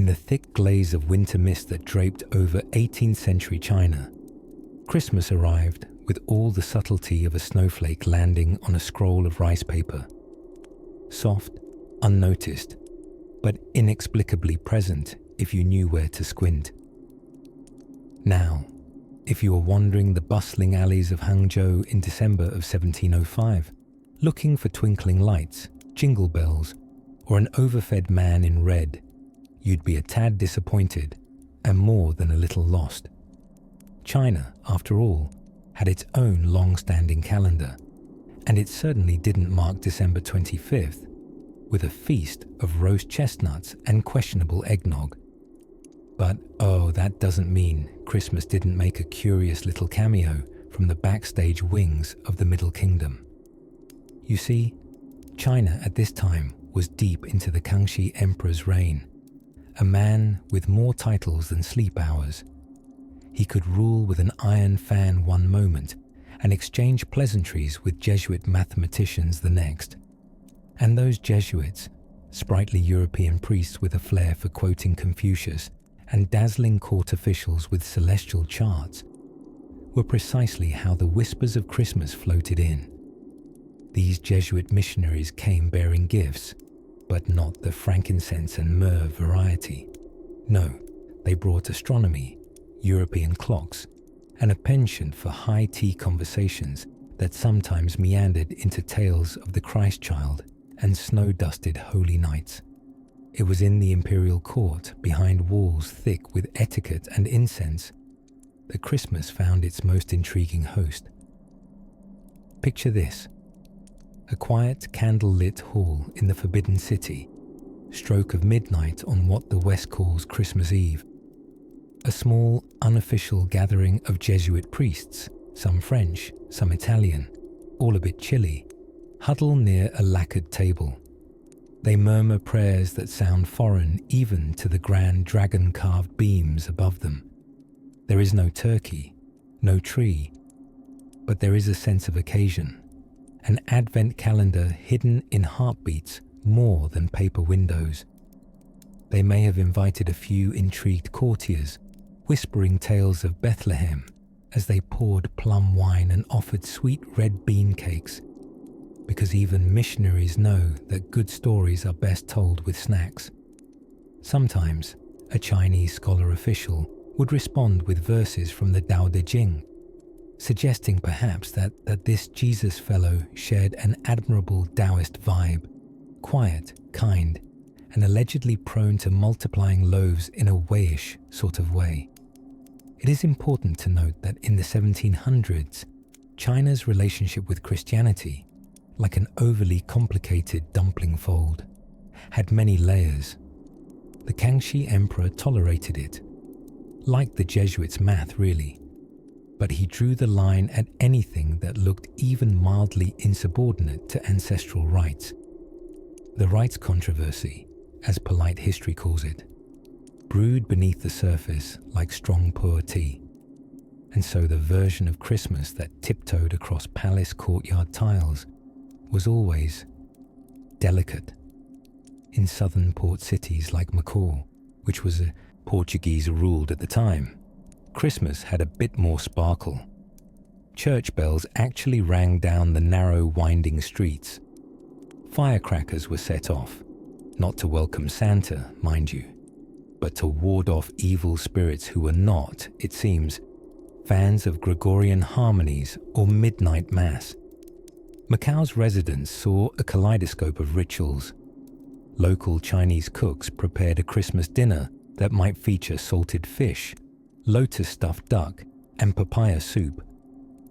In the thick glaze of winter mist that draped over 18th century China, Christmas arrived with all the subtlety of a snowflake landing on a scroll of rice paper. Soft, unnoticed, but inexplicably present if you knew where to squint. Now, if you were wandering the bustling alleys of Hangzhou in December of 1705, looking for twinkling lights, jingle bells, or an overfed man in red, you'd be a tad disappointed and more than a little lost. China, after all, had its own long-standing calendar, and it certainly didn't mark December 25th with a feast of roast chestnuts and questionable eggnog. But oh, that doesn't mean Christmas didn't make a curious little cameo from the backstage wings of the Middle Kingdom. You see, China at this time was deep into the Kangxi Emperor's reign, a man with more titles than sleep hours. He could rule with an iron fan one moment and exchange pleasantries with Jesuit mathematicians the next. And those Jesuits, sprightly European priests with a flair for quoting Confucius and dazzling court officials with celestial charts, were precisely how the whispers of Christmas floated in. These Jesuit missionaries came bearing gifts, but not the frankincense and myrrh variety. No, they brought astronomy, European clocks, and a penchant for high tea conversations that sometimes meandered into tales of the Christ child and snow-dusted holy nights. It was in the imperial court, behind walls thick with etiquette and incense, that Christmas found its most intriguing host. Picture this: a quiet, candle-lit hall in the Forbidden City, stroke of midnight on what the West calls Christmas Eve. A small, unofficial gathering of Jesuit priests, some French, some Italian, all a bit chilly, huddle near a lacquered table. They murmur prayers that sound foreign even to the grand dragon-carved beams above them. There is no turkey, no tree, but there is a sense of occasion, an advent calendar hidden in heartbeats more than paper windows. They may have invited a few intrigued courtiers, whispering tales of Bethlehem as they poured plum wine and offered sweet red bean cakes, because even missionaries know that good stories are best told with snacks. Sometimes a Chinese scholar official would respond with verses from the Tao Te Ching, suggesting perhaps that this Jesus fellow shared an admirable Taoist vibe, quiet, kind, and allegedly prone to multiplying loaves in a wayish sort of way. It is important to note that in the 1700s, China's relationship with Christianity, like an overly complicated dumpling fold, had many layers. The Kangxi Emperor tolerated it, like the Jesuits' math really, but he drew the line at anything that looked even mildly insubordinate to ancestral rites. The rights controversy, as polite history calls it, brewed beneath the surface like strong pu'er tea, and so the version of Christmas that tiptoed across palace courtyard tiles was always delicate. In southern port cities like Macau, which was Portuguese-ruled at the time, Christmas had a bit more sparkle. Church bells actually rang down the narrow, winding streets. Firecrackers were set off, not to welcome Santa, mind you, but to ward off evil spirits who were not, it seems, fans of Gregorian harmonies or midnight mass. Macau's residents saw a kaleidoscope of rituals. Local Chinese cooks prepared a Christmas dinner that might feature salted fish, lotus-stuffed duck, and papaya soup.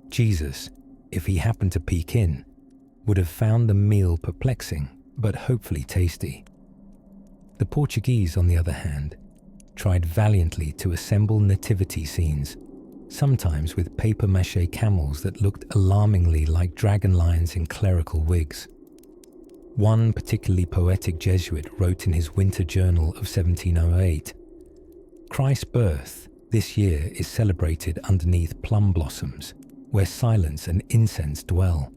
Jesus, if he happened to peek in, would have found the meal perplexing, but hopefully tasty. The Portuguese, on the other hand, tried valiantly to assemble nativity scenes, sometimes with papier-mâché camels that looked alarmingly like dragon lions in clerical wigs. One particularly poetic Jesuit wrote in his winter journal of 1708, "Christ's birth this year is celebrated underneath plum blossoms, where silence and incense dwell."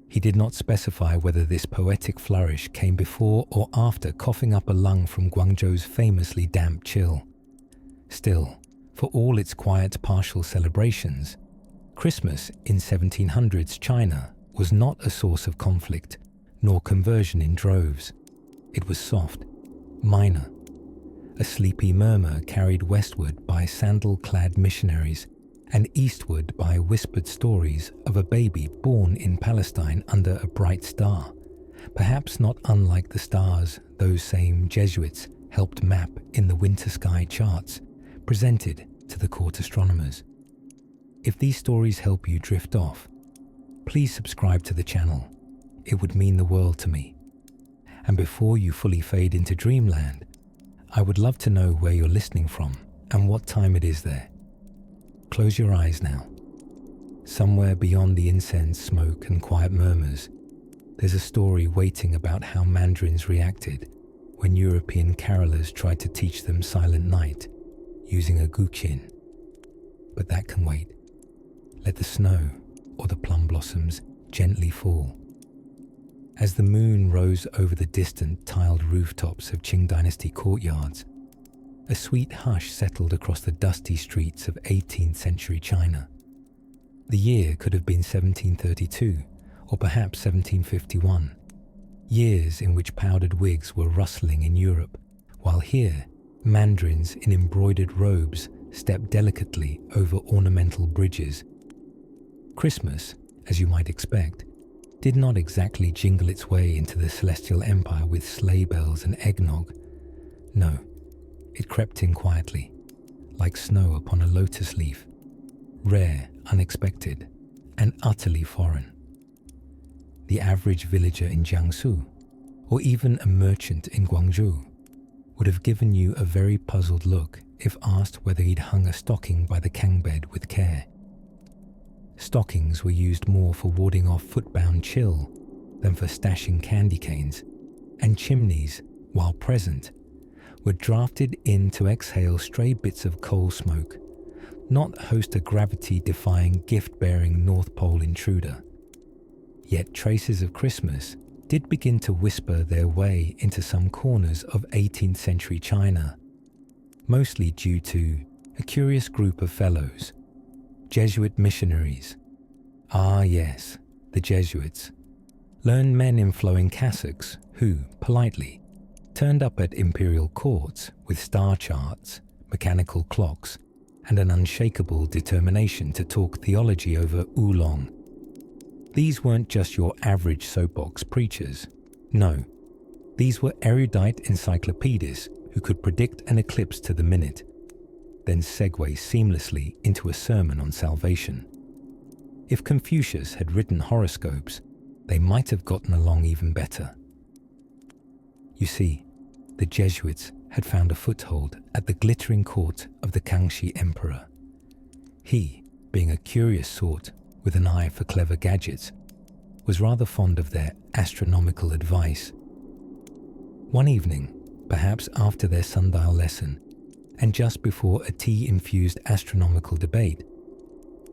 He did not specify whether this poetic flourish came before or after coughing up a lung from Guangzhou's famously damp chill. Still, for all its quiet partial celebrations, Christmas in 1700s China was not a source of conflict, nor conversion in droves. It was soft, minor, a sleepy murmur carried westward by sandal-clad missionaries and eastward by whispered stories of a baby born in Palestine under a bright star, perhaps not unlike the stars those same Jesuits helped map in the winter sky charts presented to the court astronomers. If these stories help you drift off, please subscribe to the channel. It would mean the world to me. And before you fully fade into dreamland, I would love to know where you're listening from and what time it is there. Close your eyes now. Somewhere beyond the incense smoke and quiet murmurs, there's a story waiting about how Mandarins reacted when European carolers tried to teach them Silent Night using a guqin. But that can wait. Let the snow or the plum blossoms gently fall. As the moon rose over the distant tiled rooftops of Qing Dynasty courtyards, a sweet hush settled across the dusty streets of 18th century China. The year could have been 1732 or perhaps 1751, years in which powdered wigs were rustling in Europe, while here Mandarins in embroidered robes stepped delicately over ornamental bridges. Christmas, as you might expect, did not exactly jingle its way into the Celestial Empire with sleigh bells and eggnog. No, it crept in quietly, like snow upon a lotus leaf, rare, unexpected, and utterly foreign. The average villager in Jiangsu, or even a merchant in Guangzhou, would have given you a very puzzled look if asked whether he'd hung a stocking by the kang bed with care. Stockings were used more for warding off foot-bound chill than for stashing candy canes, and chimneys, while present, were drafted in to exhale stray bits of coal smoke, not host a gravity-defying gift-bearing North Pole intruder. Yet traces of Christmas did begin to whisper their way into some corners of 18th century China, mostly due to a curious group of fellows, Jesuit missionaries. Ah yes, the Jesuits, learned men in flowing cassocks who, politely, turned up at imperial courts with star charts, mechanical clocks, and an unshakable determination to talk theology over oolong. These weren't just your average soapbox preachers. No, these were erudite encyclopedists who could predict an eclipse to the minute, then segue seamlessly into a sermon on salvation. If Confucius had written horoscopes, they might have gotten along even better. You see, the Jesuits had found a foothold at the glittering court of the Kangxi Emperor. He, being a curious sort with an eye for clever gadgets, was rather fond of their astronomical advice. One evening, perhaps after their sundial lesson, and just before a tea-infused astronomical debate,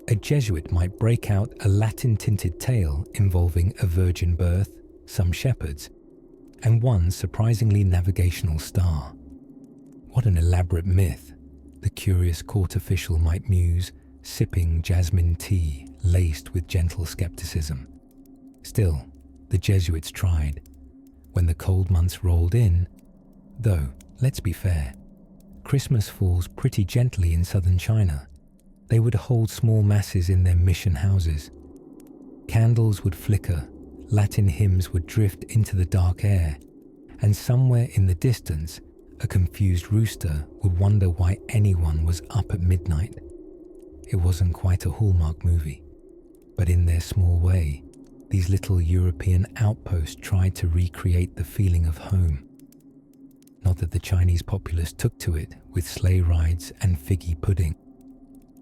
a Jesuit might break out a Latin-tinted tale involving a virgin birth, some shepherds, and one surprisingly navigational star. What an elaborate myth, the curious court official might muse, sipping jasmine tea laced with gentle skepticism. Still, the Jesuits tried. When the cold months rolled in, though, let's be fair, Christmas falls pretty gently in southern China, they would hold small masses in their mission houses. Candles would flicker, Latin hymns would drift into the dark air, and somewhere in the distance, a confused rooster would wonder why anyone was up at midnight. It wasn't quite a Hallmark movie, but in their small way, these little European outposts tried to recreate the feeling of home. Not that the Chinese populace took to it with sleigh rides and figgy pudding.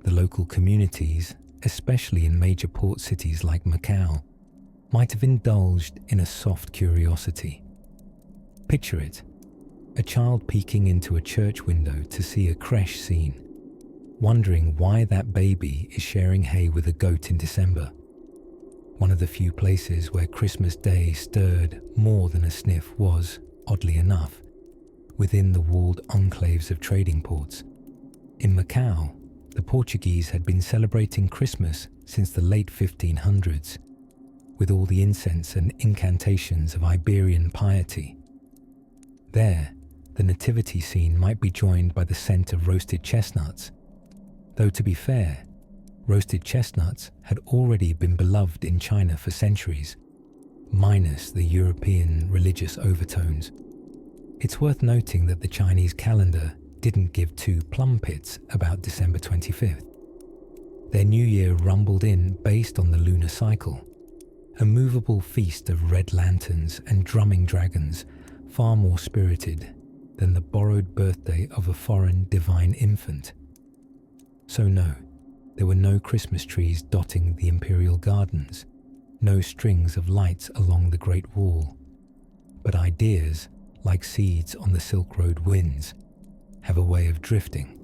The local communities, especially in major port cities like Macau, might have indulged in a soft curiosity. Picture it, a child peeking into a church window to see a creche scene, wondering why that baby is sharing hay with a goat in December. One of the few places where Christmas Day stirred more than a sniff was, oddly enough, within the walled enclaves of trading ports. In Macau, the Portuguese had been celebrating Christmas since the late 1500s, with all the incense and incantations of Iberian piety. There, the nativity scene might be joined by the scent of roasted chestnuts, though to be fair, roasted chestnuts had already been beloved in China for centuries, minus the European religious overtones. It's worth noting that the Chinese calendar didn't give two plum pits about December 25th. Their new year rumbled in based on the lunar cycle, a movable feast of red lanterns and drumming dragons far more spirited than the borrowed birthday of a foreign divine infant. So no, there were no Christmas trees dotting the imperial gardens, no strings of lights along the Great Wall, but ideas, like seeds on the Silk Road winds, have a way of drifting.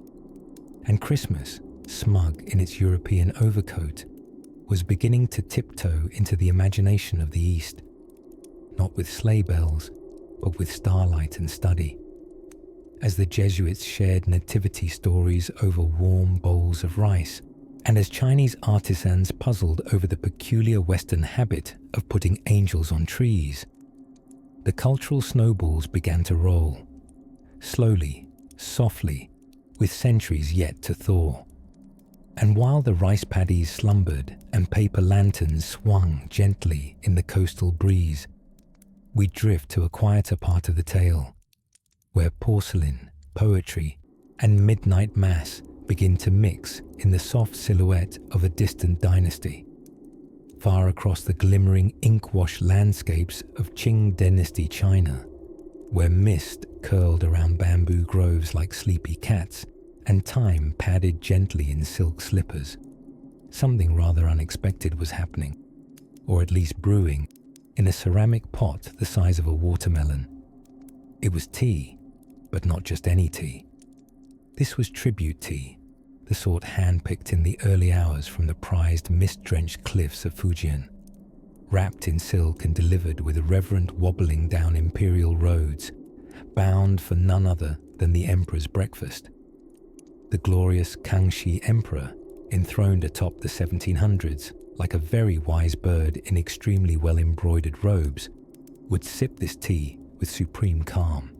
And Christmas, smug in its European overcoat, was beginning to tiptoe into the imagination of the East, not with sleigh bells, but with starlight and study. As the Jesuits shared nativity stories over warm bowls of rice, and as Chinese artisans puzzled over the peculiar Western habit of putting angels on trees, the cultural snowballs began to roll, slowly, softly, with centuries yet to thaw. And while the rice paddies slumbered and paper lanterns swung gently in the coastal breeze, we drift to a quieter part of the tale, where porcelain, poetry, and midnight mass begin to mix in the soft silhouette of a distant dynasty, far across the glimmering ink-washed landscapes of Qing Dynasty China, where mist curled around bamboo groves like sleepy cats, and time padded gently in silk slippers. Something rather unexpected was happening, or at least brewing, in a ceramic pot the size of a watermelon. It was tea, but not just any tea. This was tribute tea, the sort hand-picked in the early hours from the prized mist-drenched cliffs of Fujian, wrapped in silk and delivered with reverent wobbling down imperial roads, bound for none other than the emperor's breakfast. The glorious Kangxi emperor, enthroned atop the 1700s like a very wise bird in extremely well-embroidered robes, would sip this tea with supreme calm.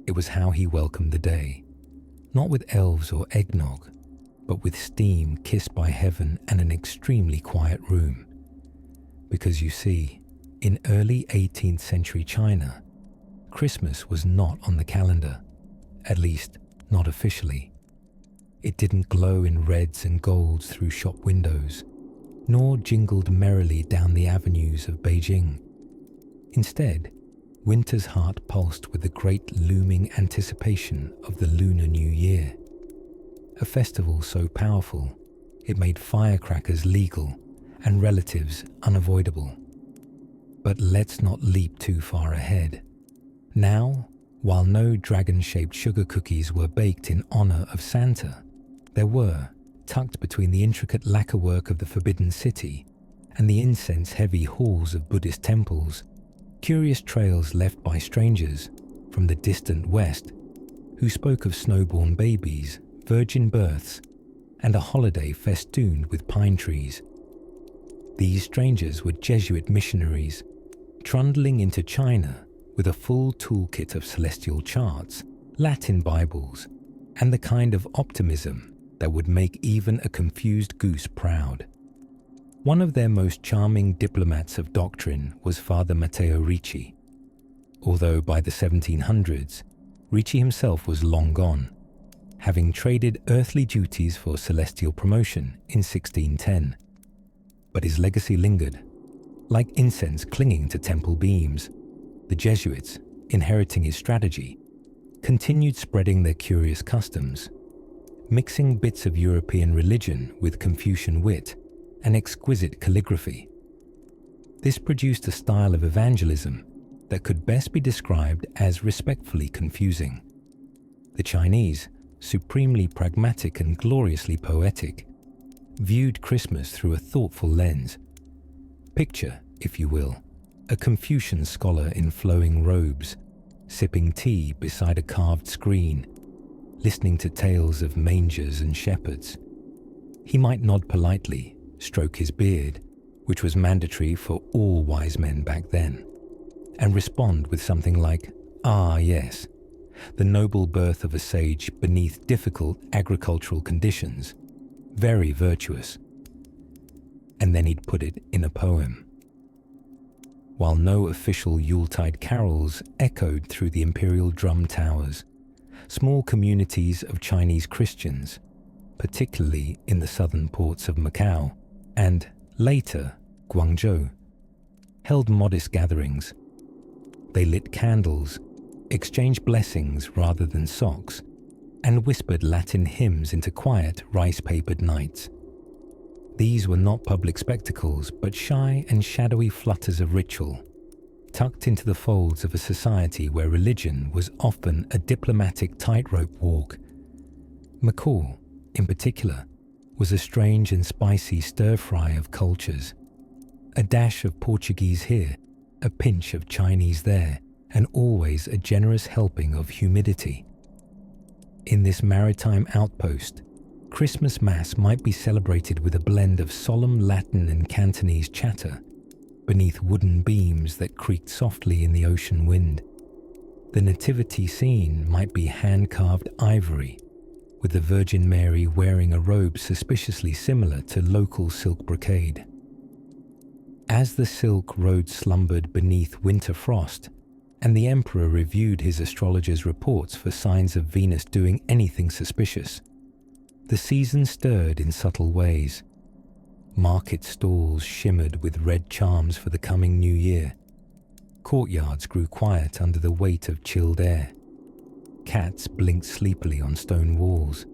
It was how he welcomed the day, not with elves or eggnog, but with steam kissed by heaven and an extremely quiet room. Because you see, in early 18th century China, Christmas was not on the calendar, at least not officially. It didn't glow in reds and golds through shop windows, nor jingled merrily down the avenues of Beijing. Instead, winter's heart pulsed with the great looming anticipation of the Lunar New Year, a festival so powerful it made firecrackers legal and relatives unavoidable. But let's not leap too far ahead. Now, while no dragon-shaped sugar cookies were baked in honor of Santa, there were, tucked between the intricate lacquerwork of the Forbidden City and the incense-heavy halls of Buddhist temples, curious trails left by strangers from the distant West who spoke of snowborn babies, virgin births, and a holiday festooned with pine trees. These strangers were Jesuit missionaries, trundling into China with a full toolkit of celestial charts, Latin Bibles, and the kind of optimism that would make even a confused goose proud. One of their most charming diplomats of doctrine was Father Matteo Ricci, although by the 1700s, Ricci himself was long gone, having traded earthly duties for celestial promotion in 1610. But his legacy lingered, like incense clinging to temple beams. The Jesuits, inheriting his strategy, continued spreading their curious customs, mixing bits of European religion with Confucian wit and exquisite calligraphy. This produced a style of evangelism that could best be described as respectfully confusing. The Chinese, supremely pragmatic and gloriously poetic, viewed Christmas through a thoughtful lens. Picture, if you will, a Confucian scholar in flowing robes, sipping tea beside a carved screen, listening to tales of mangers and shepherds. He might nod politely, stroke his beard, which was mandatory for all wise men back then, and respond with something like, "Ah, yes, the noble birth of a sage beneath difficult agricultural conditions, very virtuous." And then he'd put it in a poem. While no official Yuletide carols echoed through the imperial drum towers, small communities of Chinese Christians, particularly in the southern ports of Macau and, later, Guangzhou, held modest gatherings. They lit candles, exchanged blessings rather than socks, and whispered Latin hymns into quiet, rice-papered nights. These were not public spectacles, but shy and shadowy flutters of ritual, tucked into the folds of a society where religion was often a diplomatic tightrope walk. Macau, in particular, was a strange and spicy stir-fry of cultures. A dash of Portuguese here, a pinch of Chinese there, and always a generous helping of humidity. In this maritime outpost, Christmas Mass might be celebrated with a blend of solemn Latin and Cantonese chatter, beneath wooden beams that creaked softly in the ocean wind. The nativity scene might be hand-carved ivory, with the Virgin Mary wearing a robe suspiciously similar to local silk brocade. As the Silk Road slumbered beneath winter frost, and the Emperor reviewed his astrologers' reports for signs of Venus doing anything suspicious, the season stirred in subtle ways. Market stalls shimmered with red charms for the coming new year. Courtyards grew quiet under the weight of chilled air. Cats blinked sleepily on stone walls,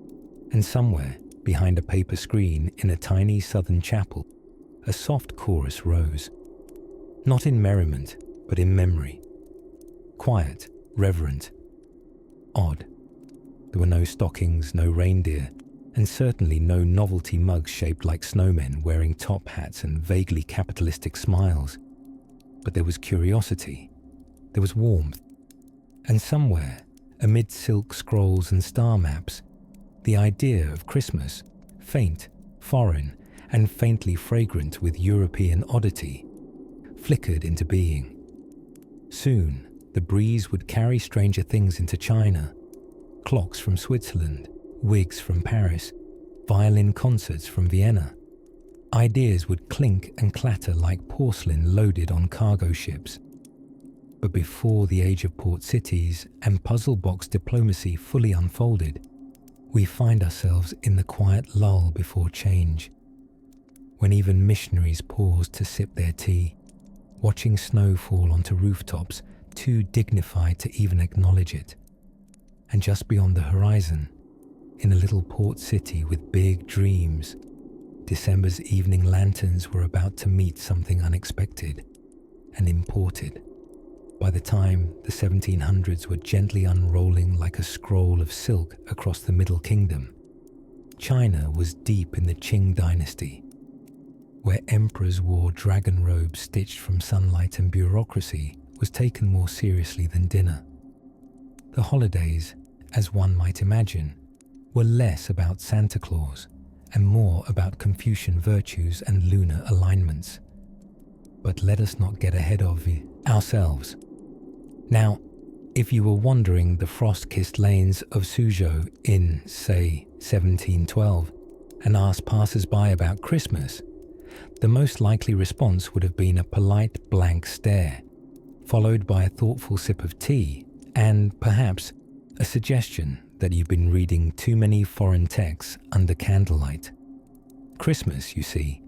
and somewhere, behind a paper screen in a tiny southern chapel, a soft chorus rose. Not in merriment, but in memory. Quiet, reverent, odd. There were no stockings, no reindeer, and certainly no novelty mugs shaped like snowmen wearing top hats and vaguely capitalistic smiles. But there was curiosity, there was warmth, and somewhere, amid silk scrolls and star maps, the idea of Christmas, faint, foreign, and faintly fragrant with European oddity, flickered into being. Soon, the breeze would carry stranger things into China, clocks from Switzerland, wigs from Paris, violin concerts from Vienna. Ideas would clink and clatter like porcelain loaded on cargo ships. But before the age of port cities and puzzle box diplomacy fully unfolded, we find ourselves in the quiet lull before change, when even missionaries paused to sip their tea, watching snow fall onto rooftops too dignified to even acknowledge it. And just beyond the horizon, in a little port city with big dreams, December's evening lanterns were about to meet something unexpected and imported. By the time the 1700s were gently unrolling like a scroll of silk across the Middle Kingdom, China was deep in the Qing Dynasty, where emperors wore dragon robes stitched from sunlight, and bureaucracy was taken more seriously than dinner. The holidays, as one might imagine, were less about Santa Claus and more about Confucian virtues and lunar alignments. But let us not get ahead of ourselves. Now, if you were wandering the frost-kissed lanes of Suzhou in, say, 1712, and asked passers-by about Christmas, the most likely response would have been a polite blank stare, followed by a thoughtful sip of tea, and perhaps a suggestion that you've been reading too many foreign texts under candlelight. Christmas, you see,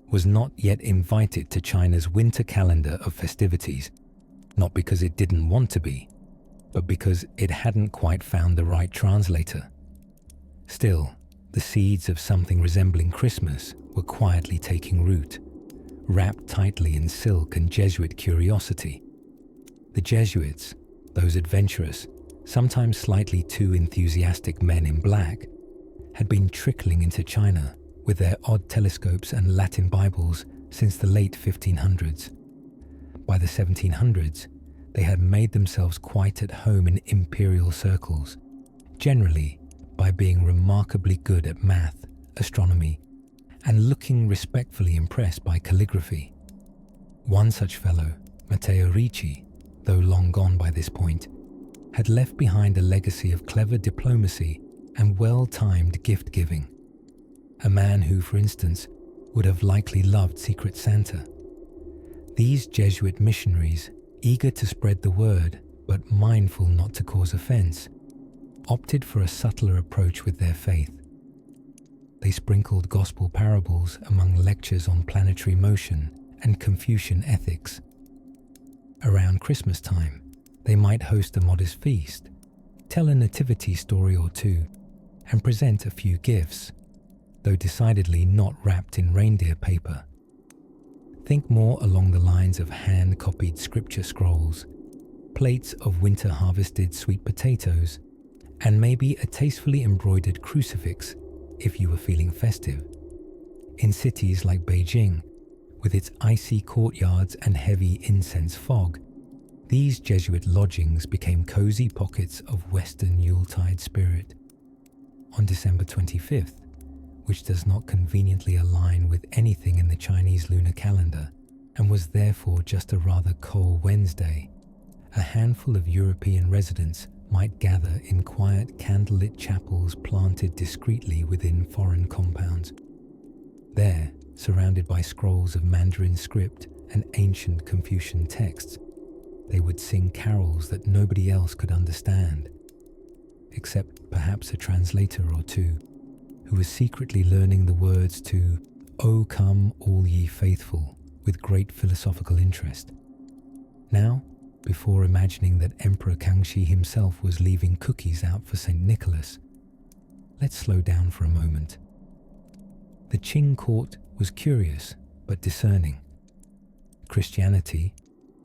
was not yet invited to China's winter calendar of festivities, not because it didn't want to be, but because it hadn't quite found the right translator. Still, the seeds of something resembling Christmas were quietly taking root, wrapped tightly in silk and Jesuit curiosity. The Jesuits, those adventurous, sometimes slightly too enthusiastic men in black, had been trickling into China with their odd telescopes and Latin Bibles since the late 1500s. By the 1700s, they had made themselves quite at home in imperial circles, generally by being remarkably good at math, astronomy, and looking respectfully impressed by calligraphy. One such fellow, Matteo Ricci, though long gone by this point, had left behind a legacy of clever diplomacy and well-timed gift-giving. A man who, for instance, would have likely loved Secret Santa. These Jesuit missionaries, eager to spread the word, but mindful not to cause offense, opted for a subtler approach with their faith. They sprinkled gospel parables among lectures on planetary motion and Confucian ethics. Around Christmas time, they might host a modest feast, tell a nativity story or two, and present a few gifts, though decidedly not wrapped in reindeer paper. Think more along the lines of hand-copied scripture scrolls, plates of winter-harvested sweet potatoes, and maybe a tastefully embroidered crucifix if you were feeling festive. In cities like Beijing, with its icy courtyards and heavy incense fog, these Jesuit lodgings became cozy pockets of Western Yuletide spirit. On December 25th, which does not conveniently align with anything in the Chinese lunar calendar, and was therefore just a rather cold Wednesday, a handful of European residents might gather in quiet candlelit chapels planted discreetly within foreign compounds. There, surrounded by scrolls of Mandarin script and ancient Confucian texts, they would sing carols that nobody else could understand, except perhaps a translator or two, who was secretly learning the words to "O come, all ye faithful," with great philosophical interest. Now, before imagining that Emperor Kangxi himself was leaving cookies out for St. Nicholas, let's slow down for a moment. The Qing court was curious but discerning. Christianity,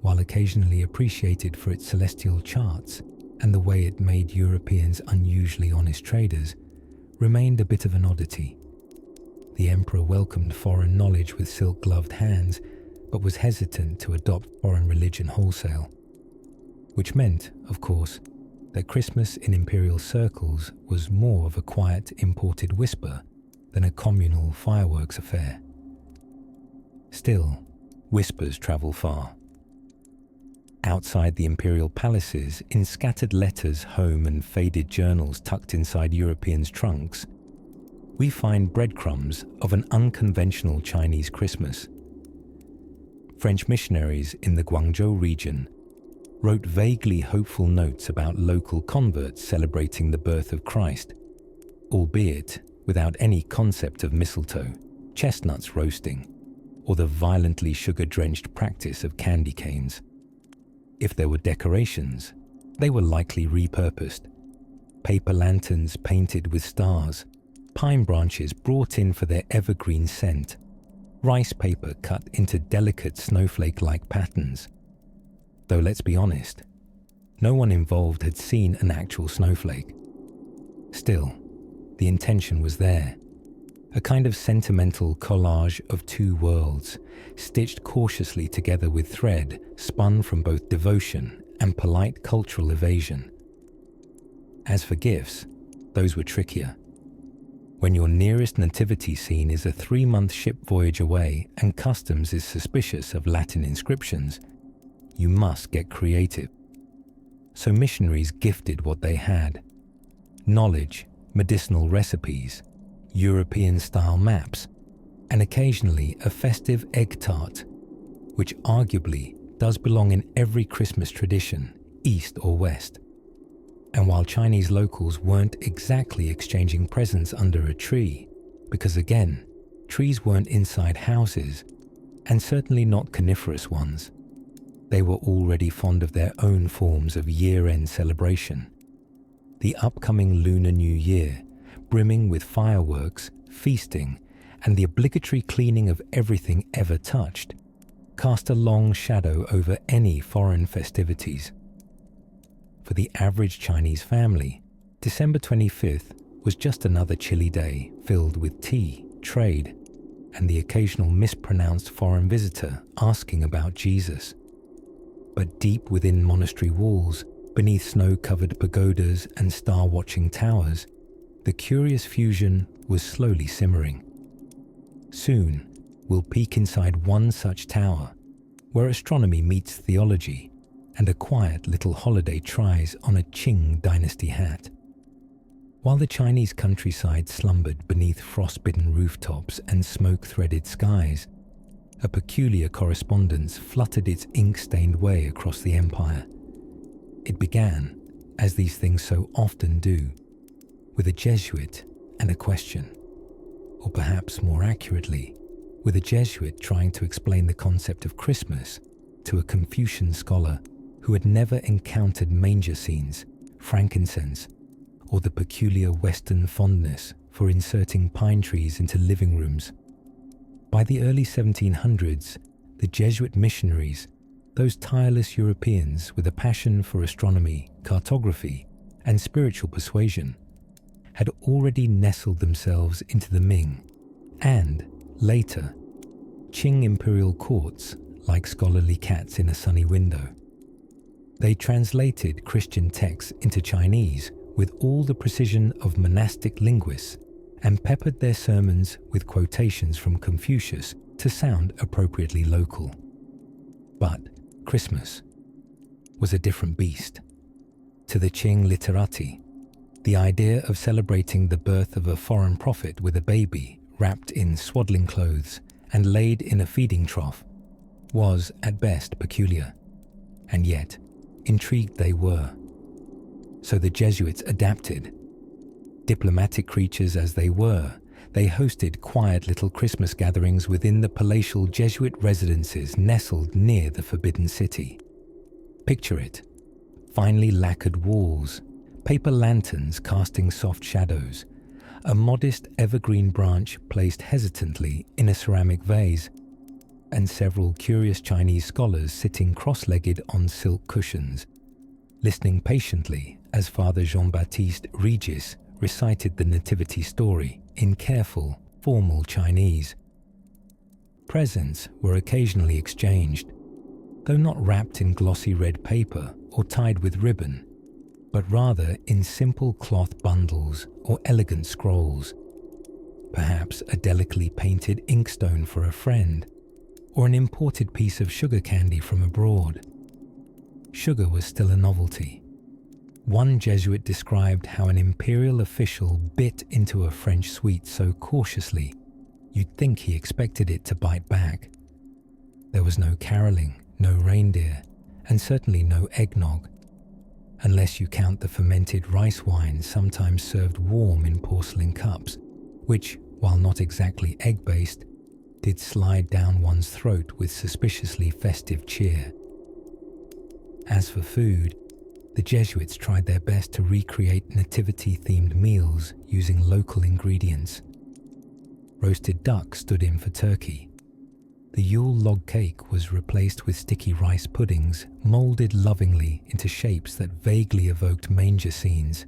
while occasionally appreciated for its celestial charts and the way it made Europeans unusually honest traders, remained a bit of an oddity. The emperor welcomed foreign knowledge with silk-gloved hands, but was hesitant to adopt foreign religion wholesale, which meant, of course, that Christmas in imperial circles was more of a quiet imported whisper than a communal fireworks affair. Still, whispers travel far. Outside the imperial palaces, in scattered letters home and faded journals tucked inside Europeans' trunks, we find breadcrumbs of an unconventional Chinese Christmas. French missionaries in the Guangzhou region wrote vaguely hopeful notes about local converts celebrating the birth of Christ, albeit without any concept of mistletoe, chestnuts roasting, or the violently sugar-drenched practice of candy canes. If there were decorations, they were likely repurposed. Paper lanterns painted with stars, pine branches brought in for their evergreen scent, rice paper cut into delicate snowflake-like patterns. Though let's be honest, no one involved had seen an actual snowflake. Still, the intention was there. A kind of sentimental collage of two worlds, stitched cautiously together with thread spun from both devotion and polite cultural evasion. As for gifts, those were trickier. When your nearest nativity scene is a 3-month ship voyage away and customs is suspicious of Latin inscriptions, you must get creative. So missionaries gifted what they had: knowledge, medicinal recipes, European-style maps, and occasionally a festive egg tart, which arguably does belong in every Christmas tradition, East or West. And while Chinese locals weren't exactly exchanging presents under a tree, because again, trees weren't inside houses, and certainly not coniferous ones, they were already fond of their own forms of year-end celebration. The upcoming Lunar New Year, brimming with fireworks, feasting, and the obligatory cleaning of everything ever touched, cast a long shadow over any foreign festivities. For the average Chinese family, December 25th was just another chilly day filled with tea, trade, and the occasional mispronounced foreign visitor asking about Jesus. But deep within monastery walls, beneath snow-covered pagodas and star-watching towers, the curious fusion was slowly simmering. Soon, we'll peek inside one such tower, where astronomy meets theology, and a quiet little holiday tries on a Qing Dynasty hat. While the Chinese countryside slumbered beneath frost-bitten rooftops and smoke-threaded skies, a peculiar correspondence fluttered its ink-stained way across the empire. It began, as these things so often do, with a Jesuit and a question, or perhaps more accurately, with a Jesuit trying to explain the concept of Christmas to a Confucian scholar who had never encountered manger scenes, frankincense, or the peculiar Western fondness for inserting pine trees into living rooms. By the early 1700s, the Jesuit missionaries, those tireless Europeans with a passion for astronomy, cartography, and spiritual persuasion, had already nestled themselves into the Ming and, later, Qing imperial courts like scholarly cats in a sunny window. They translated Christian texts into Chinese with all the precision of monastic linguists and peppered their sermons with quotations from Confucius to sound appropriately local. But Christmas was a different beast. To the Qing literati, the idea of celebrating the birth of a foreign prophet with a baby wrapped in swaddling clothes and laid in a feeding trough was at best peculiar, and yet intrigued they were. So the Jesuits adapted. Diplomatic creatures as they were, they hosted quiet little Christmas gatherings within the palatial Jesuit residences nestled near the Forbidden City. Picture it: finely lacquered walls, paper lanterns casting soft shadows, a modest evergreen branch placed hesitantly in a ceramic vase, and several curious Chinese scholars sitting cross-legged on silk cushions, listening patiently as Father Jean-Baptiste Regis recited the nativity story in careful, formal Chinese. Presents were occasionally exchanged, though not wrapped in glossy red paper or tied with ribbon, but rather in simple cloth bundles or elegant scrolls, perhaps a delicately painted inkstone for a friend, or an imported piece of sugar candy from abroad. Sugar was still a novelty. One Jesuit described how an imperial official bit into a French sweet so cautiously you'd think he expected it to bite back. There was no caroling, no reindeer, and certainly no eggnog, unless you count the fermented rice wine sometimes served warm in porcelain cups, which, while not exactly egg-based, did slide down one's throat with suspiciously festive cheer. As for food, the Jesuits tried their best to recreate nativity-themed meals using local ingredients. Roasted duck stood in for turkey. The Yule log cake was replaced with sticky rice puddings molded lovingly into shapes that vaguely evoked manger scenes,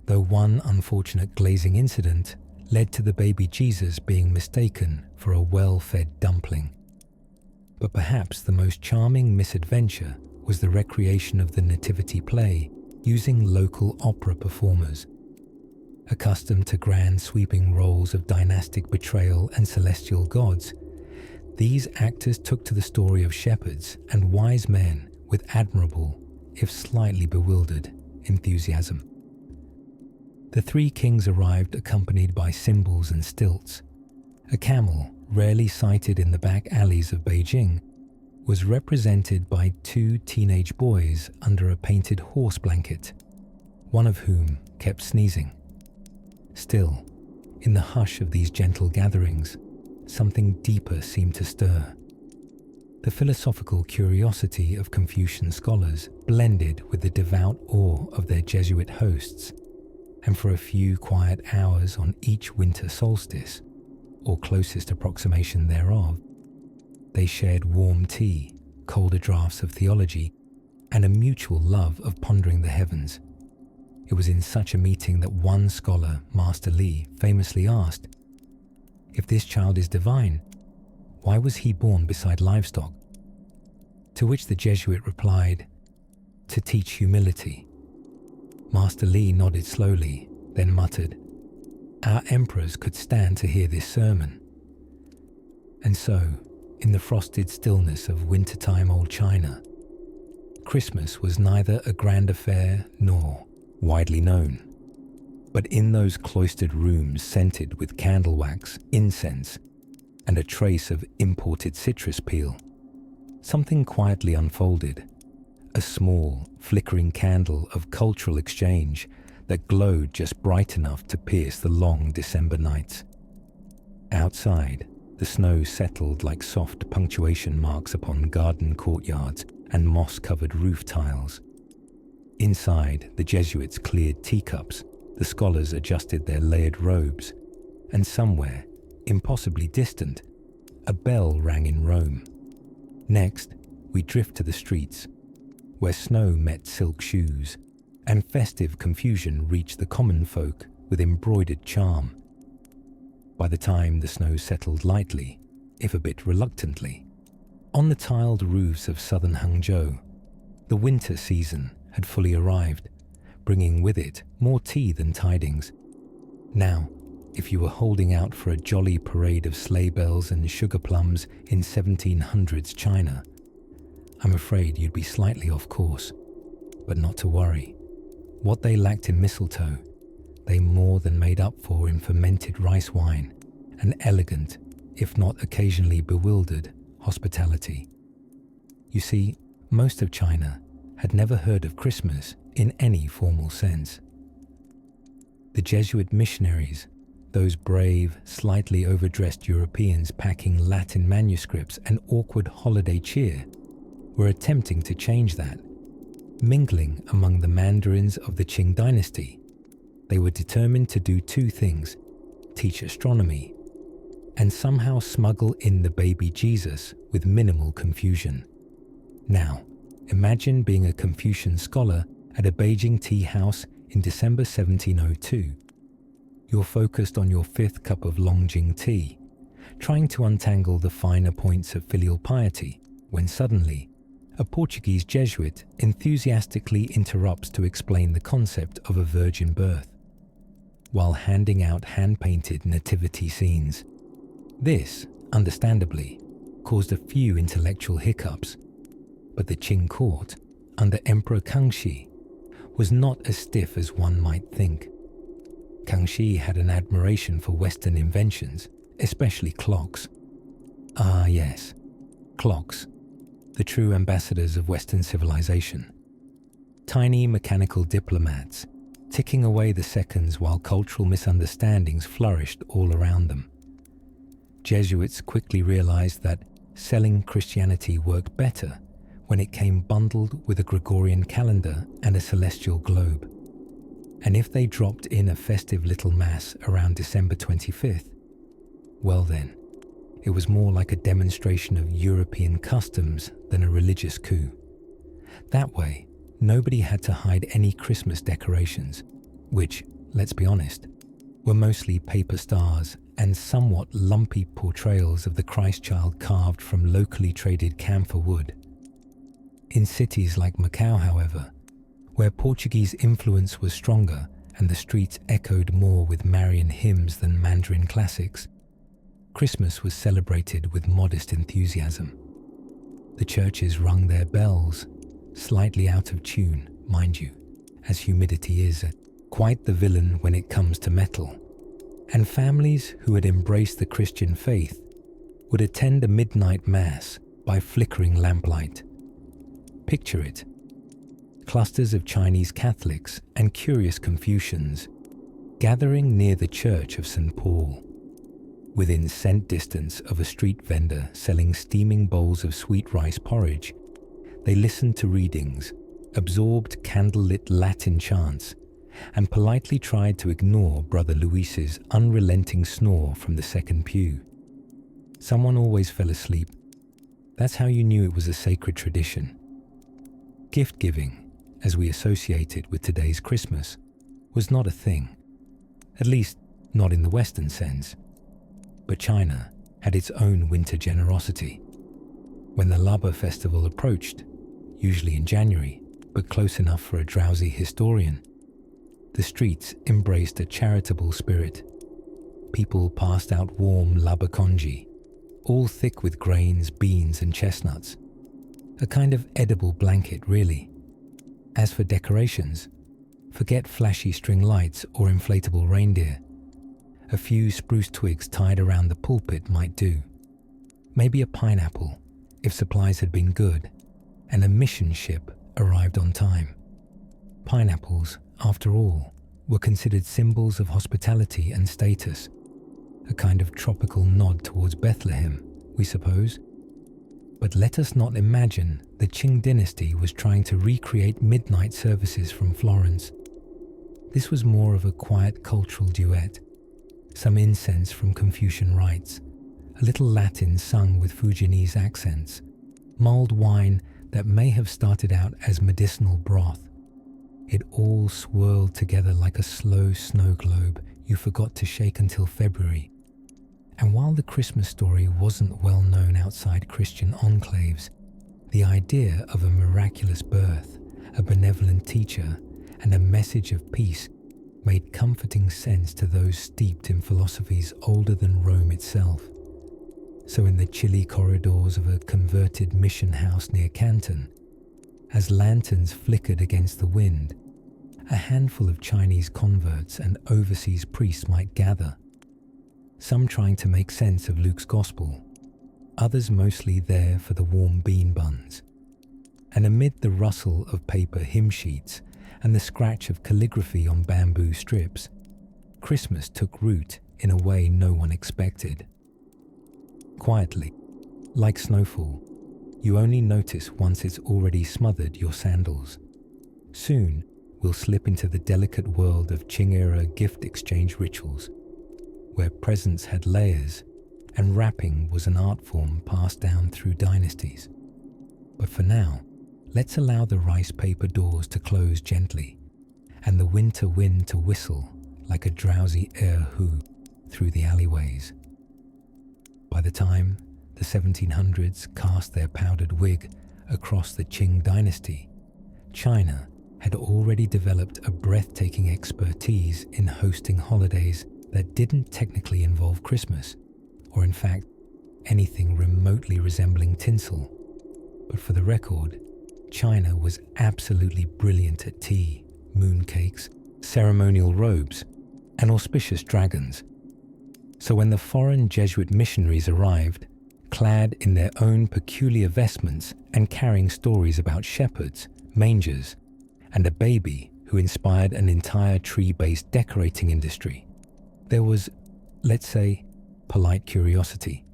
though one unfortunate glazing incident led to the baby Jesus being mistaken for a well-fed dumpling. But perhaps the most charming misadventure was the recreation of the nativity play using local opera performers. Accustomed to grand sweeping roles of dynastic betrayal and celestial gods, these actors took to the story of shepherds and wise men with admirable, if slightly bewildered, enthusiasm. The three kings arrived accompanied by cymbals and stilts. A camel, rarely sighted in the back alleys of Beijing, was represented by two teenage boys under a painted horse blanket, one of whom kept sneezing. Still, in the hush of these gentle gatherings, something deeper seemed to stir. The philosophical curiosity of Confucian scholars blended with the devout awe of their Jesuit hosts, and for a few quiet hours on each winter solstice, or closest approximation thereof, they shared warm tea, colder draughts of theology, and a mutual love of pondering the heavens. It was in such a meeting that one scholar, Master Li, famously asked, If this child is divine, why was he born beside livestock? To which the Jesuit replied, to teach humility. Master Li nodded slowly, then muttered, our emperors could stand to hear this sermon. And so, in the frosted stillness of wintertime old China, Christmas was neither a grand affair nor widely known. But in those cloistered rooms scented with candle wax, incense, and a trace of imported citrus peel, something quietly unfolded, a small, flickering candle of cultural exchange that glowed just bright enough to pierce the long December nights. Outside, the snow settled like soft punctuation marks upon garden courtyards and moss-covered roof tiles. Inside, the Jesuits cleared teacups, the scholars adjusted their layered robes, and somewhere, impossibly distant, a bell rang in Rome. Next, we drift to the streets, where snow met silk shoes, and festive confusion reached the common folk with embroidered charm. By the time the snow settled lightly, if a bit reluctantly, on the tiled roofs of southern Hangzhou, the winter season had fully arrived, bringing with it more tea than tidings. Now, if you were holding out for a jolly parade of sleigh bells and sugar plums in 1700s China, I'm afraid you'd be slightly off course. But not to worry. What they lacked in mistletoe, they more than made up for in fermented rice wine and elegant, if not occasionally bewildered, hospitality. You see, most of China had never heard of Christmas in any formal sense. The Jesuit missionaries, those brave, slightly overdressed Europeans packing Latin manuscripts and awkward holiday cheer, were attempting to change that. Mingling among the mandarins of the Qing Dynasty, they were determined to do two things: teach astronomy and somehow smuggle in the baby Jesus with minimal confusion. Now, imagine being a Confucian scholar at a Beijing tea house in December 1702. You're focused on your fifth cup of Longjing tea, trying to untangle the finer points of filial piety, when suddenly, a Portuguese Jesuit enthusiastically interrupts to explain the concept of a virgin birth, while handing out hand-painted nativity scenes. This, understandably, caused a few intellectual hiccups, but the Qing court, under Emperor Kangxi, was not as stiff as one might think. Kangxi had an admiration for Western inventions, especially clocks. Ah yes, clocks, the true ambassadors of Western civilization. Tiny mechanical diplomats, ticking away the seconds while cultural misunderstandings flourished all around them. Jesuits quickly realized that selling Christianity worked better when it came bundled with a Gregorian calendar and a celestial globe. And if they dropped in a festive little mass around December 25th, well then, it was more like a demonstration of European customs than a religious coup. That way, nobody had to hide any Christmas decorations, which, let's be honest, were mostly paper stars and somewhat lumpy portrayals of the Christ child carved from locally traded camphor wood. In cities like Macau, however, where Portuguese influence was stronger and the streets echoed more with Marian hymns than Mandarin classics, Christmas was celebrated with modest enthusiasm. The churches rung their bells, slightly out of tune, mind you, as humidity is quite the villain when it comes to metal, and families who had embraced the Christian faith would attend a midnight mass by flickering lamplight. Picture it: clusters of Chinese Catholics and curious Confucians gathering near the Church of St. Paul, within scent distance of a street vendor selling steaming bowls of sweet rice porridge. They listened to readings, absorbed candlelit Latin chants, and politely tried to ignore Brother Luis's unrelenting snore from the second pew. Someone always fell asleep. That's how you knew it was a sacred tradition. Gift-giving, as we associate it with today's Christmas, was not a thing, at least not in the Western sense. But China had its own winter generosity. When the Laba festival approached, usually in January, but close enough for a drowsy historian, the streets embraced a charitable spirit. People passed out warm laba congee, all thick with grains, beans and chestnuts. A kind of edible blanket, really. As for decorations, forget flashy string lights or inflatable reindeer. A few spruce twigs tied around the pulpit might do. Maybe a pineapple, if supplies had been good, and a mission ship arrived on time. Pineapples, after all, were considered symbols of hospitality and status, a kind of tropical nod towards Bethlehem, we suppose. But let us not imagine the Qing Dynasty was trying to recreate midnight services from Florence. This was more of a quiet cultural duet, some incense from Confucian rites, a little Latin sung with Fujianese accents, mulled wine that may have started out as medicinal broth. It all swirled together like a slow snow globe you forgot to shake until February. And while the Christmas story wasn't well known outside Christian enclaves, the idea of a miraculous birth, a benevolent teacher, and a message of peace made comforting sense to those steeped in philosophies older than Rome itself. So in the chilly corridors of a converted mission house near Canton, as lanterns flickered against the wind, a handful of Chinese converts and overseas priests might gather, some trying to make sense of Luke's gospel, others mostly there for the warm bean buns. And amid the rustle of paper hymn sheets and the scratch of calligraphy on bamboo strips, Christmas took root in a way no one expected. Quietly, like snowfall, you only notice once it's already smothered your sandals. Soon, we'll slip into the delicate world of Qing-Era gift exchange rituals, where presents had layers and wrapping was an art form passed down through dynasties. But for now, let's allow the rice paper doors to close gently and the winter wind to whistle like a drowsy air who through the alleyways. By the time the 1700s cast their powdered wig across the Qing Dynasty, China had already developed a breathtaking expertise in hosting holidays that didn't technically involve Christmas, or in fact, anything remotely resembling tinsel. But for the record, China was absolutely brilliant at tea, mooncakes, ceremonial robes, and auspicious dragons. So when the foreign Jesuit missionaries arrived, clad in their own peculiar vestments and carrying stories about shepherds, mangers, and a baby who inspired an entire tree-based decorating industry, there was, let's say, polite curiosity.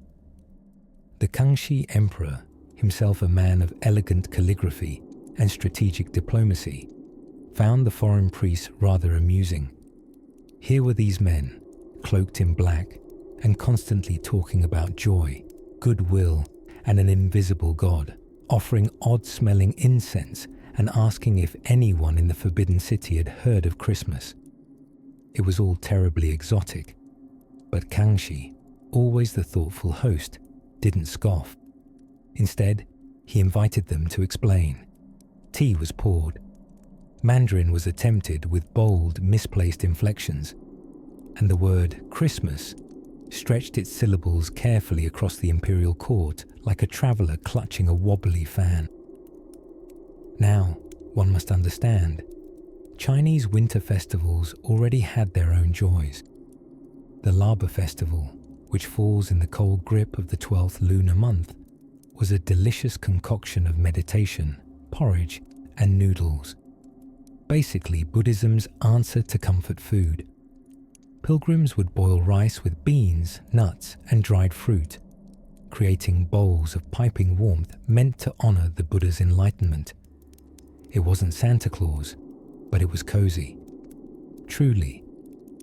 The Kangxi Emperor, himself a man of elegant calligraphy and strategic diplomacy, found the foreign priests rather amusing. Here were these men, cloaked in black and constantly talking about joy, goodwill, and an invisible God, offering odd-smelling incense and asking if anyone in the Forbidden City had heard of Christmas. It was all terribly exotic, but Kangxi, always the thoughtful host, didn't scoff. Instead, he invited them to explain. Tea was poured. Mandarin was attempted with bold, misplaced inflections, and the word Christmas stretched its syllables carefully across the imperial court like a traveller clutching a wobbly fan. Now, one must understand, Chinese winter festivals already had their own joys. The Laba festival, which falls in the cold grip of the 12th lunar month, was a delicious concoction of meditation, porridge, and noodles. Basically, Buddhism's answer to comfort food. Pilgrims would boil rice with beans, nuts, and dried fruit, creating bowls of piping warmth meant to honor the Buddha's enlightenment. It wasn't Santa Claus, but it was cozy. Truly,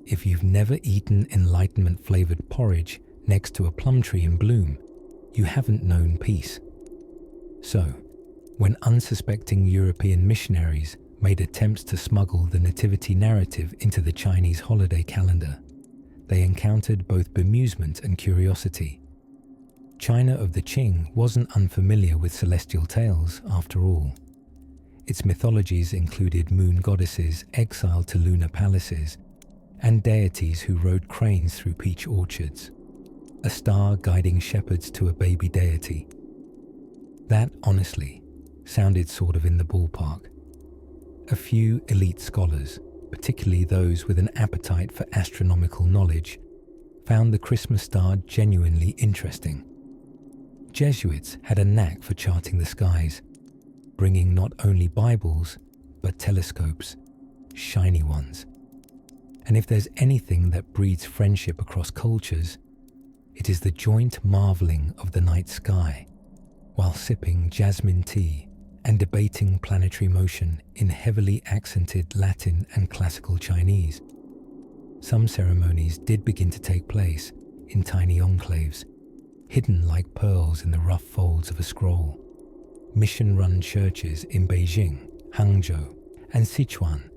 if you've never eaten enlightenment-flavored porridge next to a plum tree in bloom, you haven't known peace. So, when unsuspecting European missionaries made attempts to smuggle the nativity narrative into the Chinese holiday calendar, they encountered both bemusement and curiosity. China of the Qing wasn't unfamiliar with celestial tales, after all. Its mythologies included moon goddesses exiled to lunar palaces and deities who rode cranes through peach orchards, a star guiding shepherds to a baby deity. That, honestly, sounded sort of in the ballpark. A few elite scholars, particularly those with an appetite for astronomical knowledge, found the Christmas star genuinely interesting. Jesuits had a knack for charting the skies, bringing not only Bibles, but telescopes, shiny ones. And if there's anything that breeds friendship across cultures, it is the joint marveling of the night sky, while sipping jasmine tea and debating planetary motion in heavily accented Latin and classical Chinese. Some ceremonies did begin to take place in tiny enclaves, hidden like pearls in the rough folds of a scroll. Mission-run churches in Beijing, Hangzhou, and Sichuan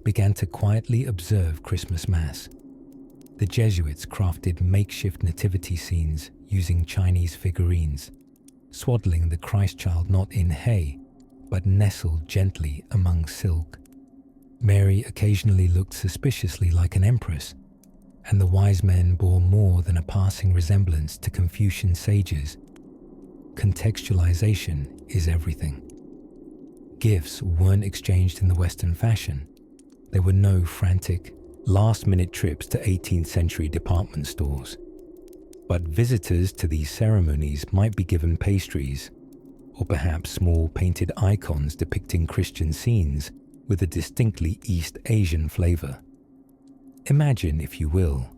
began to quietly observe Christmas Mass. The Jesuits crafted makeshift nativity scenes using Chinese figurines, swaddling the Christ child not in hay, but nestled gently among silk. Mary occasionally looked suspiciously like an empress, and the wise men bore more than a passing resemblance to Confucian sages. Contextualization is everything. Gifts weren't exchanged in the Western fashion. There were no frantic, last-minute trips to 18th century department stores. But visitors to these ceremonies might be given pastries, or perhaps small painted icons depicting Christian scenes with a distinctly East Asian flavor. Imagine, if you will,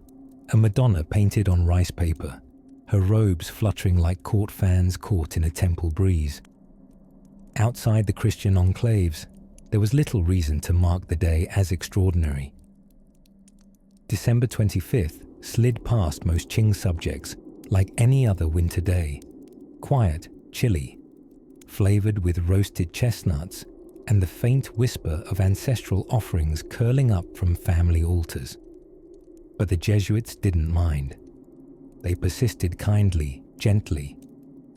a Madonna painted on rice paper, her robes fluttering like court fans caught in a temple breeze. Outside the Christian enclaves, there was little reason to mark the day as extraordinary. December 25th slid past most Qing subjects like any other winter day, quiet, chilly, flavored with roasted chestnuts and the faint whisper of ancestral offerings curling up from family altars. But the Jesuits didn't mind. They persisted kindly, gently,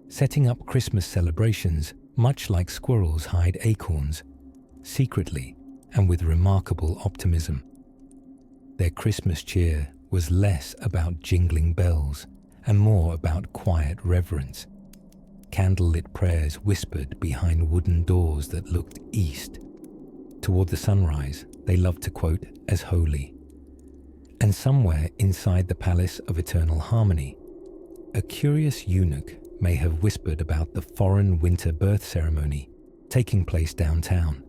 setting up Christmas celebrations much like squirrels hide acorns, secretly and with remarkable optimism. Their Christmas cheer was less about jingling bells and more about quiet reverence. Candlelit prayers whispered behind wooden doors that looked east. Toward the sunrise, they loved to quote as holy. And somewhere inside the Palace of Eternal Harmony, a curious eunuch may have whispered about the foreign winter birth ceremony taking place downtown.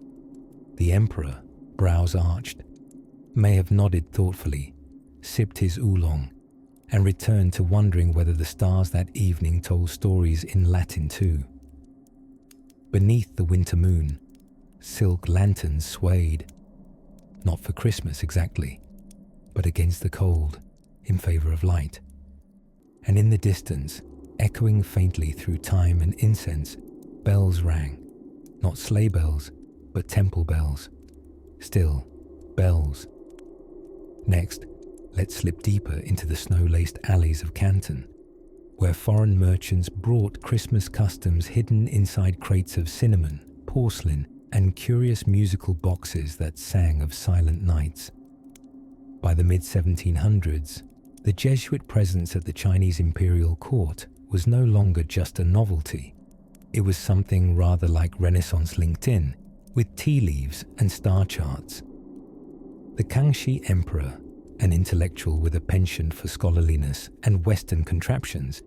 The emperor, brows arched, may have nodded thoughtfully, sipped his oolong, and returned to wondering whether the stars that evening told stories in Latin too. Beneath the winter moon, silk lanterns swayed, not for Christmas exactly, but against the cold, in favor of light. And in the distance, echoing faintly through time and incense, bells rang, not sleigh bells, but temple bells. Still, bells. Next, let's slip deeper into the snow-laced alleys of Canton, where foreign merchants brought Christmas customs hidden inside crates of cinnamon, porcelain, and curious musical boxes that sang of silent nights. By the mid-1700s, the Jesuit presence at the Chinese imperial court was no longer just a novelty. It was something rather like Renaissance LinkedIn, with tea leaves and star charts. The Kangxi Emperor, an intellectual with a penchant for scholarliness and Western contraptions,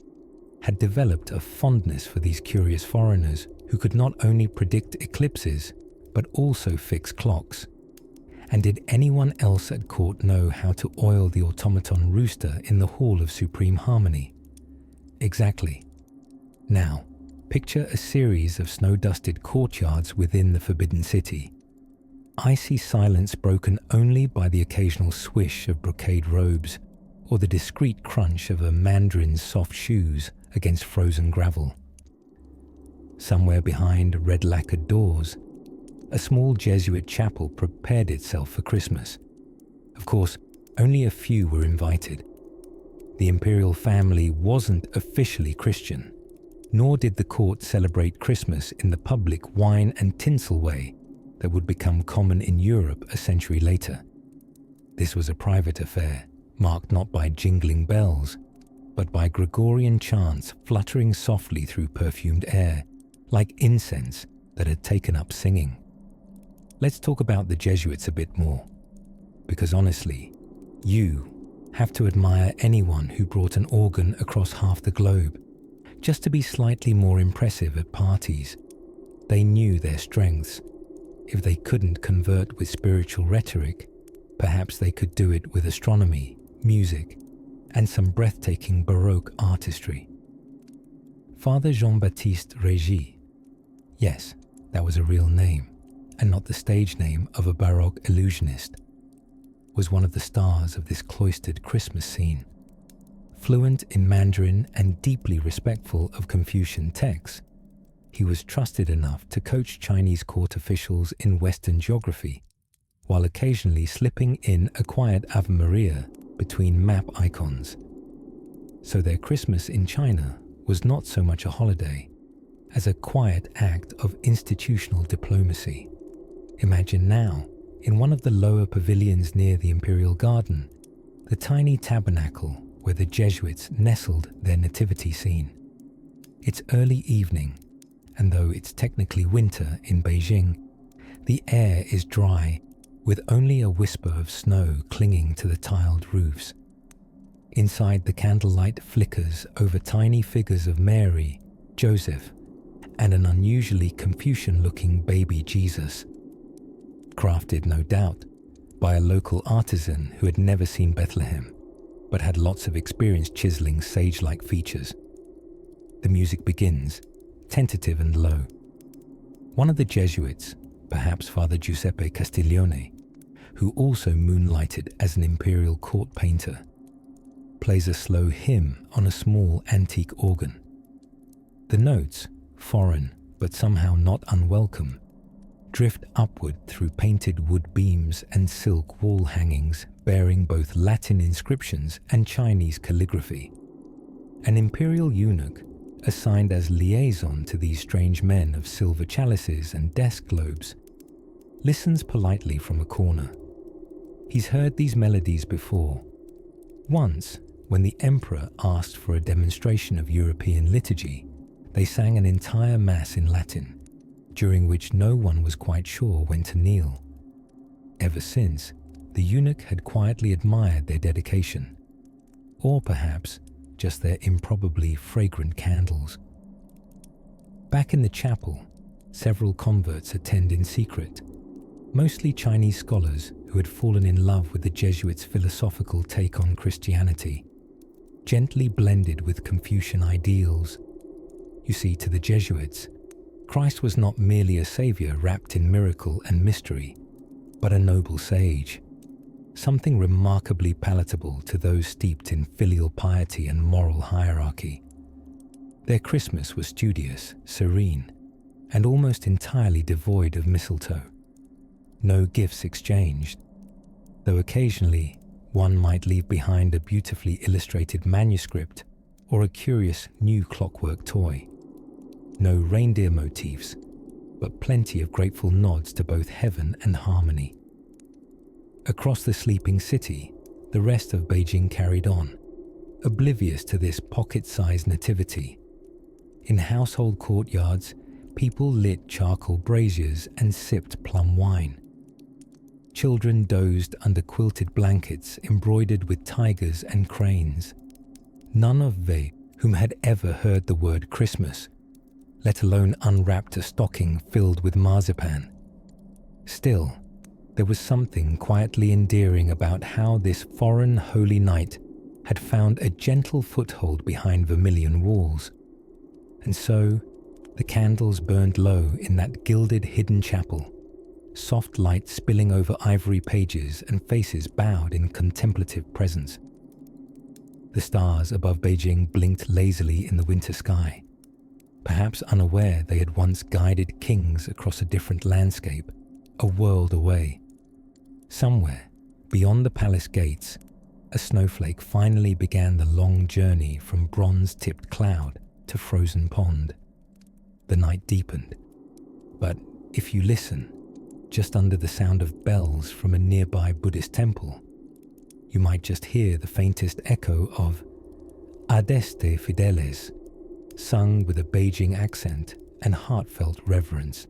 had developed a fondness for these curious foreigners who could not only predict eclipses, but also fix clocks. And did anyone else at court know how to oil the automaton rooster in the Hall of Supreme Harmony? Exactly. Now, picture a series of snow-dusted courtyards within the Forbidden City. Icy silence broken only by the occasional swish of brocade robes or the discreet crunch of a mandarin's soft shoes against frozen gravel. Somewhere behind red-lacquered doors, a small Jesuit chapel prepared itself for Christmas. Of course, Only a few were invited. The imperial family wasn't officially Christian, nor did the court celebrate Christmas in the public wine and tinsel way that would become common in Europe a century later. This was a private affair, marked not by jingling bells, but by Gregorian chants fluttering softly through perfumed air, like incense that had taken up singing. Let's talk about the Jesuits a bit more, because honestly, you have to admire anyone who brought an organ across half the globe, just to be slightly more impressive at parties. They knew their strengths. If they couldn't convert with spiritual rhetoric, perhaps they could do it with astronomy, music, and some breathtaking Baroque artistry. Father Jean-Baptiste Régis, yes, that was a real name, and not the stage name of a Baroque illusionist, was one of the stars of this cloistered Christmas scene. Fluent in Mandarin and deeply respectful of Confucian texts, he was trusted enough to coach Chinese court officials in Western geography, while occasionally slipping in a quiet Ave Maria between map icons. So their Christmas in China was not so much a holiday as a quiet act of institutional diplomacy. Imagine now, in one of the lower pavilions near the Imperial Garden, the tiny tabernacle where the Jesuits nestled their nativity scene. It's early evening, and though it's technically winter in Beijing, the air is dry, with only a whisper of snow clinging to the tiled roofs. Inside, the candlelight flickers over tiny figures of Mary, Joseph, and an unusually Confucian-looking baby Jesus, crafted, no doubt, by a local artisan who had never seen Bethlehem, but had lots of experience chiseling sage-like features. The music begins, tentative and low. One of the Jesuits, perhaps Father Giuseppe Castiglione, who also moonlighted as an imperial court painter, plays a slow hymn on a small antique organ. The notes, foreign but somehow not unwelcome, drift upward through painted wood beams and silk wall hangings bearing both Latin inscriptions and Chinese calligraphy. An imperial eunuch, assigned as liaison to these strange men of silver chalices and desk globes, listens politely from a corner. He's heard these melodies before. Once, when the emperor asked for a demonstration of European liturgy, they sang an entire mass in Latin, during which no one was quite sure when to kneel. Ever since, the eunuch had quietly admired their dedication, or perhaps just their improbably fragrant candles. Back in the chapel, several converts attend in secret, mostly Chinese scholars who had fallen in love with the Jesuits' philosophical take on Christianity, gently blended with Confucian ideals. You see, to the Jesuits, Christ was not merely a savior wrapped in miracle and mystery, but a noble sage, something remarkably palatable to those steeped in filial piety and moral hierarchy. Their Christmas was studious, serene, and almost entirely devoid of mistletoe. No gifts exchanged, though occasionally one might leave behind a beautifully illustrated manuscript or a curious new clockwork toy. No reindeer motifs, but plenty of grateful nods to both heaven and harmony. Across the sleeping city, the rest of Beijing carried on, oblivious to this pocket-sized nativity. In household courtyards, people lit charcoal braziers and sipped plum wine. Children dozed under quilted blankets embroidered with tigers and cranes. None of they whom had ever heard the word Christmas, let alone unwrapped a stocking filled with marzipan. Still, there was something quietly endearing about how this foreign holy night had found a gentle foothold behind vermilion walls. And so, the candles burned low in that gilded hidden chapel, soft light spilling over ivory pages and faces bowed in contemplative presence. The stars above Beijing blinked lazily in the winter sky, perhaps unaware they had once guided kings across a different landscape, a world away. Somewhere, Beyond the palace gates, a snowflake finally began the long journey from bronze-tipped cloud to frozen pond. The night deepened, but if you listen, just under the sound of bells from a nearby Buddhist temple, you might just hear the faintest echo of Adeste Fideles, sung with a Beijing accent and heartfelt reverence.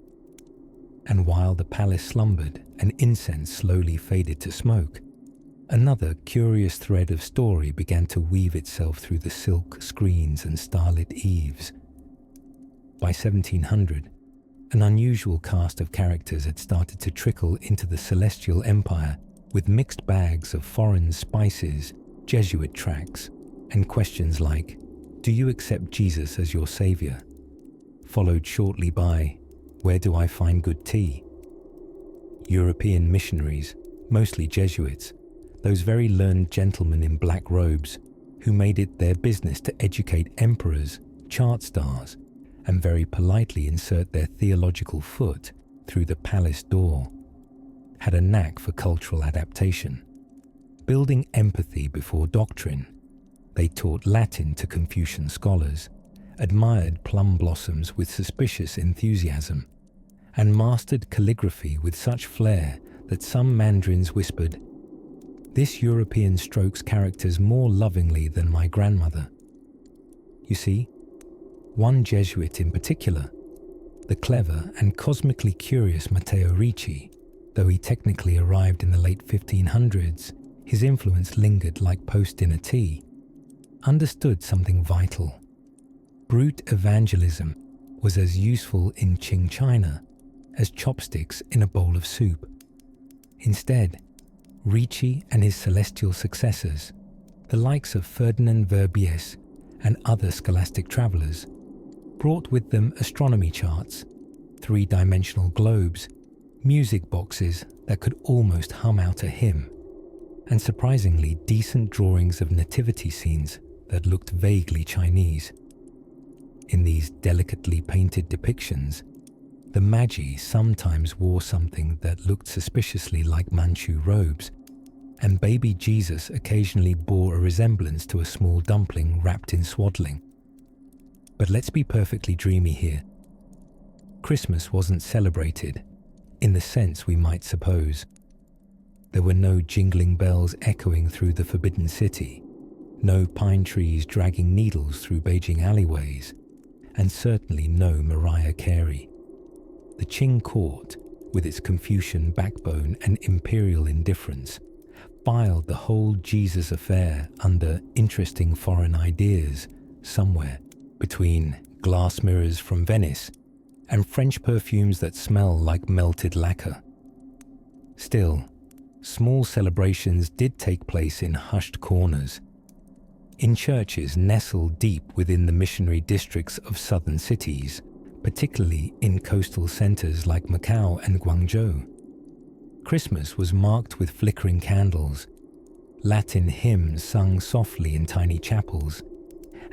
And while the palace slumbered and incense slowly faded to smoke, another curious thread of story began to weave itself through the silk screens and starlit eaves. By 1700, an unusual cast of characters had started to trickle into the Celestial Empire with mixed bags of foreign spices, Jesuit tracts, and questions like, "Do you accept Jesus as your savior?" Followed shortly by, "Where do I find good tea?" European missionaries, mostly Jesuits, those very learned gentlemen in black robes who made it their business to educate emperors, chart stars, and very politely insert their theological foot through the palace door, had a knack for cultural adaptation. Building empathy before doctrine, they taught Latin to Confucian scholars, admired plum blossoms with suspicious enthusiasm, and mastered calligraphy with such flair that some mandarins whispered, "This European strokes characters more lovingly than my grandmother." You see, one Jesuit in particular, the clever and cosmically curious Matteo Ricci, though he technically arrived in the late 1500s, his influence lingered like post-dinner tea, understood something vital. Brute evangelism was as useful in Qing China as chopsticks in a bowl of soup. Instead, Ricci and his celestial successors, the likes of Ferdinand Verbies and other scholastic travellers, brought with them astronomy charts, three-dimensional globes, music boxes that could almost hum out a hymn, and surprisingly decent drawings of nativity scenes that looked vaguely Chinese. In these delicately painted depictions, the Magi sometimes wore something that looked suspiciously like Manchu robes, and baby Jesus occasionally bore a resemblance to a small dumpling wrapped in swaddling. But let's be perfectly dreamy here. Christmas wasn't celebrated in the sense we might suppose. There were no jingling bells echoing through the Forbidden City, no pine trees dragging needles through Beijing alleyways, and certainly no Mariah Carey. The Qing court, with its Confucian backbone and imperial indifference, filed the whole Jesus affair under interesting foreign ideas somewhere between glass mirrors from Venice and French perfumes that smell like melted lacquer. Still, small celebrations did take place in hushed corners, in churches nestled deep within the missionary districts of southern cities, particularly in coastal centers like Macau and Guangzhou. Christmas was marked with flickering candles, Latin hymns sung softly in tiny chapels,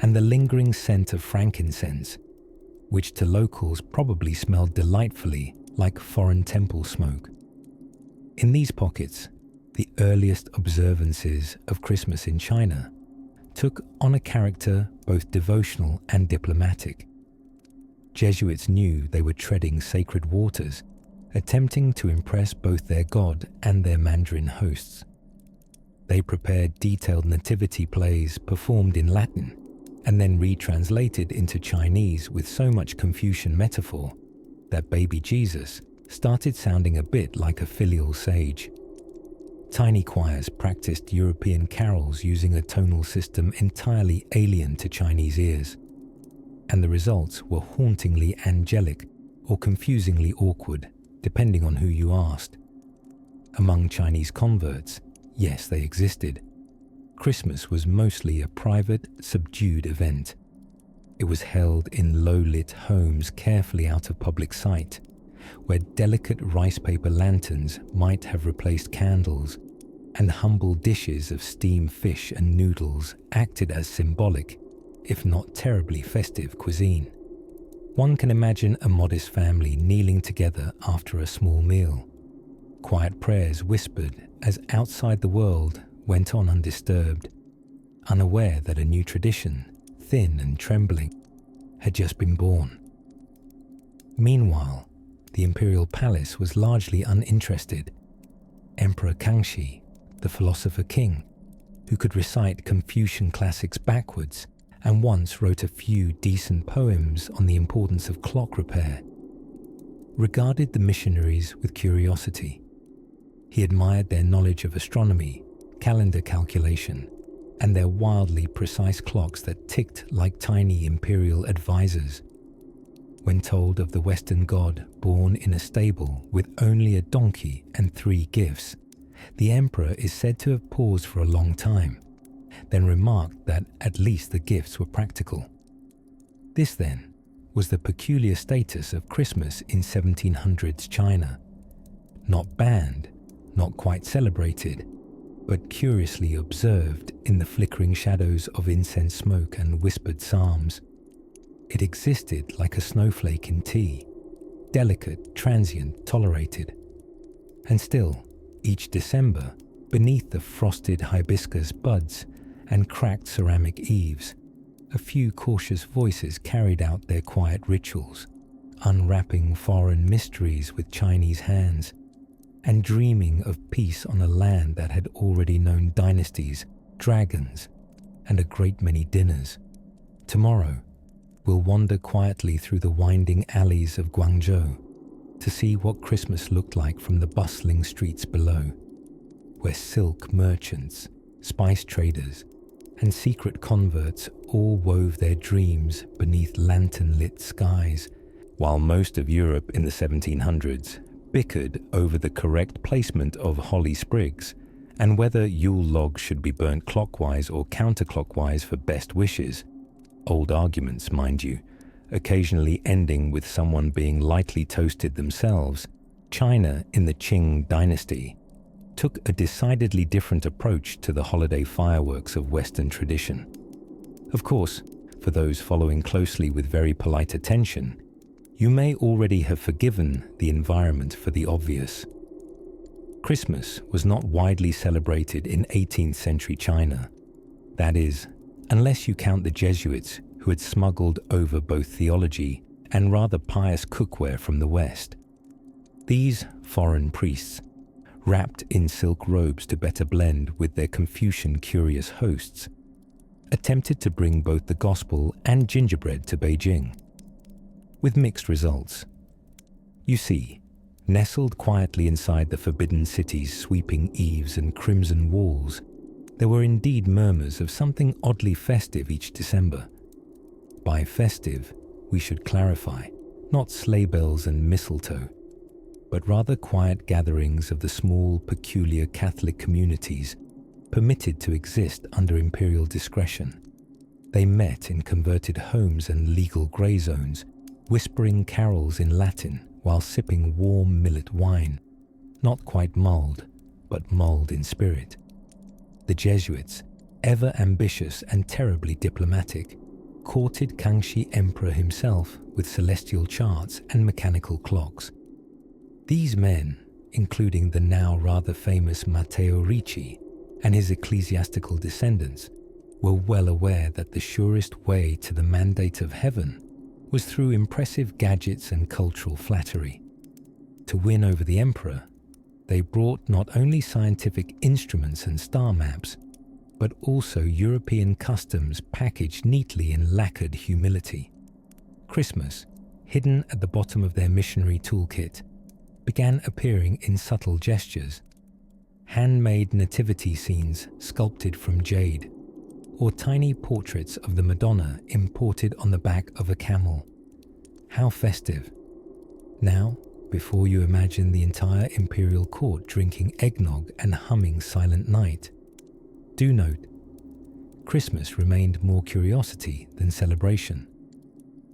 and the lingering scent of frankincense, which to locals probably smelled delightfully like foreign temple smoke. In these pockets, the earliest observances of Christmas in China took on a character both devotional and diplomatic. Jesuits knew they were treading sacred waters, attempting to impress both their god and their Mandarin hosts. They prepared detailed nativity plays performed in Latin and then retranslated into Chinese with so much Confucian metaphor that baby Jesus started sounding a bit like a filial sage. Tiny choirs practiced European carols using a tonal system entirely alien to Chinese ears, and the results were hauntingly angelic or confusingly awkward, depending on who you asked. Among Chinese converts, yes, they existed. Christmas was mostly a private, subdued event. It was held in low-lit homes carefully out of public sight, where delicate rice paper lanterns might have replaced candles, and humble dishes of steamed fish and noodles acted as symbolic, if not terribly festive cuisine. One can imagine a modest family kneeling together after a small meal, quiet prayers whispered as outside the world went on undisturbed, unaware that a new tradition, thin and trembling, had just been born. Meanwhile, the imperial palace was largely uninterested. Emperor Kangxi, the philosopher king, who could recite Confucian classics backwards and once wrote a few decent poems on the importance of clock repair, regarded the missionaries with curiosity. He admired their knowledge of astronomy, calendar calculation, and their wildly precise clocks that ticked like tiny imperial advisors. When told of the Western god born in a stable with only a donkey and 3 gifts, the emperor is said to have paused for a long time, then remarked that at least the gifts were practical. This, then, was the peculiar status of Christmas in 1700s China. Not banned, not quite celebrated, but curiously observed in the flickering shadows of incense smoke and whispered psalms. It existed like a snowflake in tea, delicate, transient, tolerated. And still, each December, beneath the frosted hibiscus buds and cracked ceramic eaves, a few cautious voices carried out their quiet rituals, unwrapping foreign mysteries with Chinese hands, and dreaming of peace on a land that had already known dynasties, dragons, and a great many dinners. Tomorrow, we'll wander quietly through the winding alleys of Guangzhou to see what Christmas looked like from the bustling streets below, where silk merchants, spice traders, and secret converts all wove their dreams beneath lantern-lit skies, while most of Europe in the 1700s bickered over the correct placement of holly sprigs and whether Yule logs should be burnt clockwise or counterclockwise for best wishes. Old arguments, mind you, occasionally ending with someone being lightly toasted themselves. China in the Qing Dynasty took a decidedly different approach to the holiday fireworks of Western tradition. Of course, for those following closely with very polite attention, you may already have forgiven the environment for the obvious. Christmas was not widely celebrated in 18th century China. That is, unless you count the Jesuits who had smuggled over both theology and rather pious cookware from the West. These foreign priests, wrapped in silk robes to better blend with their Confucian curious hosts, attempted to bring both the gospel and gingerbread to Beijing, with mixed results. You see, nestled quietly inside the forbidden city's sweeping eaves and crimson walls, there were indeed murmurs of something oddly festive each December. By festive, we should clarify, not sleigh bells and mistletoe, but rather quiet gatherings of the small, peculiar Catholic communities permitted to exist under imperial discretion. They met in converted homes and legal grey zones, whispering carols in Latin while sipping warm millet wine, not quite mulled, but mulled in spirit. The Jesuits, ever ambitious and terribly diplomatic, courted Kangxi Emperor himself with celestial charts and mechanical clocks. These men, including the now rather famous Matteo Ricci and his ecclesiastical descendants, were well aware that the surest way to the mandate of heaven was through impressive gadgets and cultural flattery. To win over the emperor, they brought not only scientific instruments and star maps, but also European customs packaged neatly in lacquered humility. Christmas, hidden at the bottom of their missionary toolkit, began appearing in subtle gestures, handmade nativity scenes sculpted from jade, or tiny portraits of the Madonna imported on the back of a camel. How festive! Now, before you imagine the entire imperial court drinking eggnog and humming Silent Night, do note, Christmas remained more curiosity than celebration.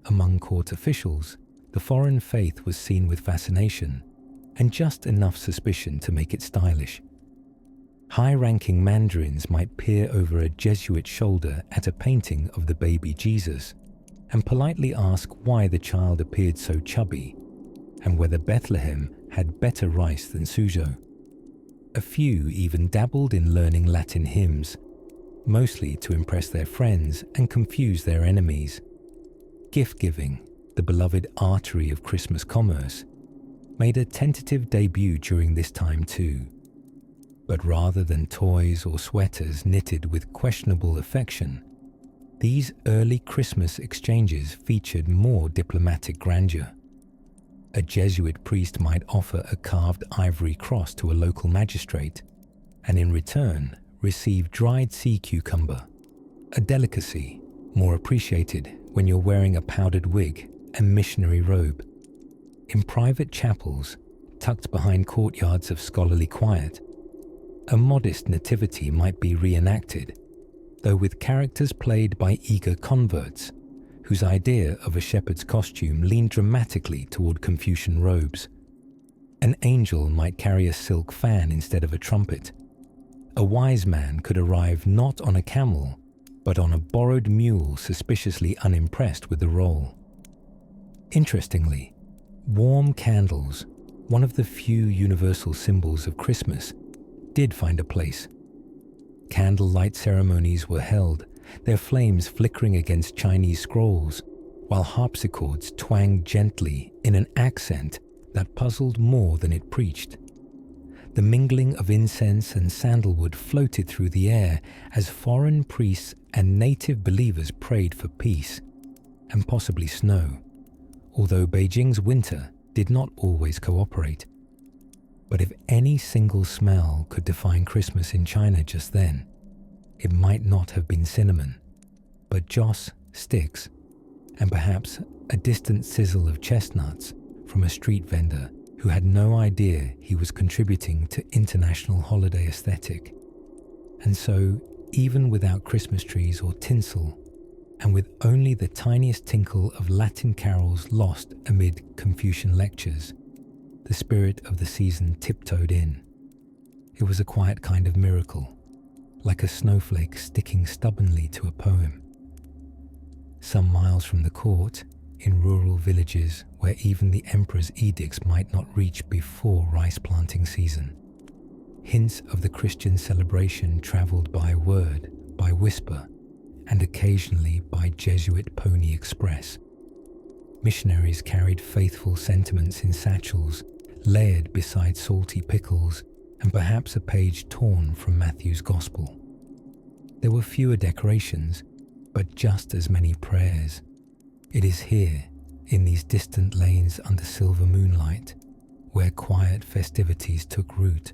Among court officials, the foreign faith was seen with fascination and just enough suspicion to make it stylish. High-ranking mandarins might peer over a Jesuit shoulder at a painting of the baby Jesus and politely ask why the child appeared so chubby and whether Bethlehem had better rice than Suzhou. A few even dabbled in learning Latin hymns, mostly to impress their friends and confuse their enemies. Gift-giving, the beloved artery of Christmas commerce, made a tentative debut during this time too. But rather than toys or sweaters knitted with questionable affection, these early Christmas exchanges featured more diplomatic grandeur. A Jesuit priest might offer a carved ivory cross to a local magistrate, and in return receive dried sea cucumber, a delicacy more appreciated when you're wearing a powdered wig and missionary robe. In private chapels, tucked behind courtyards of scholarly quiet, a modest nativity might be reenacted, though with characters played by eager converts, whose idea of a shepherd's costume leaned dramatically toward Confucian robes. An angel might carry a silk fan instead of a trumpet. A wise man could arrive not on a camel, but on a borrowed mule suspiciously unimpressed with the role. Interestingly, warm candles, one of the few universal symbols of Christmas, did find a place. Candlelight ceremonies were held, their flames flickering against Chinese scrolls, while harpsichords twanged gently in an accent that puzzled more than it preached. The mingling of incense and sandalwood floated through the air as foreign priests and native believers prayed for peace, and possibly snow, although Beijing's winter did not always cooperate. But if any single smell could define Christmas in China just then, it might not have been cinnamon, but joss sticks, and perhaps a distant sizzle of chestnuts from a street vendor who had no idea he was contributing to international holiday aesthetic. And so, even without Christmas trees or tinsel, and with only the tiniest tinkle of Latin carols lost amid Confucian lectures, the spirit of the season tiptoed in. It was a quiet kind of miracle, like a snowflake sticking stubbornly to a poem. Some miles from the court, in rural villages where even the emperor's edicts might not reach before rice planting season, hints of the Christian celebration traveled by word, by whisper, and occasionally by Jesuit pony express. Missionaries carried faithful sentiments in satchels, layered beside salty pickles, and perhaps a page torn from Matthew's Gospel. There were fewer decorations, but just as many prayers. It is here, in these distant lanes under silver moonlight, where quiet festivities took root,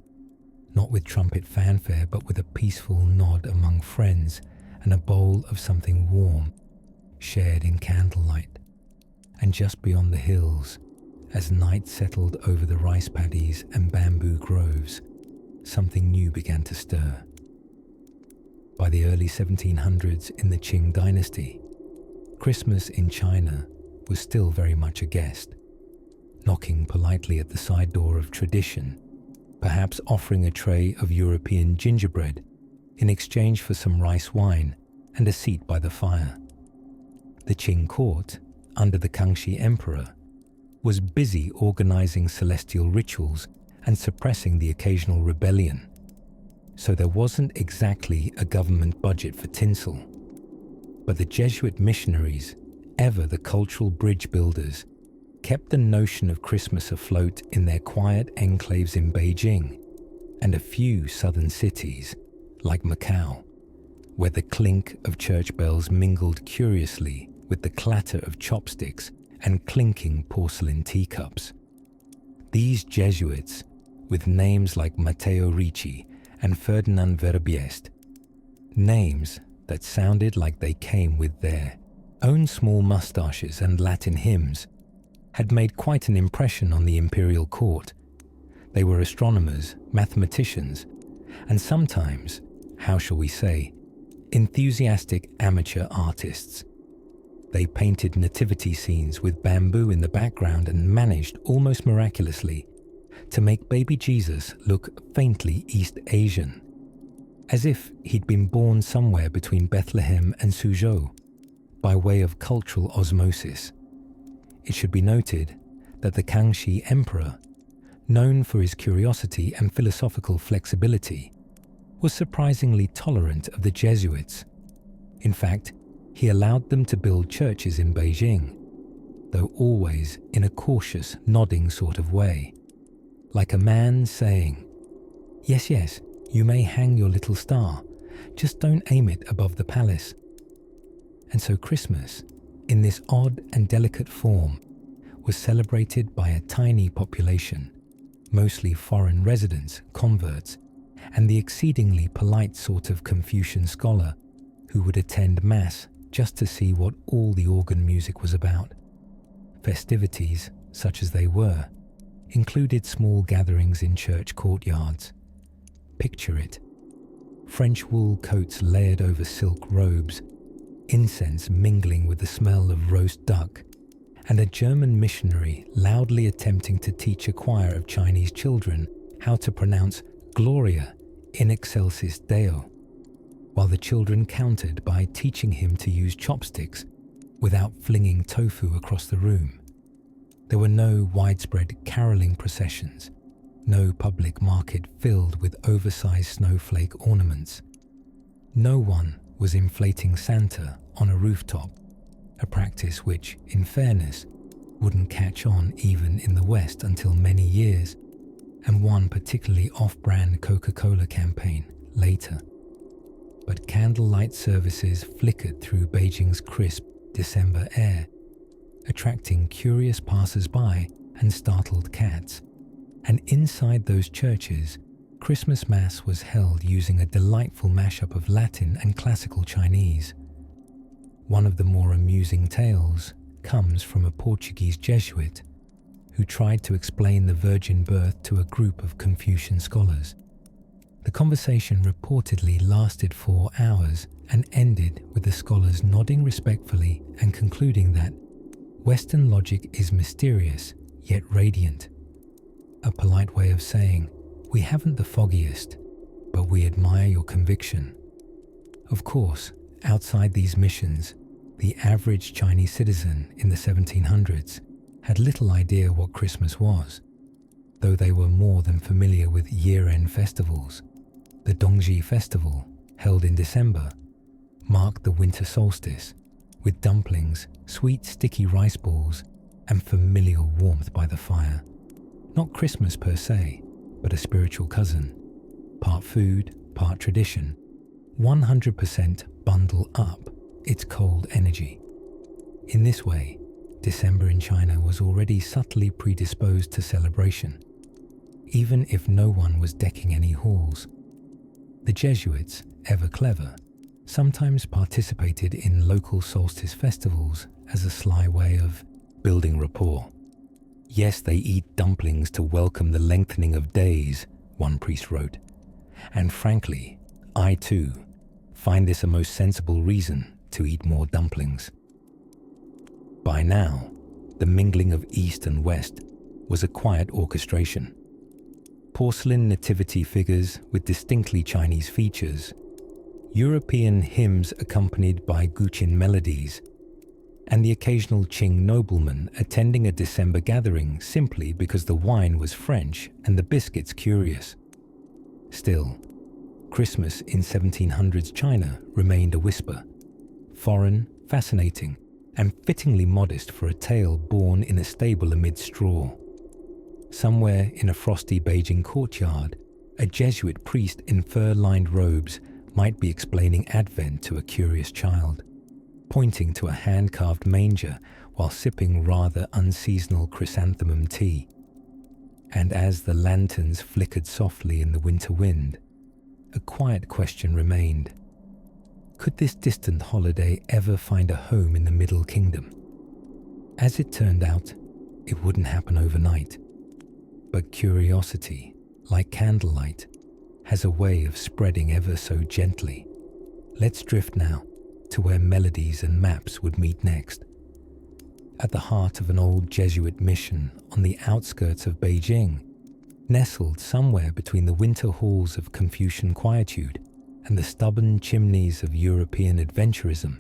not with trumpet fanfare, but with a peaceful nod among friends and a bowl of something warm, shared in candlelight. And just beyond the hills, as night settled over the rice paddies and bamboo groves, something new began to stir. By the early 1700s in the Qing Dynasty, Christmas in China was still very much a guest, knocking politely at the side door of tradition, perhaps offering a tray of European gingerbread in exchange for some rice wine and a seat by the fire. The Qing court, under the Kangxi emperor, was busy organizing celestial rituals and suppressing the occasional rebellion, so there wasn't exactly a government budget for tinsel. But the Jesuit missionaries, ever the cultural bridge builders, kept the notion of Christmas afloat in their quiet enclaves in Beijing and a few southern cities, like Macau, where the clink of church bells mingled curiously with the clatter of chopsticks and clinking porcelain teacups. These Jesuits, with names like Matteo Ricci and Ferdinand Verbiest, names that sounded like they came with their own small mustaches and Latin hymns, had made quite an impression on the imperial court. They were astronomers, mathematicians, and sometimes, how shall we say, enthusiastic amateur artists. They painted nativity scenes with bamboo in the background and managed, almost miraculously, to make baby Jesus look faintly East Asian, as if he'd been born somewhere between Bethlehem and Suzhou, by way of cultural osmosis. It should be noted that the Kangxi emperor, known for his curiosity and philosophical flexibility, was surprisingly tolerant of the Jesuits. In fact, he allowed them to build churches in Beijing, though always in a cautious, nodding sort of way, like a man saying, "Yes, yes, you may hang your little star, just don't aim it above the palace." And so Christmas, in this odd and delicate form, was celebrated by a tiny population, mostly foreign residents, converts, and the exceedingly polite sort of Confucian scholar who would attend Mass just to see what all the organ music was about. Festivities, such as they were, included small gatherings in church courtyards. Picture it: French wool coats layered over silk robes, incense mingling with the smell of roast duck, and a German missionary loudly attempting to teach a choir of Chinese children how to pronounce Gloria in excelsis Deo, while the children countered by teaching him to use chopsticks without flinging tofu across the room. There were no widespread caroling processions, no public market filled with oversized snowflake ornaments. No one was inflating Santa on a rooftop, a practice which, in fairness, wouldn't catch on even in the West until many years, and one particularly off-brand Coca-Cola campaign later. But candlelight services flickered through Beijing's crisp December air, attracting curious passers-by and startled cats. And inside those churches, Christmas Mass was held using a delightful mashup of Latin and classical Chinese. One of the more amusing tales comes from a Portuguese Jesuit who tried to explain the virgin birth to a group of Confucian scholars. The conversation reportedly lasted 4 hours and ended with the scholars nodding respectfully and concluding that Western logic is mysterious yet radiant. A polite way of saying, we haven't the foggiest, but we admire your conviction. Of course, outside these missions, the average Chinese citizen in the 1700s had little idea what Christmas was, though they were more than familiar with year-end festivals. The Dongji Festival, held in December, marked the winter solstice, with dumplings, sweet sticky rice balls, and familial warmth by the fire. Not Christmas per se, but a spiritual cousin. Part food, part tradition, 100% bundle up its cold energy. In this way, December in China was already subtly predisposed to celebration, even if no one was decking any halls. The Jesuits, ever clever, sometimes participated in local solstice festivals as a sly way of building rapport. Yes, they eat dumplings to welcome the lengthening of days, one priest wrote. And frankly, I too find this a most sensible reason to eat more dumplings. By now, the mingling of East and West was a quiet orchestration. Porcelain nativity figures with distinctly Chinese features, European hymns accompanied by Guqin melodies, and the occasional Qing nobleman attending a December gathering simply because the wine was French and the biscuits curious. Still, Christmas in 1700s China remained a whisper, foreign, fascinating, and fittingly modest for a tale born in a stable amid straw. Somewhere in a frosty Beijing courtyard, a Jesuit priest in fur-lined robes might be explaining Advent to a curious child, pointing to a hand-carved manger while sipping rather unseasonal chrysanthemum tea. And as the lanterns flickered softly in the winter wind, a quiet question remained. Could this distant holiday ever find a home in the Middle Kingdom? As it turned out, it wouldn't happen overnight. But curiosity, like candlelight, has a way of spreading ever so gently. Let's drift now to where melodies and maps would meet next. At the heart of an old Jesuit mission on the outskirts of Beijing, nestled somewhere between the winter halls of Confucian quietude and the stubborn chimneys of European adventurism,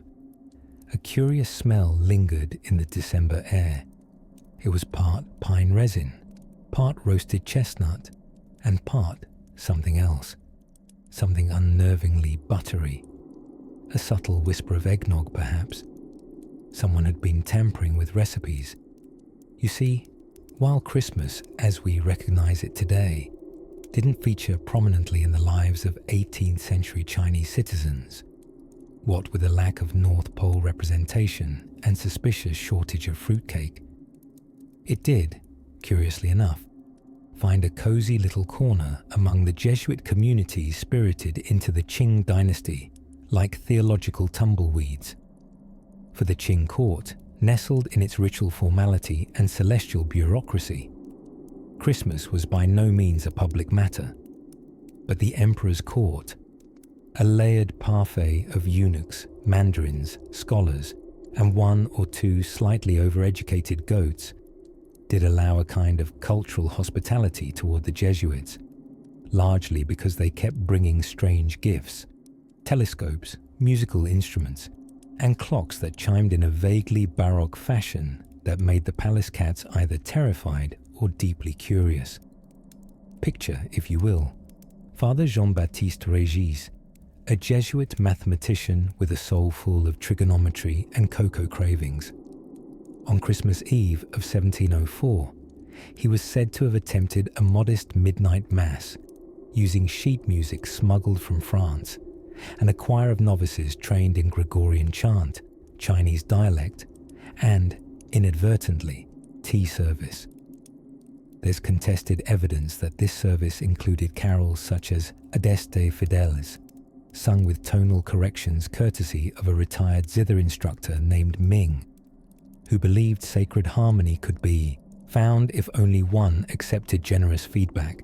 a curious smell lingered in the December air. It was part pine resin, part roasted chestnut, and part something else, something unnervingly buttery, a subtle whisper of eggnog perhaps. Someone had been tampering with recipes. You see, while Christmas, as we recognize it today, didn't feature prominently in the lives of 18th century Chinese citizens, what with a lack of North Pole representation and suspicious shortage of fruitcake, it did, curiously enough, find a cozy little corner among the Jesuit communities spirited into the Qing Dynasty like theological tumbleweeds. For the Qing court, nestled in its ritual formality and celestial bureaucracy, Christmas was by no means a public matter, but the emperor's court, a layered parfait of eunuchs, mandarins, scholars, and one or two slightly overeducated goats, did allow a kind of cultural hospitality toward the Jesuits, largely because they kept bringing strange gifts, telescopes, musical instruments, and clocks that chimed in a vaguely baroque fashion that made the palace cats either terrified or deeply curious. Picture, if you will, Father Jean-Baptiste Régis, a Jesuit mathematician with a soul full of trigonometry and cocoa cravings. On Christmas Eve of 1704, he was said to have attempted a modest midnight mass, using sheet music smuggled from France, and a choir of novices trained in Gregorian chant, Chinese dialect, and, inadvertently, tea service. There's contested evidence that this service included carols such as Adeste Fideles, sung with tonal corrections courtesy of a retired zither instructor named Ming, who believed sacred harmony could be found if only one accepted generous feedback.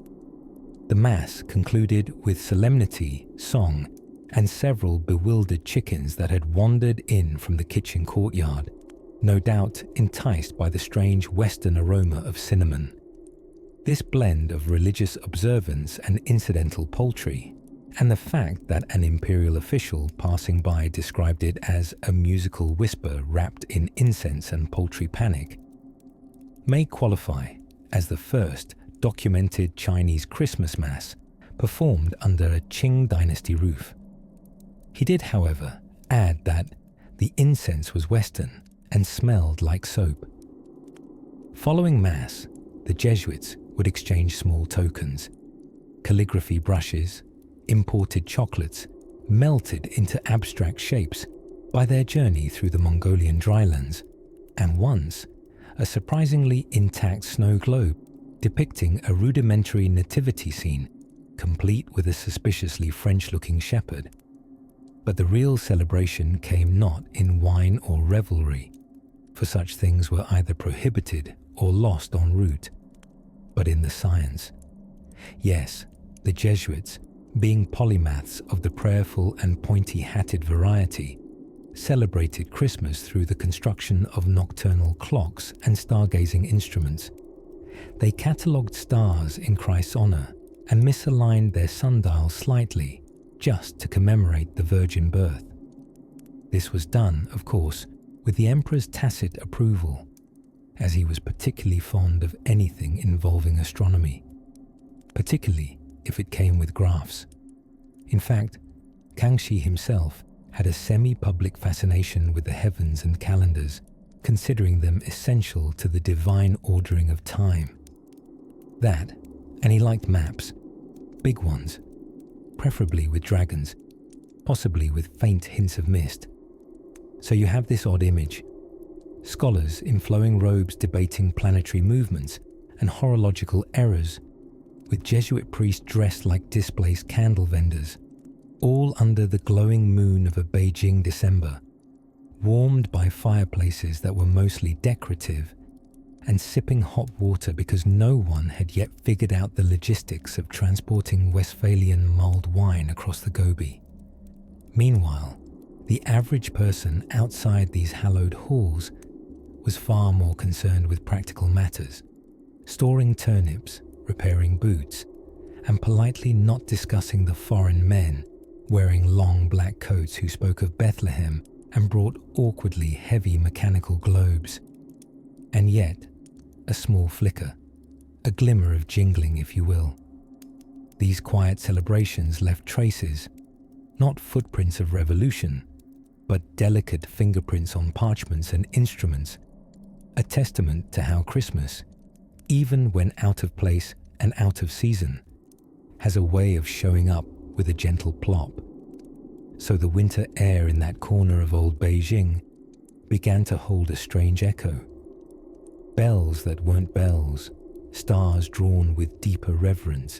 The Mass concluded with solemnity, song, and several bewildered chickens that had wandered in from the kitchen courtyard, no doubt enticed by the strange Western aroma of cinnamon. This blend of religious observance and incidental poultry, and the fact that an imperial official passing by described it as a musical whisper wrapped in incense and poultry panic, may qualify as the first documented Chinese Christmas Mass performed under a Qing Dynasty roof. He did, however, add that the incense was Western and smelled like soap. Following Mass, the Jesuits would exchange small tokens, calligraphy brushes, imported chocolates, melted into abstract shapes by their journey through the Mongolian drylands, and once, a surprisingly intact snow globe depicting a rudimentary nativity scene, complete with a suspiciously French-looking shepherd. But the real celebration came not in wine or revelry, for such things were either prohibited or lost en route, but in the science. Yes, the Jesuits, being polymaths of the prayerful and pointy-hatted variety, celebrated Christmas through the construction of nocturnal clocks and stargazing instruments. They catalogued stars in Christ's honor and misaligned their sundial slightly, just to commemorate the virgin birth. This was done, of course, with the emperor's tacit approval, as he was particularly fond of anything involving astronomy, particularly if it came with graphs. In fact, Kangxi himself had a semi-public fascination with the heavens and calendars, considering them essential to the divine ordering of time. That, and he liked maps, big ones, preferably with dragons, possibly with faint hints of mist. So you have this odd image: scholars in flowing robes debating planetary movements and horological errors, with Jesuit priests dressed like displaced candle vendors, all under the glowing moon of a Beijing December, warmed by fireplaces that were mostly decorative, and sipping hot water because no one had yet figured out the logistics of transporting Westphalian mulled wine across the Gobi. Meanwhile, the average person outside these hallowed halls was far more concerned with practical matters, storing turnips, repairing boots, and politely not discussing the foreign men wearing long black coats who spoke of Bethlehem and brought awkwardly heavy mechanical globes. And yet, a small flicker, a glimmer of jingling, if you will. These quiet celebrations left traces, not footprints of revolution, but delicate fingerprints on parchments and instruments, a testament to how Christmas, even when out of place and out of season, has a way of showing up with a gentle plop. So the winter air in that corner of old Beijing began to hold a strange echo. Bells that weren't bells, stars drawn with deeper reverence,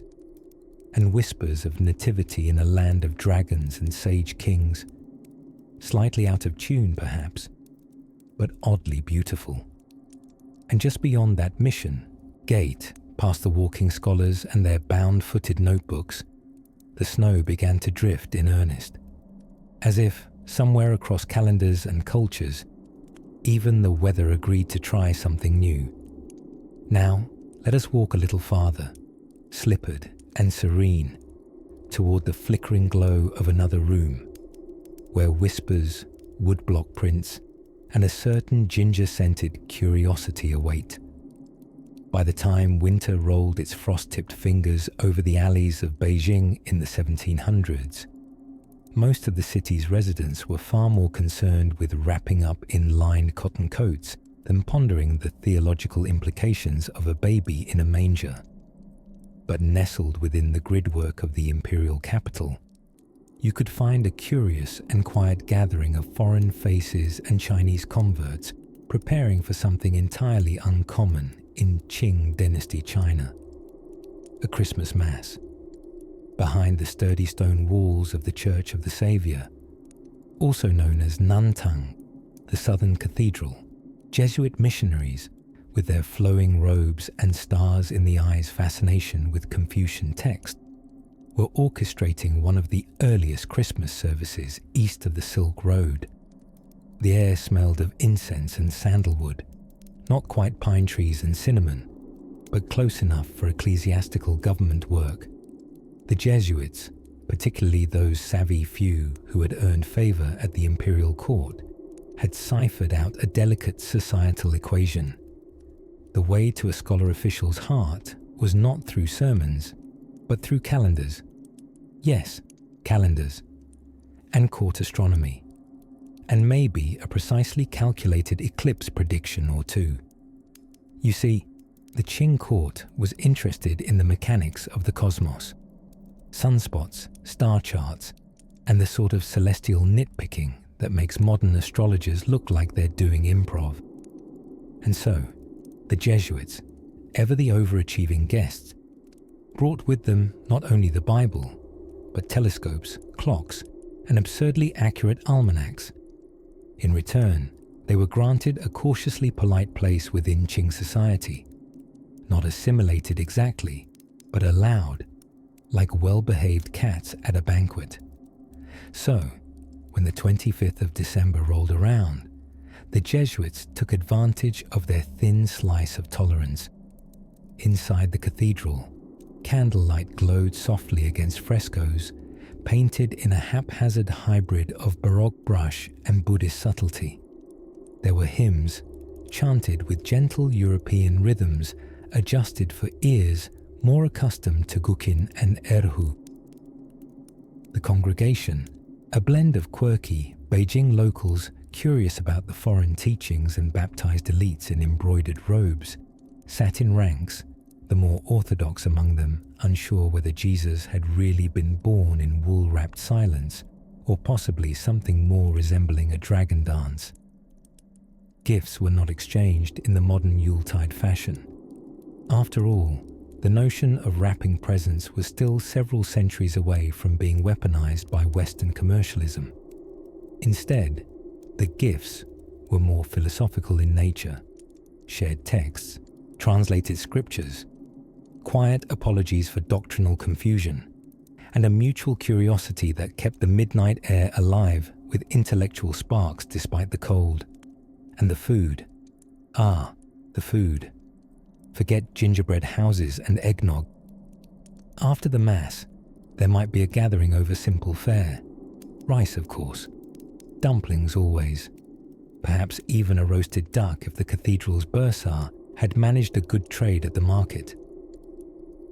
and whispers of nativity in a land of dragons and sage kings. Slightly out of tune, perhaps, but oddly beautiful. And just beyond that mission gate, past the walking scholars and their bound-footed notebooks, the snow began to drift in earnest. As if, somewhere across calendars and cultures, even the weather agreed to try something new. Now, let us walk a little farther, slippered and serene, toward the flickering glow of another room, where whispers, woodblock prints, and a certain ginger-scented curiosity await. By the time winter rolled its frost-tipped fingers over the alleys of Beijing in the 1700s, most of the city's residents were far more concerned with wrapping up in lined cotton coats than pondering the theological implications of a baby in a manger. But nestled within the gridwork of the imperial capital, you could find a curious and quiet gathering of foreign faces and Chinese converts preparing for something entirely uncommon in Qing Dynasty China: a Christmas Mass. Behind the sturdy stone walls of the Church of the Saviour, also known as Nantang, the southern cathedral, Jesuit missionaries, with their flowing robes and stars in the eyes fascination with Confucian text, were orchestrating one of the earliest Christmas services east of the Silk Road. The air smelled of incense and sandalwood, not quite pine trees and cinnamon, but close enough for ecclesiastical government work. The Jesuits, particularly those savvy few who had earned favour at the imperial court, had ciphered out a delicate societal equation. The way to a scholar official's heart was not through sermons, but through calendars. Yes, calendars. And court astronomy. And maybe a precisely calculated eclipse prediction or two. You see, the Qing court was interested in the mechanics of the cosmos. Sunspots, star charts, and the sort of celestial nitpicking that makes modern astrologers look like they're doing improv. And so, the Jesuits, ever the overachieving guests, brought with them not only the Bible, but telescopes, clocks, and absurdly accurate almanacs. In return, they were granted a cautiously polite place within Qing society, not assimilated exactly, but allowed, like well-behaved cats at a banquet. So, when the 25th of December rolled around, the Jesuits took advantage of their thin slice of tolerance. Inside the cathedral, candlelight glowed softly against frescoes painted in a haphazard hybrid of Baroque brush and Buddhist subtlety. There were hymns, chanted with gentle European rhythms adjusted for ears more accustomed to Guqin and Erhu. The congregation, a blend of quirky Beijing locals curious about the foreign teachings and baptized elites in embroidered robes, sat in ranks, the more orthodox among them unsure whether Jesus had really been born in wool-wrapped silence or possibly something more resembling a dragon dance. Gifts were not exchanged in the modern Yuletide fashion. After all, the notion of wrapping presents was still several centuries away from being weaponized by Western commercialism. Instead, the gifts were more philosophical in nature: shared texts, translated scriptures, quiet apologies for doctrinal confusion, and a mutual curiosity that kept the midnight air alive with intellectual sparks despite the cold. And the food. Ah, the food. Forget gingerbread houses and eggnog. After the Mass, there might be a gathering over simple fare. Rice, of course. Dumplings always. Perhaps even a roasted duck if the cathedral's bursar had managed a good trade at the market.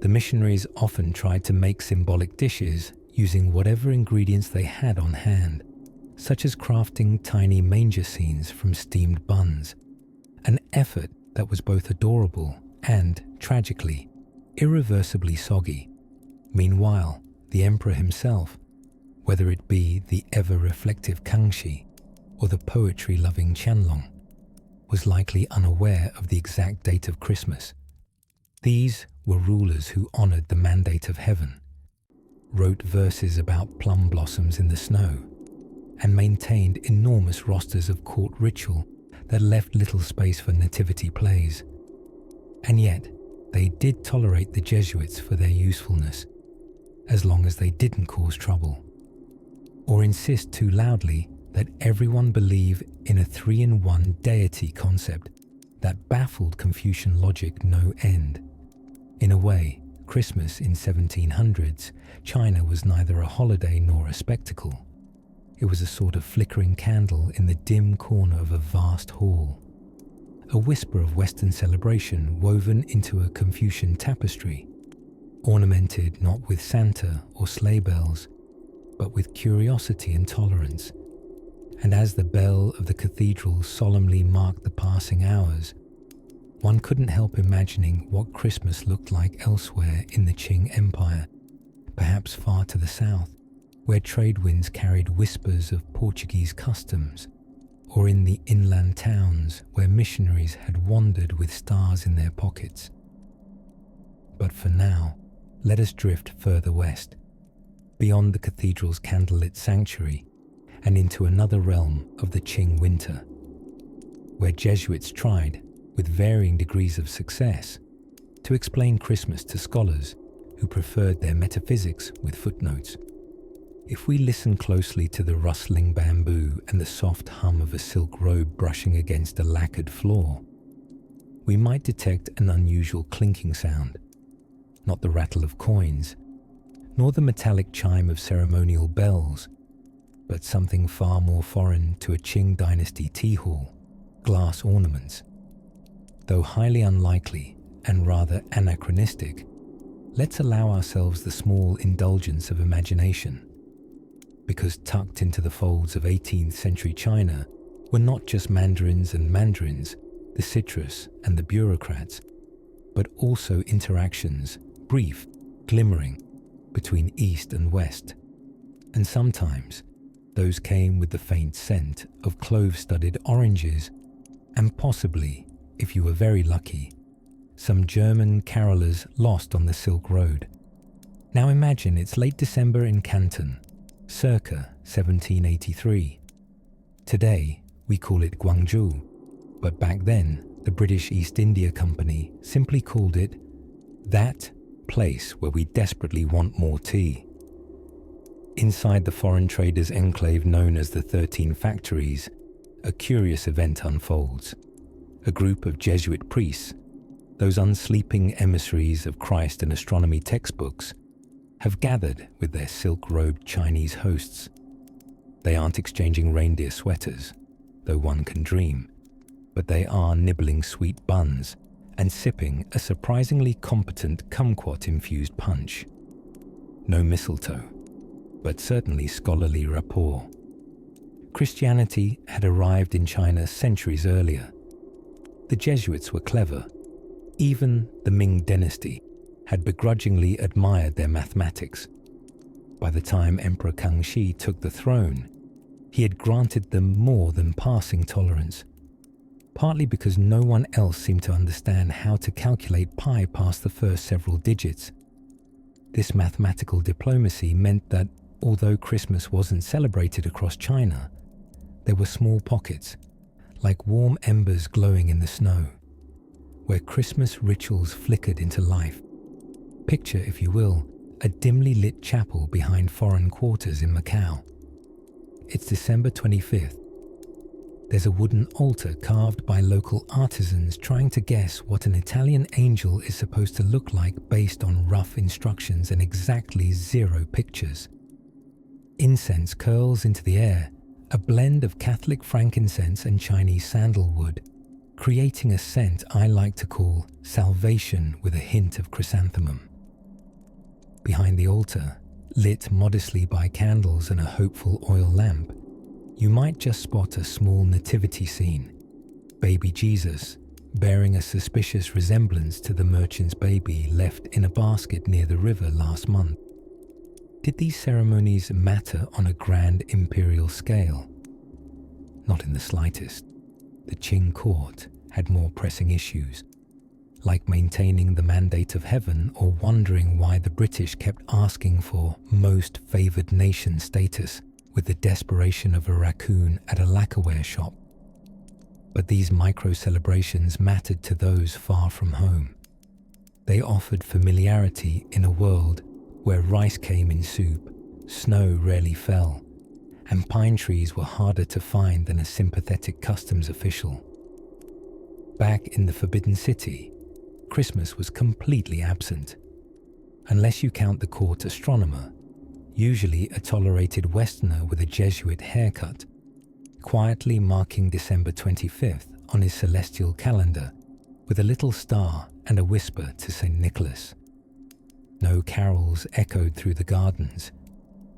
The missionaries often tried to make symbolic dishes using whatever ingredients they had on hand, such as crafting tiny manger scenes from steamed buns, an effort that was both adorable and, tragically, irreversibly soggy. Meanwhile, the emperor himself, whether it be the ever-reflective Kangxi or the poetry-loving Qianlong, was likely unaware of the exact date of Christmas. These were rulers who honored the mandate of heaven, wrote verses about plum blossoms in the snow, and maintained enormous rosters of court ritual that left little space for nativity plays. And yet, they did tolerate the Jesuits for their usefulness, as long as they didn't cause trouble, or insist too loudly that everyone believe in a three-in-one deity concept that baffled Confucian logic no end. In a way, Christmas in 1700s, China was neither a holiday nor a spectacle. It was a sort of flickering candle in the dim corner of a vast hall, a whisper of Western celebration woven into a Confucian tapestry, ornamented not with Santa or sleigh bells, but with curiosity and tolerance. And as the bell of the cathedral solemnly marked the passing hours, one couldn't help imagining what Christmas looked like elsewhere in the Qing Empire, perhaps far to the south, where trade winds carried whispers of Portuguese customs, or in the inland towns where missionaries had wandered with stars in their pockets. But for now, let us drift further west, beyond the cathedral's candlelit sanctuary, and into another realm of the Qing winter, where Jesuits tried, with varying degrees of success, to explain Christmas to scholars who preferred their metaphysics with footnotes. If we listen closely to the rustling bamboo and the soft hum of a silk robe brushing against a lacquered floor, we might detect an unusual clinking sound, not the rattle of coins, nor the metallic chime of ceremonial bells, but something far more foreign to a Qing Dynasty tea hall: glass ornaments. Though highly unlikely and rather anachronistic, let's allow ourselves the small indulgence of imagination, because tucked into the folds of 18th century China were not just mandarins and mandarins, the citrus and the bureaucrats, but also interactions, brief, glimmering, between East and West. And sometimes those came with the faint scent of clove-studded oranges, and possibly, if you were very lucky, some German carolers lost on the Silk Road. Now imagine it's late December in Canton, circa 1783. Today, we call it Guangzhou, but back then, the British East India Company simply called it that place where we desperately want more tea. Inside the foreign traders' enclave known as the 13 Factories, a curious event unfolds. A group of Jesuit priests, those unsleeping emissaries of Christ and astronomy textbooks, have gathered with their silk-robed Chinese hosts. They aren't exchanging reindeer sweaters, though one can dream, but they are nibbling sweet buns and sipping a surprisingly competent kumquat-infused punch. No mistletoe, but certainly scholarly rapport. Christianity had arrived in China centuries earlier. The Jesuits were clever. Even the Ming Dynasty had begrudgingly admired their mathematics. By the time Emperor Kangxi took the throne, he had granted them more than passing tolerance, partly because no one else seemed to understand how to calculate pi past the first several digits. This mathematical diplomacy meant that, although Christmas wasn't celebrated across China, there were small pockets, like warm embers glowing in the snow, where Christmas rituals flickered into life. Picture, if you will, a dimly lit chapel behind foreign quarters in Macau. It's December 25th. There's a wooden altar carved by local artisans trying to guess what an Italian angel is supposed to look like based on rough instructions and exactly 0 pictures. Incense curls into the air, a blend of Catholic frankincense and Chinese sandalwood, creating a scent I like to call salvation with a hint of chrysanthemum. Behind the altar, lit modestly by candles and a hopeful oil lamp, you might just spot a small nativity scene, baby Jesus bearing a suspicious resemblance to the merchant's baby left in a basket near the river last month. Did these ceremonies matter on a grand imperial scale? Not in the slightest. The Qing court had more pressing issues, like maintaining the mandate of heaven or wondering why the British kept asking for most favoured nation status with the desperation of a raccoon at a lacquerware shop. But these micro-celebrations mattered to those far from home. They offered familiarity in a world where rice came in soup, snow rarely fell, and pine trees were harder to find than a sympathetic customs official. Back in the Forbidden City, Christmas was completely absent. Unless you count the court astronomer, usually a tolerated Westerner with a Jesuit haircut, quietly marking December 25th on his celestial calendar with a little star and a whisper to St. Nicholas. No carols echoed through the gardens,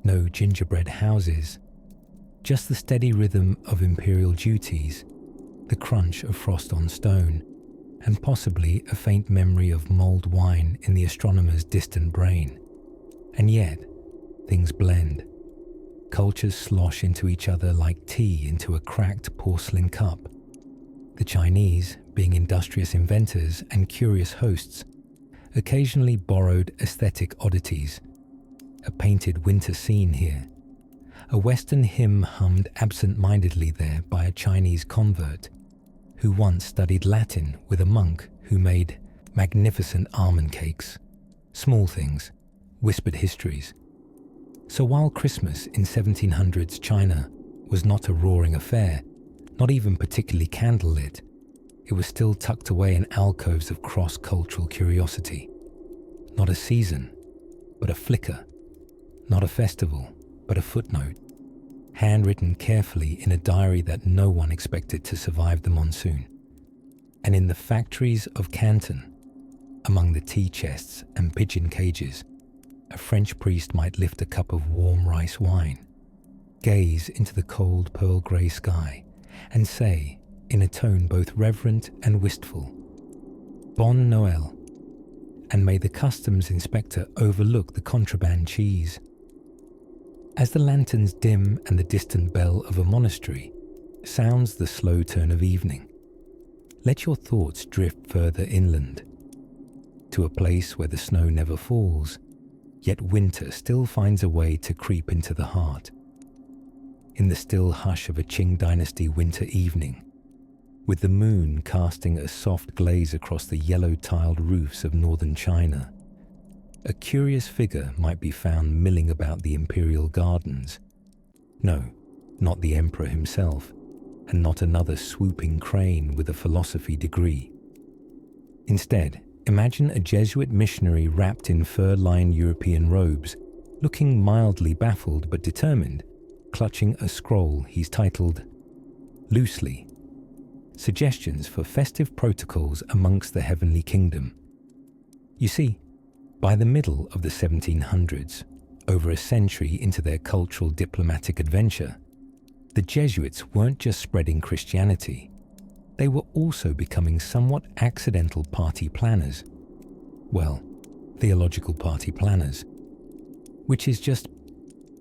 no gingerbread houses, just the steady rhythm of imperial duties, the crunch of frost on stone, and possibly a faint memory of mulled wine in the astronomer's distant brain. And yet, things blend. Cultures slosh into each other like tea into a cracked porcelain cup. The Chinese, being industrious inventors and curious hosts, occasionally borrowed aesthetic oddities. A painted winter scene here. A Western hymn hummed absent-mindedly there by a Chinese convert who once studied Latin with a monk who made magnificent almond cakes. Small things, whispered histories. So while Christmas in 1700s China was not a roaring affair, not even particularly candlelit, it was still tucked away in alcoves of cross-cultural curiosity. Not a season, but a flicker. Not a festival, but a footnote. Handwritten carefully in a diary that no one expected to survive the monsoon. And in the factories of Canton, among the tea chests and pigeon cages, a French priest might lift a cup of warm rice wine, gaze into the cold pearl grey sky, and say, in a tone both reverent and wistful, Bon Noël, and may the customs inspector overlook the contraband cheese. As the lanterns dim and the distant bell of a monastery sounds the slow turn of evening, let your thoughts drift further inland, to a place where the snow never falls, yet winter still finds a way to creep into the heart. In the still hush of a Qing Dynasty winter evening, with the moon casting a soft glaze across the yellow-tiled roofs of northern China, a curious figure might be found milling about the imperial gardens. No, not the emperor himself, and not another swooping crane with a philosophy degree. Instead, imagine a Jesuit missionary wrapped in fur-lined European robes, looking mildly baffled but determined, clutching a scroll he's titled, loosely, Suggestions for Festive Protocols Amongst the Heavenly Kingdom. You see, by the middle of the 1700s, over a century into their cultural diplomatic adventure, the Jesuits weren't just spreading Christianity, they were also becoming somewhat accidental party planners. Well, theological party planners, which is just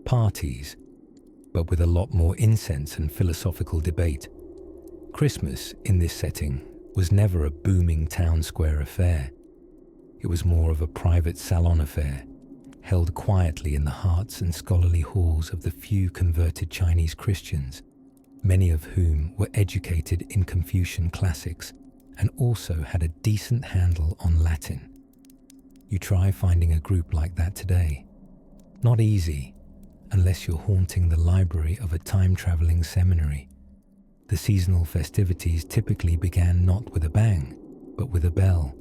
parties, but with a lot more incense and philosophical debate. Christmas, in this setting, was never a booming town square affair. It was more of a private salon affair, held quietly in the hearts and scholarly halls of the few converted Chinese Christians, many of whom were educated in Confucian classics and also had a decent handle on Latin. You try finding a group like that today. Not easy, unless you're haunting the library of a time-traveling seminary. The seasonal festivities typically began not with a bang, but with a bell,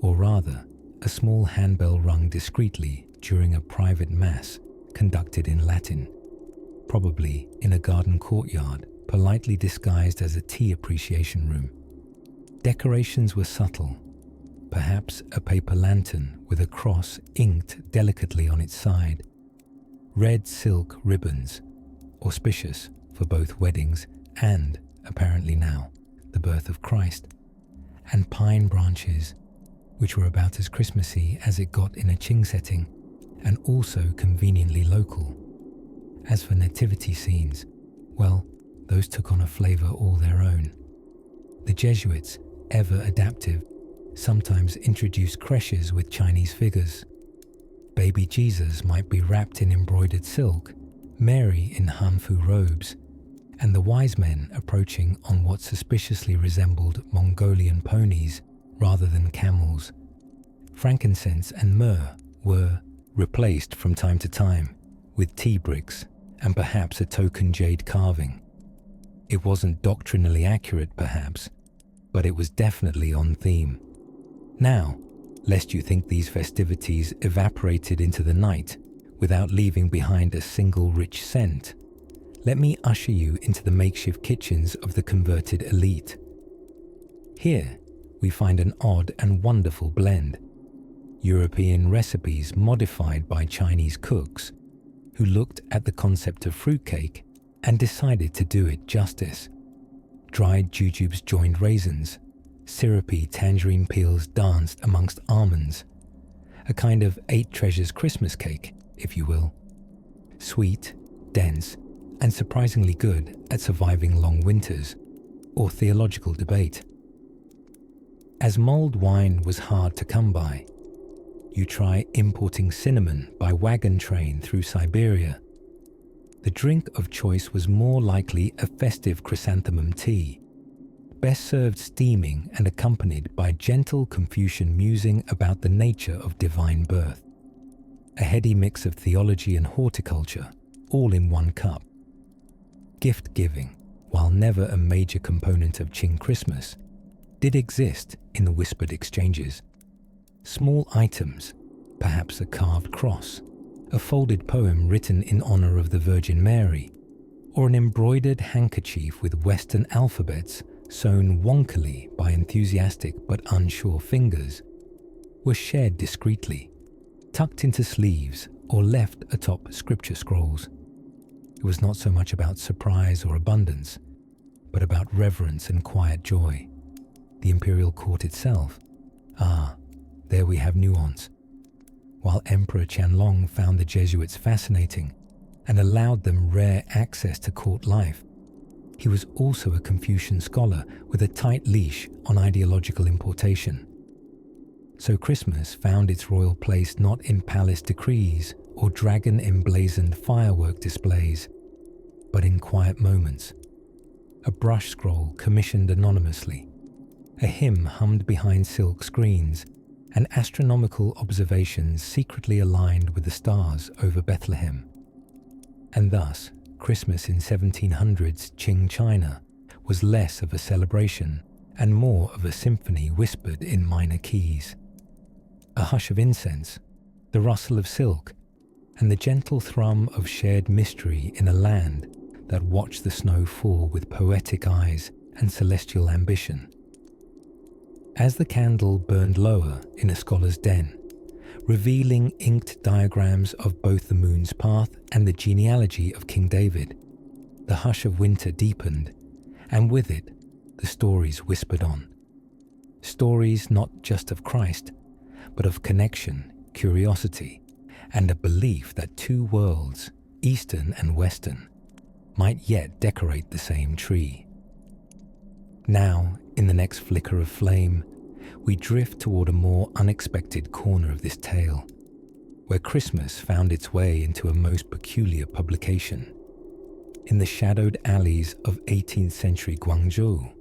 or rather, a small handbell rung discreetly during a private mass conducted in Latin, probably in a garden courtyard politely disguised as a tea appreciation room. Decorations were subtle, perhaps a paper lantern with a cross inked delicately on its side, red silk ribbons, auspicious for both weddings and, apparently now, the birth of Christ, and pine branches, which were about as Christmassy as it got in a Qing setting, and also conveniently local. As for nativity scenes, well, those took on a flavour all their own. The Jesuits, ever adaptive, sometimes introduced creches with Chinese figures. Baby Jesus might be wrapped in embroidered silk, Mary in Hanfu robes, and the wise men approaching on what suspiciously resembled Mongolian ponies rather than camels. Frankincense and myrrh were replaced from time to time with tea bricks and perhaps a token jade carving. It wasn't doctrinally accurate perhaps, but it was definitely on theme. Now, lest you think these festivities evaporated into the night without leaving behind a single rich scent, let me usher you into the makeshift kitchens of the converted elite. Here, we find an odd and wonderful blend. European recipes modified by Chinese cooks who looked at the concept of fruitcake and decided to do it justice. Dried jujubes joined raisins, syrupy tangerine peels danced amongst almonds, a kind of 8 treasures Christmas cake, if you will. Sweet, dense, and surprisingly good at surviving long winters or theological debate. As mulled wine was hard to come by, you try importing cinnamon by wagon train through Siberia. The drink of choice was more likely a festive chrysanthemum tea, best served steaming and accompanied by gentle Confucian musing about the nature of divine birth. A heady mix of theology and horticulture, all in one cup. Gift-giving, while never a major component of Qing Christmas, did exist in the whispered exchanges. Small items, perhaps a carved cross, a folded poem written in honor of the Virgin Mary, or an embroidered handkerchief with Western alphabets sewn wonkily by enthusiastic but unsure fingers, were shared discreetly, tucked into sleeves or left atop scripture scrolls. It was not so much about surprise or abundance, but about reverence and quiet joy. The imperial court itself, there we have nuance. While Emperor Qianlong found the Jesuits fascinating and allowed them rare access to court life, he was also a Confucian scholar with a tight leash on ideological importation. So Christmas found its royal place not in palace decrees or dragon-emblazoned firework displays, but in quiet moments. A brush scroll commissioned anonymously, a hymn hummed behind silk screens, and astronomical observations secretly aligned with the stars over Bethlehem. And thus, Christmas in 1700s Qing China was less of a celebration and more of a symphony whispered in minor keys. A hush of incense, the rustle of silk, and the gentle thrum of shared mystery in a land that watched the snow fall with poetic eyes and celestial ambition. As the candle burned lower in a scholar's den, revealing inked diagrams of both the moon's path and the genealogy of King David, the hush of winter deepened, and with it, the stories whispered on. Stories not just of Christ, but of connection, curiosity, and a belief that two worlds, Eastern and Western, might yet decorate the same tree. Now, in the next flicker of flame, we drift toward a more unexpected corner of this tale, where Christmas found its way into a most peculiar publication. In the shadowed alleys of 18th century Guangzhou,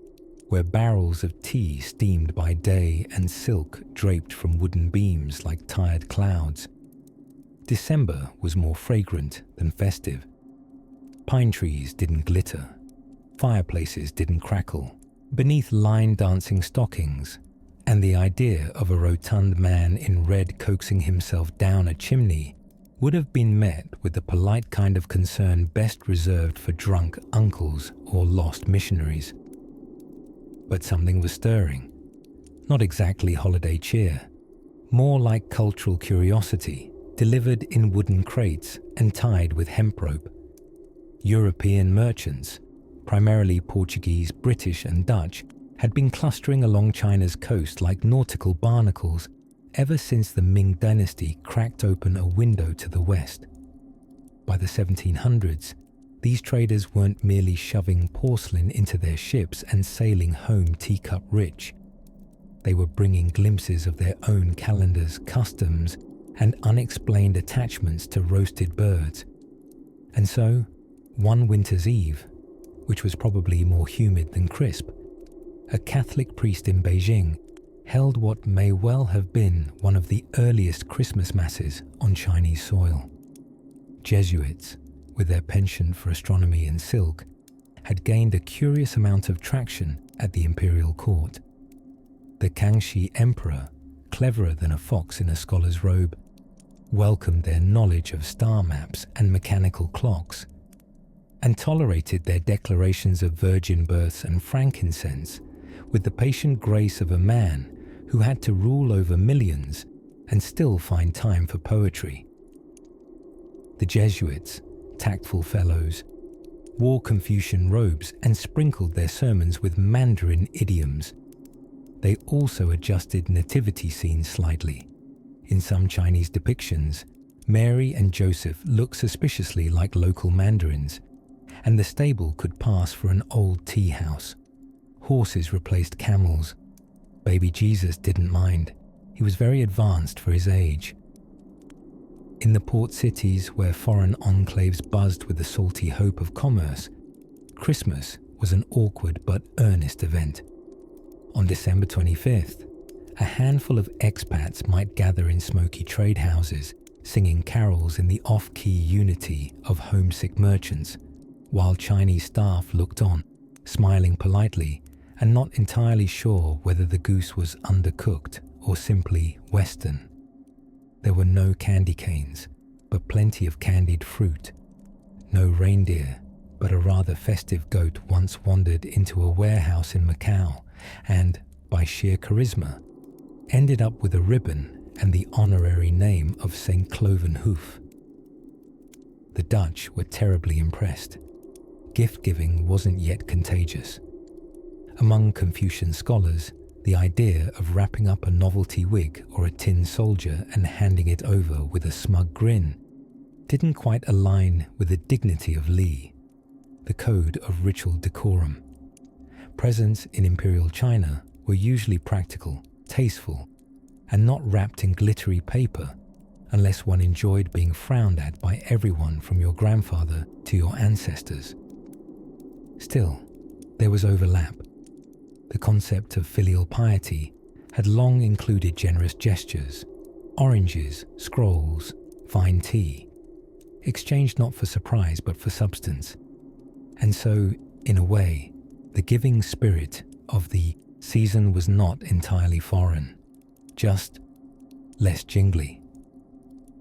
where barrels of tea steamed by day and silk draped from wooden beams like tired clouds, December was more fragrant than festive. Pine trees didn't glitter, fireplaces didn't crackle, beneath line dancing stockings, and the idea of a rotund man in red coaxing himself down a chimney would have been met with the polite kind of concern best reserved for drunk uncles or lost missionaries. But something was stirring, Not exactly holiday cheer, more like cultural curiosity, delivered in wooden crates and tied with hemp rope. European merchants, primarily Portuguese, British and Dutch, had been clustering along China's coast like nautical barnacles ever since the Ming Dynasty cracked open a window to the west. By the 1700s, these traders weren't merely shoving porcelain into their ships and sailing home teacup rich. They were bringing glimpses of their own calendars, customs, and unexplained attachments to roasted birds. And so, one winter's eve, which was probably more humid than crisp, a Catholic priest in Beijing held what may well have been one of the earliest Christmas masses on Chinese soil. Jesuits, with their penchant for astronomy and silk, had gained a curious amount of traction at the imperial court. The Kangxi emperor, cleverer than a fox in a scholar's robe, welcomed their knowledge of star maps and mechanical clocks, and tolerated their declarations of virgin births and frankincense with the patient grace of a man who had to rule over millions and still find time for poetry. The Jesuits, tactful fellows, wore Confucian robes and sprinkled their sermons with Mandarin idioms. They also adjusted nativity scenes slightly. In some Chinese depictions, Mary and Joseph look suspiciously like local mandarins, and the stable could pass for an old tea house. Horses replaced camels. Baby Jesus didn't mind. He was very advanced for his age. In the port cities where foreign enclaves buzzed with the salty hope of commerce, Christmas was an awkward but earnest event. On December 25th, a handful of expats might gather in smoky trade houses, singing carols in the off-key unity of homesick merchants, while Chinese staff looked on, smiling politely and not entirely sure whether the goose was undercooked or simply Western. There were no candy canes, but plenty of candied fruit. No reindeer, but a rather festive goat once wandered into a warehouse in Macau and, by sheer charisma, ended up with a ribbon and the honorary name of St. Cloven Hoof. The Dutch were terribly impressed. Gift-giving wasn't yet contagious. Among Confucian scholars, the idea of wrapping up a novelty wig or a tin soldier and handing it over with a smug grin didn't quite align with the dignity of Li, the code of ritual decorum. Presents in imperial China were usually practical, tasteful, and not wrapped in glittery paper unless one enjoyed being frowned at by everyone from your grandfather to your ancestors. Still, there was overlap. The concept of filial piety had long included generous gestures, oranges, scrolls, fine tea, exchanged not for surprise but for substance. And so, in a way, the giving spirit of the season was not entirely foreign, just less jingly.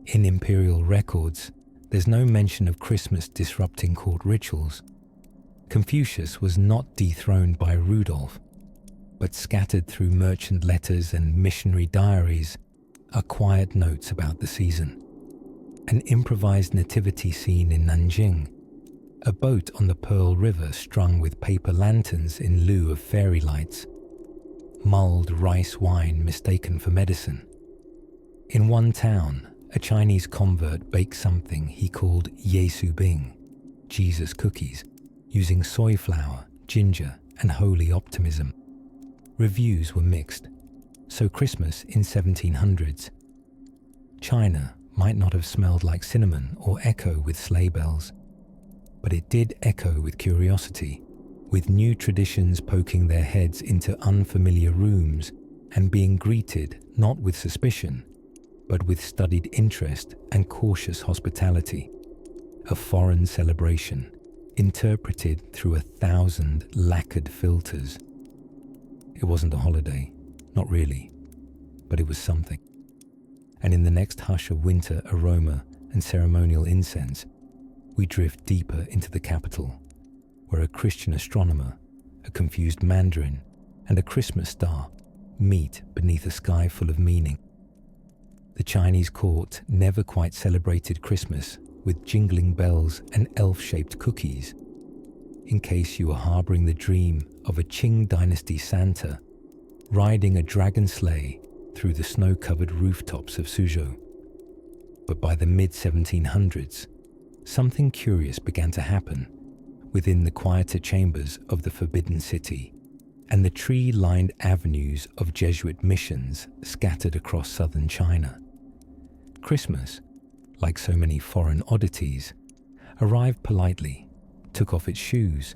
In imperial records, there's no mention of Christmas disrupting court rituals. Confucius was not dethroned by Rudolph, but scattered through merchant letters and missionary diaries are quiet notes about the season. An improvised nativity scene in Nanjing, a boat on the Pearl River strung with paper lanterns in lieu of fairy lights, mulled rice wine mistaken for medicine. In one town, a Chinese convert baked something he called Yesu Bing, Jesus cookies, using soy flour, ginger, and holy optimism. Reviews were mixed. So Christmas in 1700s. China might not have smelled like cinnamon or echo with sleigh bells, but it did echo with curiosity, with new traditions poking their heads into unfamiliar rooms and being greeted not with suspicion, but with studied interest and cautious hospitality. A foreign celebration, interpreted through 1,000 lacquered filters. It wasn't a holiday, not really, but it was something. And in the next hush of winter aroma and ceremonial incense, we drift deeper into the capital, where a Christian astronomer, a confused Mandarin, and a Christmas star meet beneath a sky full of meaning. The Chinese court never quite celebrated Christmas with jingling bells and elf-shaped cookies. In case you were harboring the dream of a Qing Dynasty Santa riding a dragon sleigh through the snow-covered rooftops of Suzhou. But by the mid-1700s, something curious began to happen within the quieter chambers of the Forbidden City and the tree-lined avenues of Jesuit missions scattered across southern China. Christmas, like so many foreign oddities, arrived politely, took off its shoes,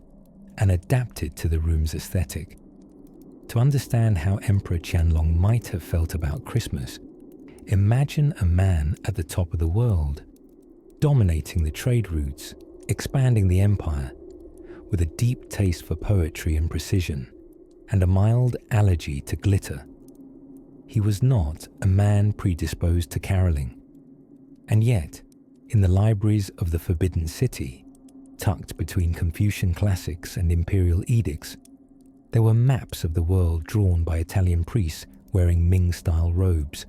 and adapted to the room's aesthetic. To understand how Emperor Qianlong might have felt about Christmas, imagine a man at the top of the world, dominating the trade routes, expanding the empire, with a deep taste for poetry and precision, and a mild allergy to glitter. He was not a man predisposed to caroling. And yet, in the libraries of the Forbidden City, tucked between Confucian classics and imperial edicts, there were maps of the world drawn by Italian priests wearing Ming-style robes.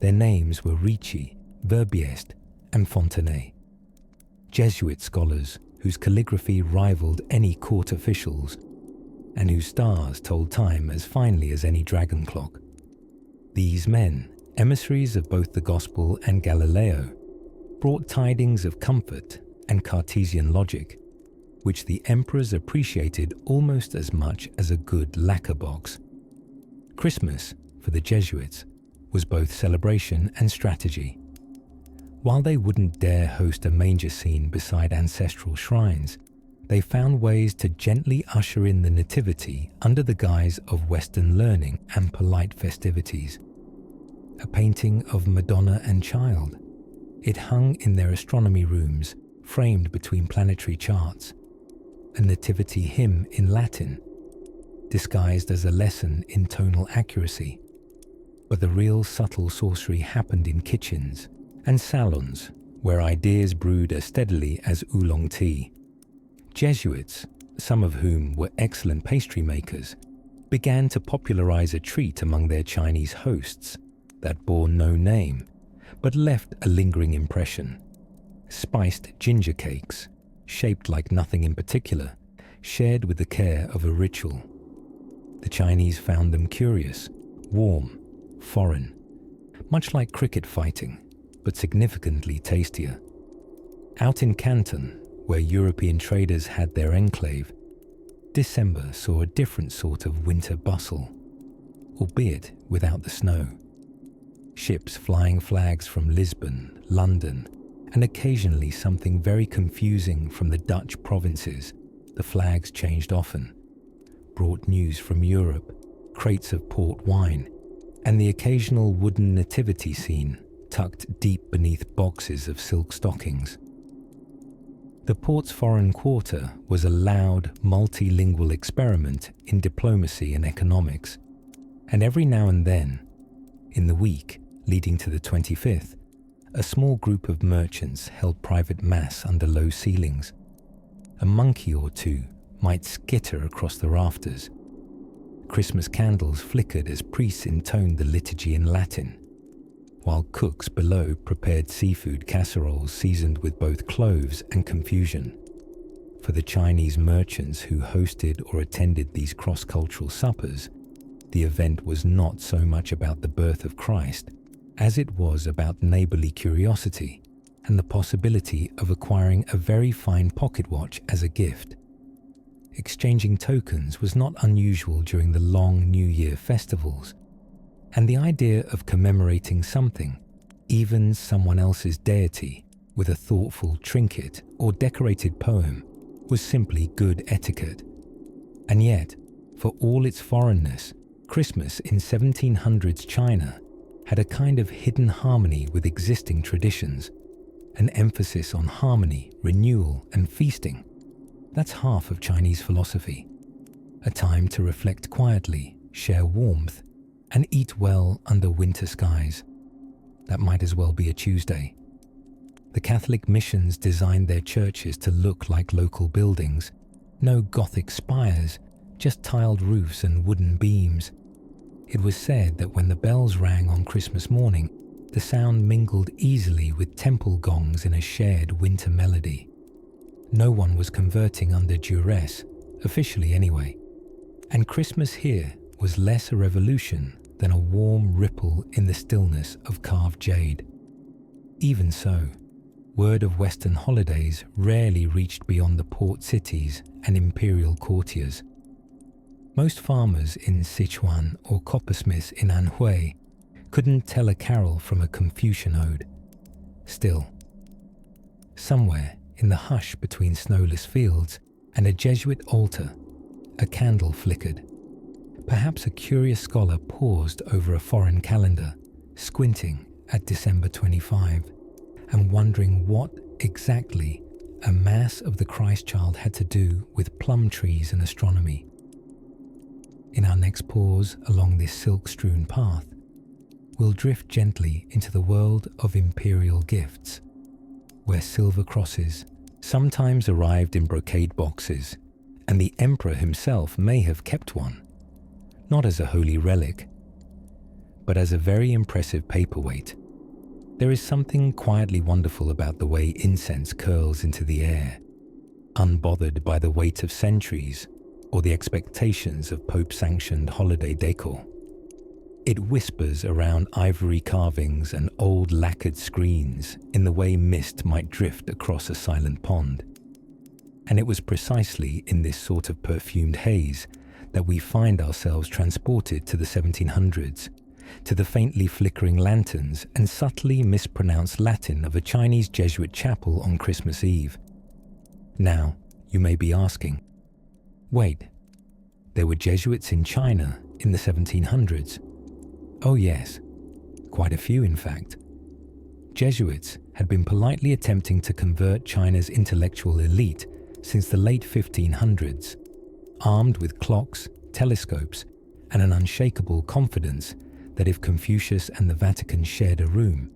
Their names were Ricci, Verbiest, and Fontenay. Jesuit scholars whose calligraphy rivaled any court officials, and whose stars told time as finely as any dragon clock. These men, emissaries of both the Gospel and Galileo, brought tidings of comfort and Cartesian logic, which the emperors appreciated almost as much as a good lacquer box. Christmas, for the Jesuits, was both celebration and strategy. While they wouldn't dare host a manger scene beside ancestral shrines, they found ways to gently usher in the nativity under the guise of Western learning and polite festivities. A painting of Madonna and Child. It hung in their astronomy rooms, framed between planetary charts. A nativity hymn in Latin, disguised as a lesson in tonal accuracy. But the real subtle sorcery happened in kitchens and salons where ideas brewed as steadily as oolong tea. Jesuits, some of whom were excellent pastry makers, began to popularize a treat among their Chinese hosts that bore no name, but left a lingering impression. Spiced ginger cakes, shaped like nothing in particular, shared with the care of a ritual. The Chinese found them curious, warm, foreign, much like cricket fighting, but significantly tastier. Out in Canton, where European traders had their enclave, December saw a different sort of winter bustle, albeit without the snow. Ships flying flags from Lisbon, London, and occasionally something very confusing from the Dutch provinces, the flags changed often, brought news from Europe, crates of port wine, and the occasional wooden nativity scene tucked deep beneath boxes of silk stockings. The port's foreign quarter was a loud, multilingual experiment in diplomacy and economics, and every now and then, in the week leading to the 25th, a small group of merchants held private mass under low ceilings. A monkey or two might skitter across the rafters. Christmas candles flickered as priests intoned the liturgy in Latin, while cooks below prepared seafood casseroles seasoned with both cloves and confusion. For the Chinese merchants who hosted or attended these cross-cultural suppers, the event was not so much about the birth of Christ as it was about neighborly curiosity and the possibility of acquiring a very fine pocket watch as a gift. Exchanging tokens was not unusual during the long New Year festivals, and the idea of commemorating something, even someone else's deity, with a thoughtful trinket or decorated poem was simply good etiquette. And yet, for all its foreignness, Christmas in 1700s China had a kind of hidden harmony with existing traditions, an emphasis on harmony, renewal, and feasting. That's half of Chinese philosophy. A time to reflect quietly, share warmth, and eat well under winter skies. That might as well be a Tuesday. The Catholic missions designed their churches to look like local buildings. No Gothic spires, just tiled roofs and wooden beams. It was said that when the bells rang on Christmas morning, the sound mingled easily with temple gongs in a shared winter melody. No one was converting under duress, officially anyway, and Christmas here was less a revolution than a warm ripple in the stillness of carved jade. Even so, word of Western holidays rarely reached beyond the port cities and imperial courtiers. Most farmers in Sichuan or coppersmiths in Anhui couldn't tell a carol from a Confucian ode. Still, somewhere in the hush between snowless fields and a Jesuit altar, a candle flickered. Perhaps a curious scholar paused over a foreign calendar, squinting at December 25 and wondering what exactly a Mass of the Christ Child had to do with plum trees and astronomy. In our next pause along this silk-strewn path, we'll drift gently into the world of imperial gifts, where silver crosses sometimes arrived in brocade boxes, and the emperor himself may have kept one, not as a holy relic, but as a very impressive paperweight. There is something quietly wonderful about the way incense curls into the air, unbothered by the weight of centuries or the expectations of Pope-sanctioned holiday decor. It whispers around ivory carvings and old lacquered screens in the way mist might drift across a silent pond. And it was precisely in this sort of perfumed haze that we find ourselves transported to the 1700s, to the faintly flickering lanterns and subtly mispronounced Latin of a Chinese Jesuit chapel on Christmas Eve. Now, you may be asking, wait, there were Jesuits in China in the 1700s? Oh yes, quite a few in fact. Jesuits had been politely attempting to convert China's intellectual elite since the late 1500s, armed with clocks, telescopes, and an unshakable confidence that if Confucius and the Vatican shared a room,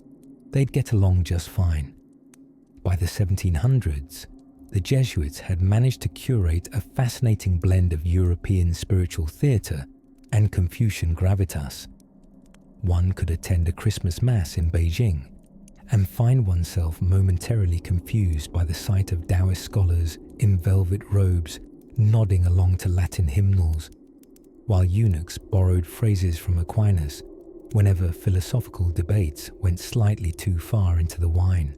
they'd get along just fine. By the 1700s, the Jesuits had managed to curate a fascinating blend of European spiritual theatre and Confucian gravitas. One could attend a Christmas Mass in Beijing and find oneself momentarily confused by the sight of Taoist scholars in velvet robes nodding along to Latin hymnals, while eunuchs borrowed phrases from Aquinas whenever philosophical debates went slightly too far into the wine.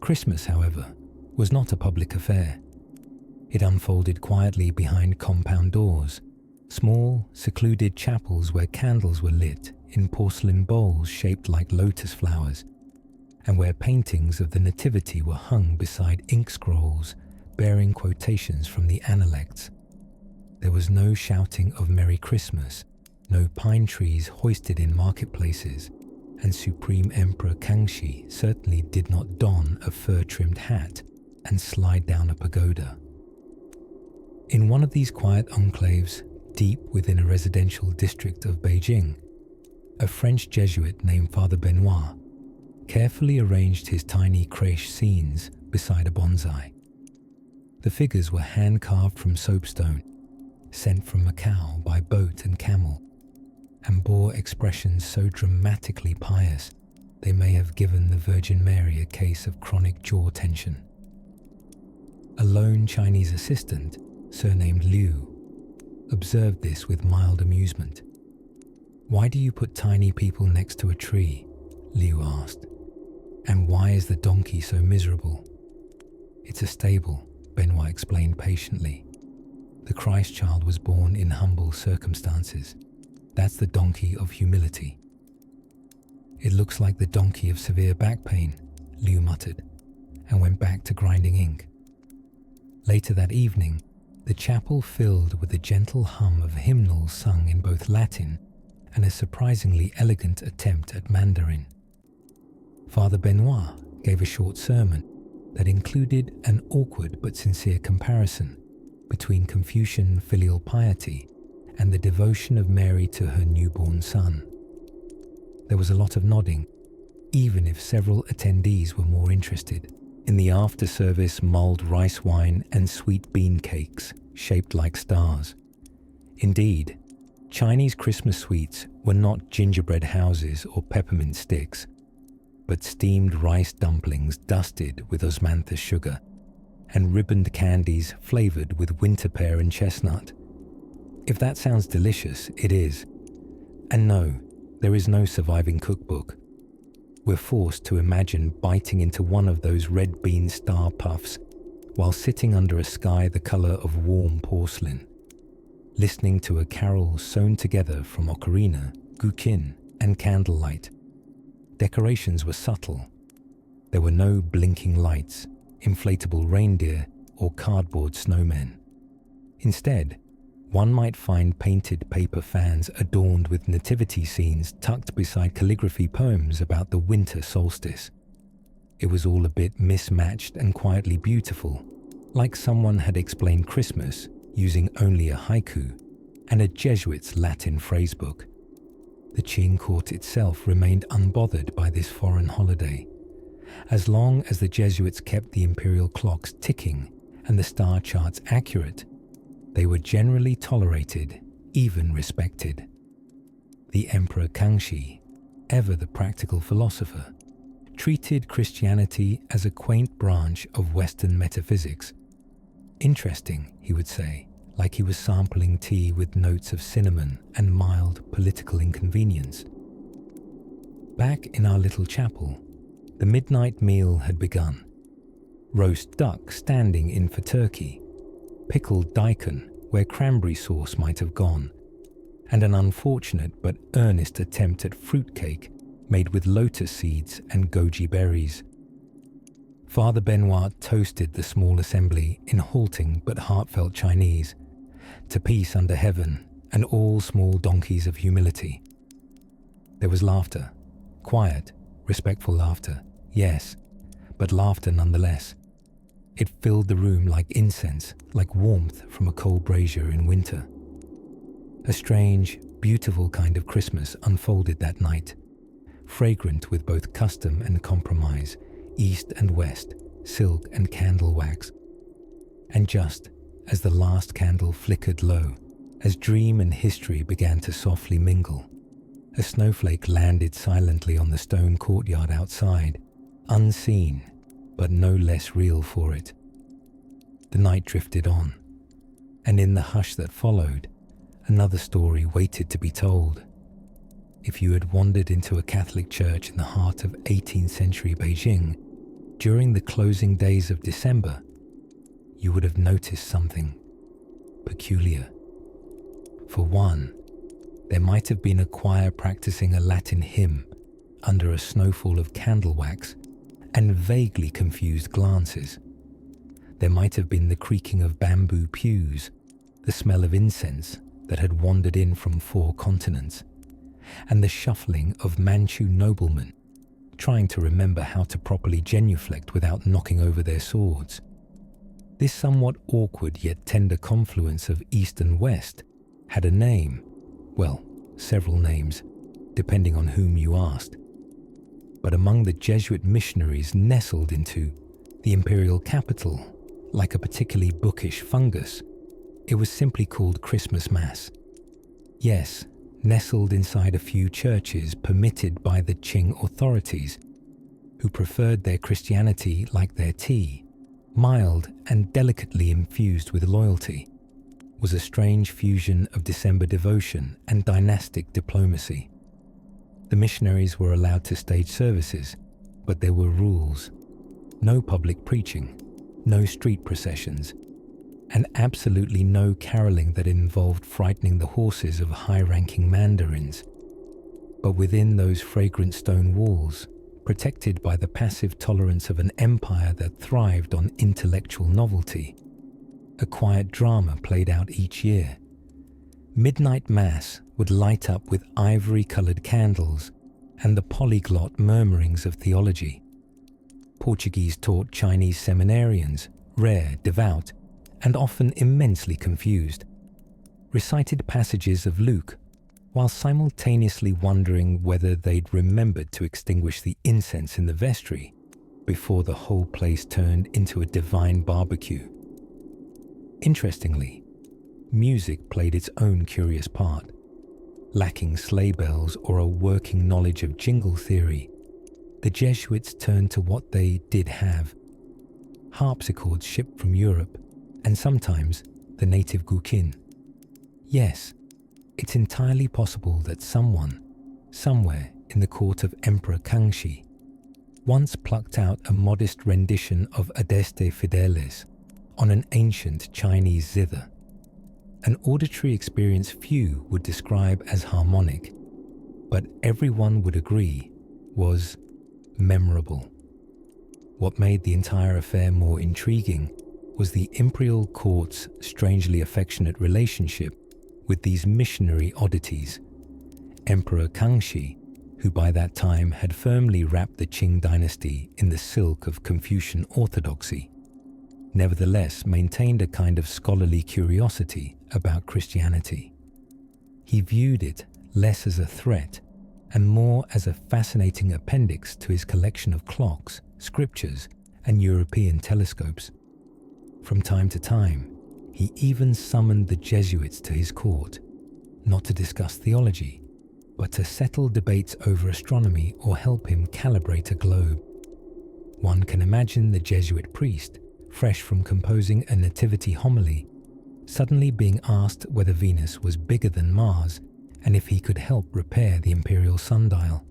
Christmas, however, was not a public affair. It unfolded quietly behind compound doors, small, secluded chapels where candles were lit in porcelain bowls shaped like lotus flowers, and where paintings of the Nativity were hung beside ink scrolls bearing quotations from the Analects. There was no shouting of Merry Christmas, no pine trees hoisted in marketplaces, and Supreme Emperor Kangxi certainly did not don a fur-trimmed hat and slide down a pagoda. In one of these quiet enclaves, deep within a residential district of Beijing, a French Jesuit named Father Benoit carefully arranged his tiny crèche scenes beside a bonsai. The figures were hand-carved from soapstone, sent from Macau by boat and camel, and bore expressions so dramatically pious they may have given the Virgin Mary a case of chronic jaw tension. A lone Chinese assistant, surnamed Liu, observed this with mild amusement. "Why do you put tiny people next to a tree?" Liu asked. "And why is the donkey so miserable?" "It's a stable," Benoit explained patiently. "The Christ child was born in humble circumstances. That's the donkey of humility." "It looks like the donkey of severe back pain," Liu muttered, and went back to grinding ink. Later that evening, the chapel filled with the gentle hum of hymnals sung in both Latin and a surprisingly elegant attempt at Mandarin. Father Benoit gave a short sermon that included an awkward but sincere comparison between Confucian filial piety and the devotion of Mary to her newborn son. There was a lot of nodding, even if several attendees were more interested in the after-service mulled rice wine and sweet bean cakes shaped like stars. Indeed, Chinese Christmas sweets were not gingerbread houses or peppermint sticks, but steamed rice dumplings dusted with osmanthus sugar and ribboned candies flavored with winter pear and chestnut. If that sounds delicious, it is. And no, there is no surviving cookbook. We're forced to imagine biting into one of those red bean star puffs while sitting under a sky the color of warm porcelain, listening to a carol sewn together from ocarina, guqin, and candlelight. Decorations were subtle. There were no blinking lights, inflatable reindeer, or cardboard snowmen. Instead, one might find painted paper fans adorned with nativity scenes tucked beside calligraphy poems about the winter solstice. It was all a bit mismatched and quietly beautiful, like someone had explained Christmas using only a haiku and a Jesuit's Latin phrasebook. The Qing court itself remained unbothered by this foreign holiday. As long as the Jesuits kept the imperial clocks ticking and the star charts accurate, they were generally tolerated, even respected. The Emperor Kangxi, ever the practical philosopher, treated Christianity as a quaint branch of Western metaphysics. Interesting, he would say, like he was sampling tea with notes of cinnamon and mild political inconvenience. Back in our little chapel, the midnight meal had begun. Roast duck standing in for turkey, pickled daikon where cranberry sauce might have gone, and an unfortunate but earnest attempt at fruitcake made with lotus seeds and goji berries. Father Benoit toasted the small assembly in halting but heartfelt Chinese, to peace under heaven and all small donkeys of humility. There was laughter, quiet, respectful laughter, yes, but laughter nonetheless. It filled the room like incense, like warmth from a cold brazier in winter. A strange, beautiful kind of Christmas unfolded that night, fragrant with both custom and compromise, east and west, silk and candle wax. And just as the last candle flickered low, as dream and history began to softly mingle, a snowflake landed silently on the stone courtyard outside, unseen, but no less real for it. The night drifted on, and in the hush that followed, another story waited to be told. If you had wandered into a Catholic church in the heart of 18th century Beijing during the closing days of December, you would have noticed something peculiar. For one, there might have been a choir practicing a Latin hymn under a snowfall of candle wax and vaguely confused glances. There might have been the creaking of bamboo pews, the smell of incense that had wandered in from 4 continents, and the shuffling of Manchu noblemen trying to remember how to properly genuflect without knocking over their swords. This somewhat awkward yet tender confluence of East and West had a name, well, several names, depending on whom you asked. But among the Jesuit missionaries nestled into the imperial capital, like a particularly bookish fungus, it was simply called Christmas Mass. Yes, nestled inside a few churches permitted by the Qing authorities, who preferred their Christianity like their tea, mild and delicately infused with loyalty, was a strange fusion of December devotion and dynastic diplomacy. The missionaries were allowed to stage services, but there were rules. No public preaching, no street processions, and absolutely no caroling that involved frightening the horses of high-ranking mandarins. But within those fragrant stone walls, protected by the passive tolerance of an empire that thrived on intellectual novelty, a quiet drama played out each year. Midnight Mass would light up with ivory-coloured candles and the polyglot murmurings of theology. Portuguese-taught Chinese seminarians, rare, devout, and often immensely confused, recited passages of Luke, while simultaneously wondering whether they'd remembered to extinguish the incense in the vestry before the whole place turned into a divine barbecue. Interestingly, music played its own curious part. Lacking sleigh bells or a working knowledge of jingle theory, the Jesuits turned to what they did have: harpsichords shipped from Europe, and sometimes the native guqin. Yes, it's entirely possible that someone, somewhere in the court of Emperor Kangxi, once plucked out a modest rendition of Adeste Fideles on an ancient Chinese zither, an auditory experience few would describe as harmonic, but everyone would agree was memorable. What made the entire affair more intriguing was the imperial court's strangely affectionate relationship with these missionary oddities. Emperor Kangxi, who by that time had firmly wrapped the Qing Dynasty in the silk of Confucian orthodoxy, nevertheless maintained a kind of scholarly curiosity about Christianity. He viewed it less as a threat and more as a fascinating appendix to his collection of clocks, scriptures, and European telescopes. From time to time, he even summoned the Jesuits to his court, not to discuss theology, but to settle debates over astronomy or help him calibrate a globe. One can imagine the Jesuit priest, fresh from composing a nativity homily, suddenly being asked whether Venus was bigger than Mars and if he could help repair the imperial sundial.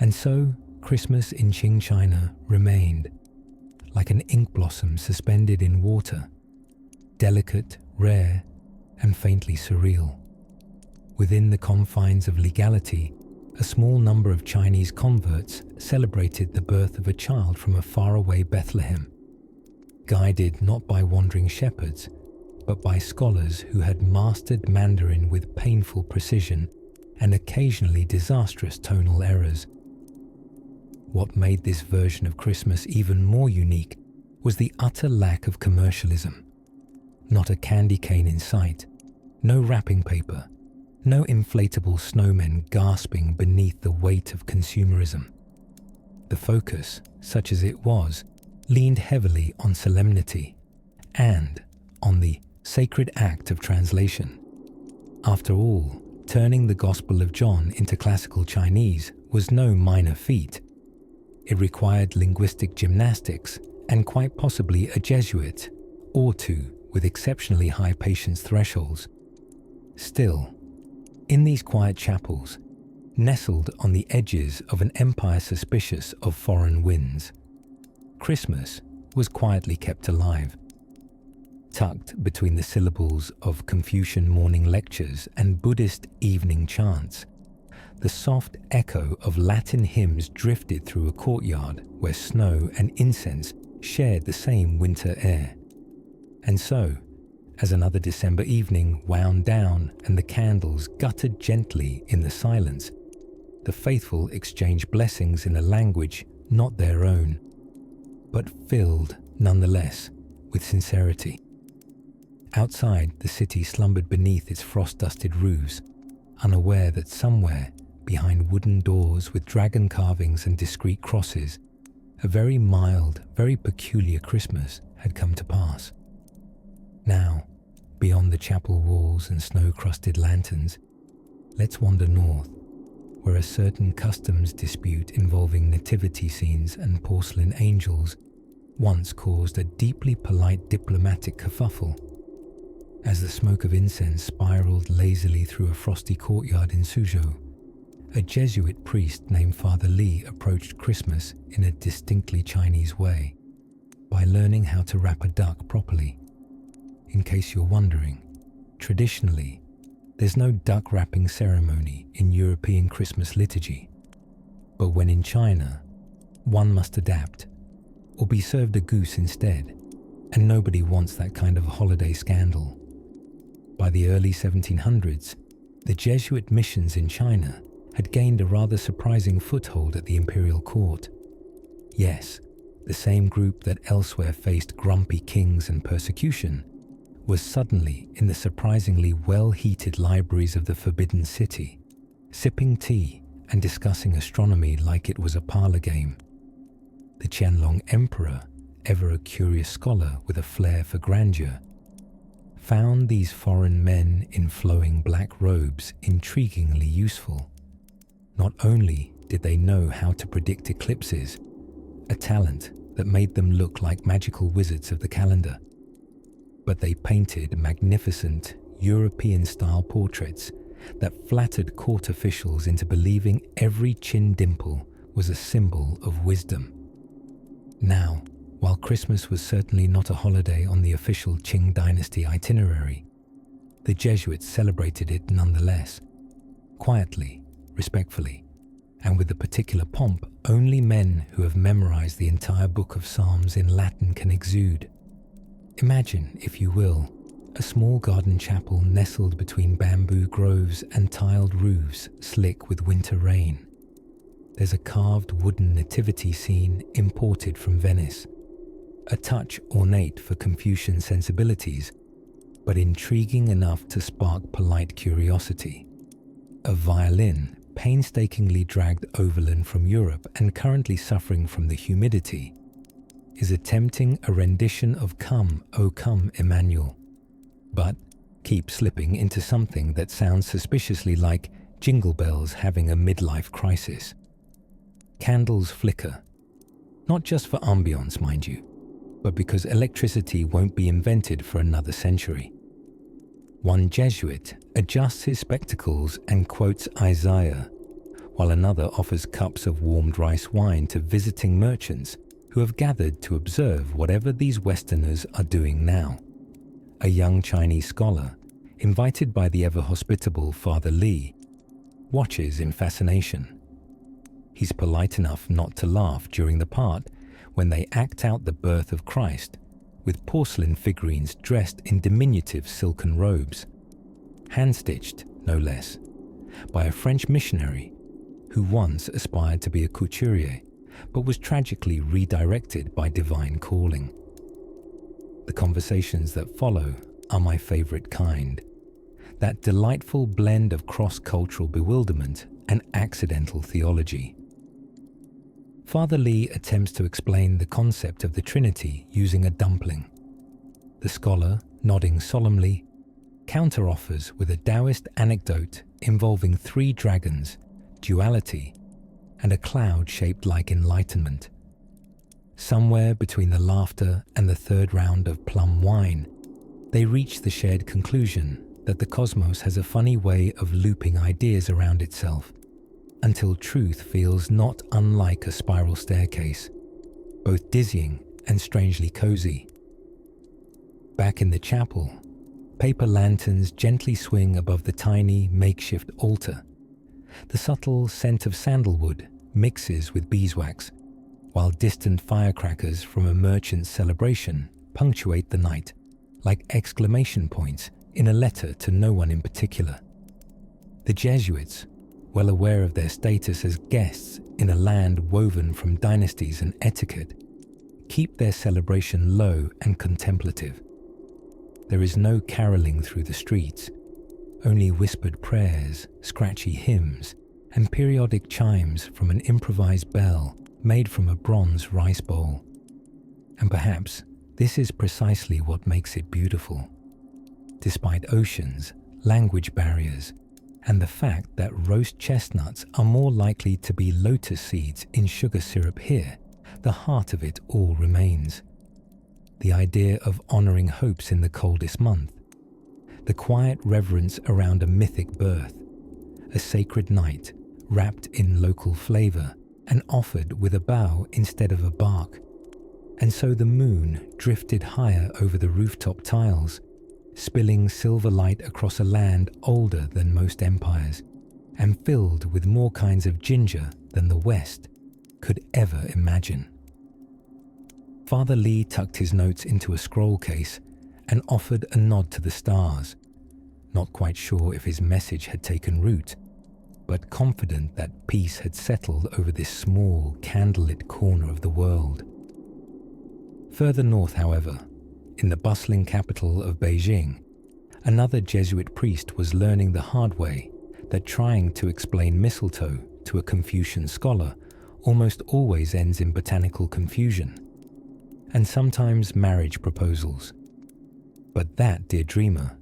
And so Christmas in Qing China remained, like an ink blossom suspended in water, delicate, rare, and faintly surreal. Within the confines of legality, a small number of Chinese converts celebrated the birth of a child from a faraway Bethlehem, guided not by wandering shepherds, but by scholars who had mastered Mandarin with painful precision and occasionally disastrous tonal errors. What made this version of Christmas even more unique was the utter lack of commercialism. Not a candy cane in sight, no wrapping paper, no inflatable snowmen gasping beneath the weight of consumerism. The focus, such as it was, leaned heavily on solemnity and on the sacred act of translation. After all, turning the Gospel of John into classical Chinese was no minor feat. It required linguistic gymnastics and quite possibly a Jesuit or two with exceptionally high patience thresholds. Still, in these quiet chapels, nestled on the edges of an empire suspicious of foreign winds, Christmas was quietly kept alive. Tucked between the syllables of Confucian morning lectures and Buddhist evening chants, the soft echo of Latin hymns drifted through a courtyard where snow and incense shared the same winter air. And so, as another December evening wound down and the candles guttered gently in the silence, the faithful exchanged blessings in a language not their own, but filled, nonetheless, with sincerity. Outside, the city slumbered beneath its frost-dusted roofs, unaware that somewhere, behind wooden doors with dragon carvings and discreet crosses, a very mild, very peculiar Christmas had come to pass. Now, beyond the chapel walls and snow-crusted lanterns, let's wander north, where a certain customs dispute involving nativity scenes and porcelain angels once caused a deeply polite diplomatic kerfuffle. As the smoke of incense spiraled lazily through a frosty courtyard in Suzhou, a Jesuit priest named Father Li approached Christmas in a distinctly Chinese way, by learning how to wrap a duck properly. In case you're wondering, traditionally, there's no duck wrapping ceremony in European Christmas liturgy, but when in China, one must adapt, or be served a goose instead, and nobody wants that kind of holiday scandal. By the early 1700s, the Jesuit missions in China had gained a rather surprising foothold at the imperial court. Yes, the same group that elsewhere faced grumpy kings and persecution was suddenly in the surprisingly well-heated libraries of the Forbidden City, sipping tea and discussing astronomy like it was a parlor game. The Qianlong Emperor, ever a curious scholar with a flair for grandeur, found these foreign men in flowing black robes intriguingly useful. Not only did they know how to predict eclipses, a talent that made them look like magical wizards of the calendar, but they painted magnificent European-style portraits that flattered court officials into believing every chin dimple was a symbol of wisdom. Now, while Christmas was certainly not a holiday on the official Qing Dynasty itinerary, the Jesuits celebrated it nonetheless, quietly, respectfully, and with the particular pomp only men who have memorized the entire book of Psalms in Latin can exude. Imagine, if you will, a small garden chapel nestled between bamboo groves and tiled roofs slick with winter rain. There's a carved wooden nativity scene imported from Venice, a touch ornate for Confucian sensibilities, but intriguing enough to spark polite curiosity. A violin, painstakingly dragged overland from Europe and currently suffering from the humidity, is attempting a rendition of Come, O Come, Emmanuel, but keeps slipping into something that sounds suspiciously like Jingle Bells having a midlife crisis. Candles flicker, not just for ambience, mind you, but because electricity won't be invented for another century. One Jesuit adjusts his spectacles and quotes Isaiah, while another offers cups of warmed rice wine to visiting merchants who have gathered to observe whatever these Westerners are doing now. A young Chinese scholar, invited by the ever-hospitable Father Li, watches in fascination. He's polite enough not to laugh during the part when they act out the birth of Christ with porcelain figurines dressed in diminutive silken robes, hand-stitched, no less, by a French missionary who once aspired to be a couturier but was tragically redirected by divine calling. The conversations that follow are my favorite kind, that delightful blend of cross-cultural bewilderment and accidental theology. Father Li attempts to explain the concept of the Trinity using a dumpling. The scholar, nodding solemnly, counter-offers with a Taoist anecdote involving 3 dragons, duality, and a cloud shaped like enlightenment. Somewhere between the laughter and the 3rd round of plum wine, they reach the shared conclusion that the cosmos has a funny way of looping ideas around itself, until truth feels not unlike a spiral staircase, both dizzying and strangely cozy. Back in the chapel, paper lanterns gently swing above the tiny makeshift altar. The subtle scent of sandalwood mixes with beeswax, while distant firecrackers from a merchant's celebration punctuate the night like exclamation points in a letter to no one in particular. The Jesuits, well aware of their status as guests in a land woven from dynasties and etiquette, keep their celebration low and contemplative. There is no caroling through the streets, only whispered prayers, scratchy hymns, and periodic chimes from an improvised bell made from a bronze rice bowl. And perhaps this is precisely what makes it beautiful. Despite oceans, language barriers, and the fact that roast chestnuts are more likely to be lotus seeds in sugar syrup here, the heart of it all remains. The idea of honoring hopes in the coldest month, the quiet reverence around a mythic birth, a sacred night wrapped in local flavor and offered with a bow instead of a bark. And so the moon drifted higher over the rooftop tiles, spilling silver light across a land older than most empires, and filled with more kinds of ginger than the West could ever imagine. Father Li tucked his notes into a scroll case and offered a nod to the stars, not quite sure if his message had taken root, but confident that peace had settled over this small, candlelit corner of the world. Further north, however, in the bustling capital of Beijing, another Jesuit priest was learning the hard way that trying to explain mistletoe to a Confucian scholar almost always ends in botanical confusion, and sometimes marriage proposals. But that, dear dreamer,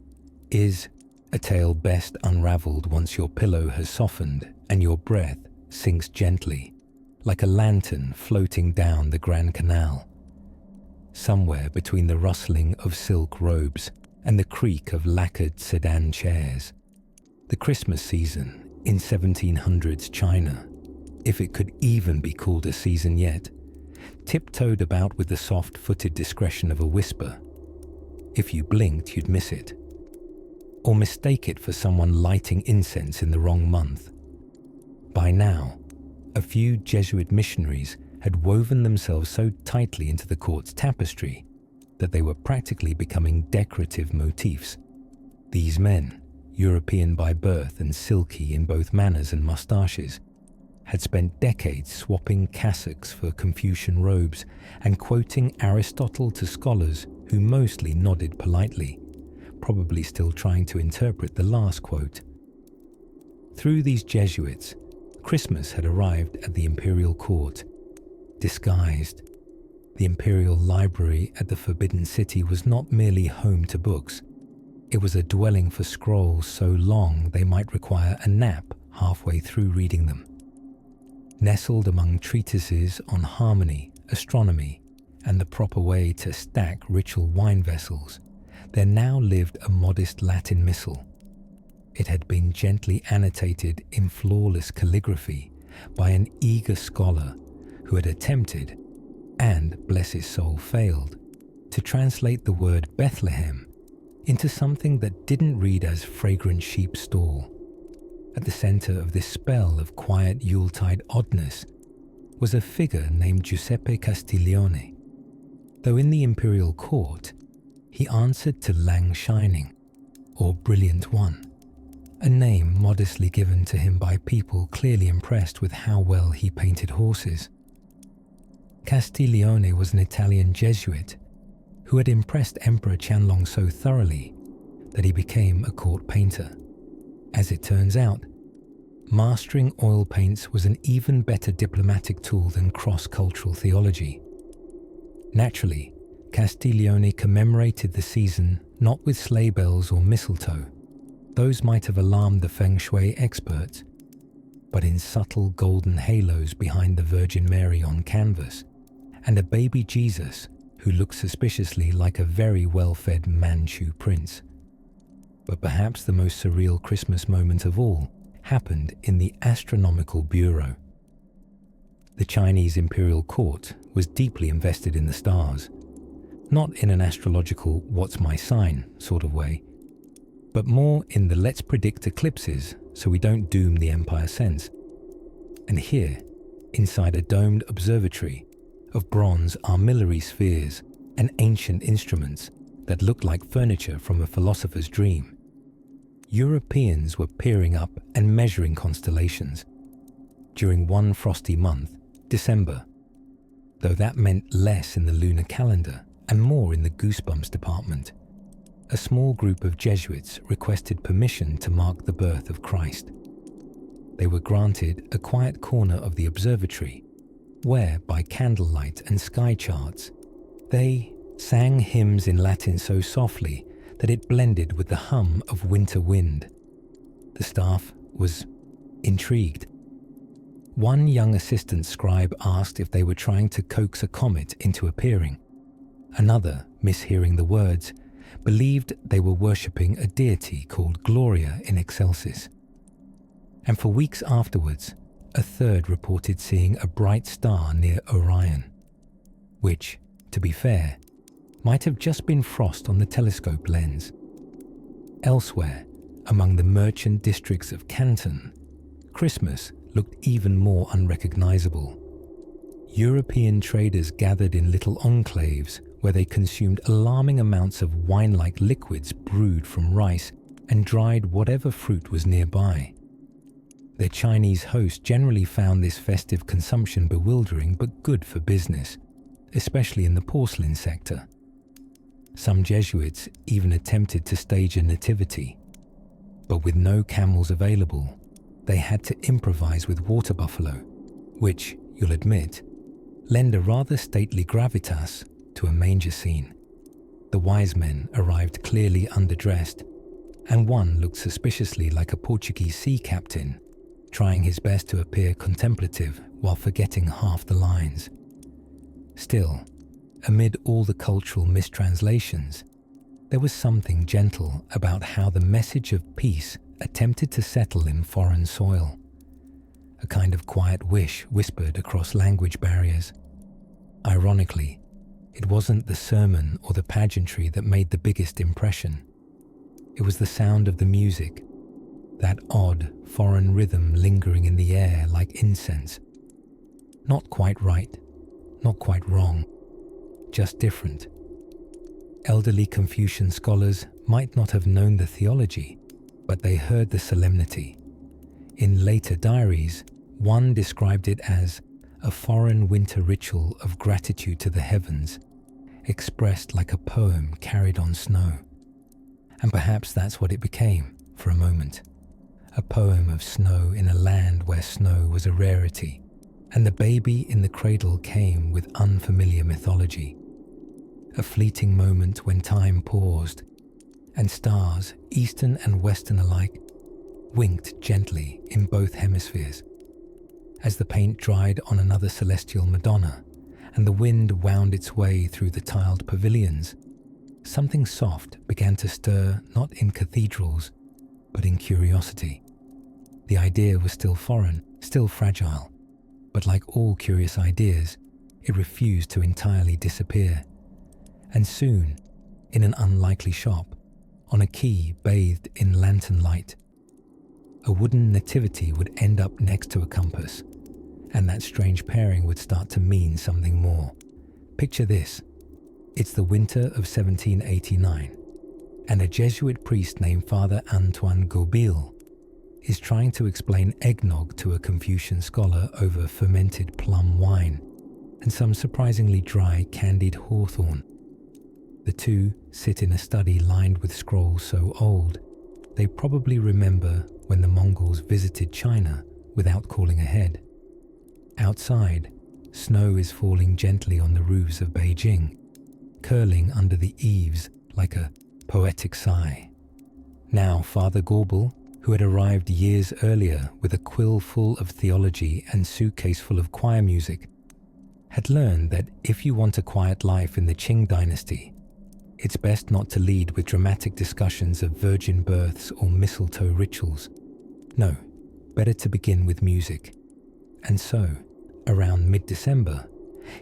is a tale best unravelled once your pillow has softened and your breath sinks gently, like a lantern floating down the Grand Canal. Somewhere between the rustling of silk robes and the creak of lacquered sedan chairs, the Christmas season in 1700s China, if it could even be called a season yet, tiptoed about with the soft-footed discretion of a whisper. If you blinked, you'd miss it, or mistake it for someone lighting incense in the wrong month. By now, a few Jesuit missionaries had woven themselves so tightly into the court's tapestry that they were practically becoming decorative motifs. These men, European by birth and silky in both manners and moustaches, had spent decades swapping cassocks for Confucian robes and quoting Aristotle to scholars who mostly nodded politely, probably still trying to interpret the last quote. Through these Jesuits, Christmas had arrived at the imperial court, disguised. The imperial library at the Forbidden City was not merely home to books. It was a dwelling for scrolls so long they might require a nap halfway through reading them. Nestled among treatises on harmony, astronomy, and the proper way to stack ritual wine vessels, there now lived a modest Latin missal. It had been gently annotated in flawless calligraphy by an eager scholar who had attempted, and bless his soul failed, to translate the word Bethlehem into something that didn't read as fragrant sheep stall. At the center of this spell of quiet Yuletide oddness was a figure named Giuseppe Castiglione. Though in the imperial court, he answered to Lang Shining, or Brilliant One, a name modestly given to him by people clearly impressed with how well he painted horses. Castiglione was an Italian Jesuit who had impressed Emperor Qianlong so thoroughly that he became a court painter. As it turns out, mastering oil paints was an even better diplomatic tool than cross-cultural theology. Naturally, Castiglione commemorated the season not with sleigh bells or mistletoe, those might have alarmed the feng shui experts, but in subtle golden halos behind the Virgin Mary on canvas, and a baby Jesus who looked suspiciously like a very well-fed Manchu prince. But perhaps the most surreal Christmas moment of all happened in the Astronomical Bureau. The Chinese imperial court was deeply invested in the stars, not in an astrological what's my sign sort of way, but more in the let's predict eclipses so we don't doom the empire sense. And here, inside a domed observatory of bronze armillary spheres and ancient instruments that looked like furniture from a philosopher's dream, Europeans were peering up and measuring constellations. During one frosty month, December, though that meant less in the lunar calendar and more in the goosebumps department, a small group of Jesuits requested permission to mark the birth of Christ. They were granted a quiet corner of the observatory where, by candlelight and sky charts, they sang hymns in Latin so softly that it blended with the hum of winter wind. The staff was intrigued. One young assistant scribe asked if they were trying to coax a comet into appearing. Another, mishearing the words, believed they were worshipping a deity called Gloria in Excelsis. And for weeks afterwards, a third reported seeing a bright star near Orion, which, to be fair, might have just been frost on the telescope lens. Elsewhere, among the merchant districts of Canton, Christmas looked even more unrecognizable. European traders gathered in little enclaves where they consumed alarming amounts of wine-like liquids brewed from rice and dried whatever fruit was nearby. Their Chinese host generally found this festive consumption bewildering but good for business, especially in the porcelain sector. Some Jesuits even attempted to stage a nativity, but with no camels available, they had to improvise with water buffalo, which, you'll admit, lend a rather stately gravitas to a manger scene. The wise men arrived clearly underdressed, and one looked suspiciously like a Portuguese sea captain, trying his best to appear contemplative while forgetting half the lines. Still, amid all the cultural mistranslations, there was something gentle about how the message of peace attempted to settle in foreign soil. A kind of quiet wish whispered across language barriers. Ironically, it wasn't the sermon or the pageantry that made the biggest impression. It was the sound of the music, that odd, foreign rhythm lingering in the air like incense. Not quite right, not quite wrong, just different. Elderly Confucian scholars might not have known the theology, but they heard the solemnity. In later diaries, one described it as a foreign winter ritual of gratitude to the heavens, expressed like a poem carried on snow. And perhaps that's what it became for a moment. A poem of snow in a land where snow was a rarity, and the baby in the cradle came with unfamiliar mythology. A fleeting moment when time paused, and stars, eastern and western alike, winked gently in both hemispheres. As the paint dried on another celestial Madonna, and the wind wound its way through the tiled pavilions, something soft began to stir not in cathedrals, but in curiosity. The idea was still foreign, still fragile, but like all curious ideas, it refused to entirely disappear. And soon, in an unlikely shop, on a quay bathed in lantern light, a wooden nativity would end up next to a compass, and that strange pairing would start to mean something more. Picture this. It's the winter of 1789, and a Jesuit priest named Father Antoine Gobil is trying to explain eggnog to a Confucian scholar over fermented plum wine and some surprisingly dry candied hawthorn. The two sit in a study lined with scrolls so old, they probably remember when the Mongols visited China without calling ahead. Outside, snow is falling gently on the roofs of Beijing, curling under the eaves like a poetic sigh. Now Father Gorbel, who had arrived years earlier with a quill full of theology and suitcase full of choir music, had learned that if you want a quiet life in the Qing Dynasty, it's best not to lead with dramatic discussions of virgin births or mistletoe rituals. No, better to begin with music. And so, around mid-December,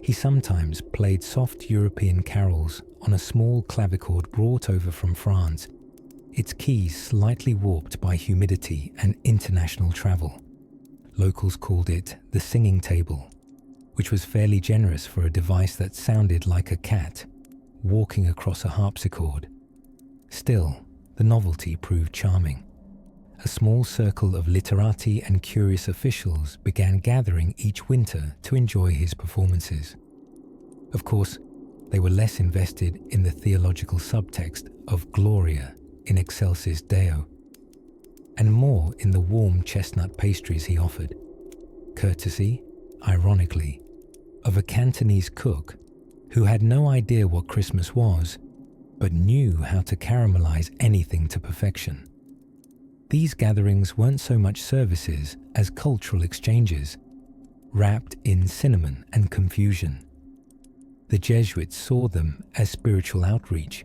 he sometimes played soft European carols on a small clavichord brought over from France, its keys slightly warped by humidity and international travel. Locals called it the singing table, which was fairly generous for a device that sounded like a cat walking across a harpsichord. Still, the novelty proved charming. A small circle of literati and curious officials began gathering each winter to enjoy his performances. Of course, they were less invested in the theological subtext of Gloria in Excelsis Deo, and more in the warm chestnut pastries he offered, courtesy, ironically, of a Cantonese cook who had no idea what Christmas was, but knew how to caramelize anything to perfection. These gatherings weren't so much services as cultural exchanges, wrapped in cinnamon and confusion. The Jesuits saw them as spiritual outreach.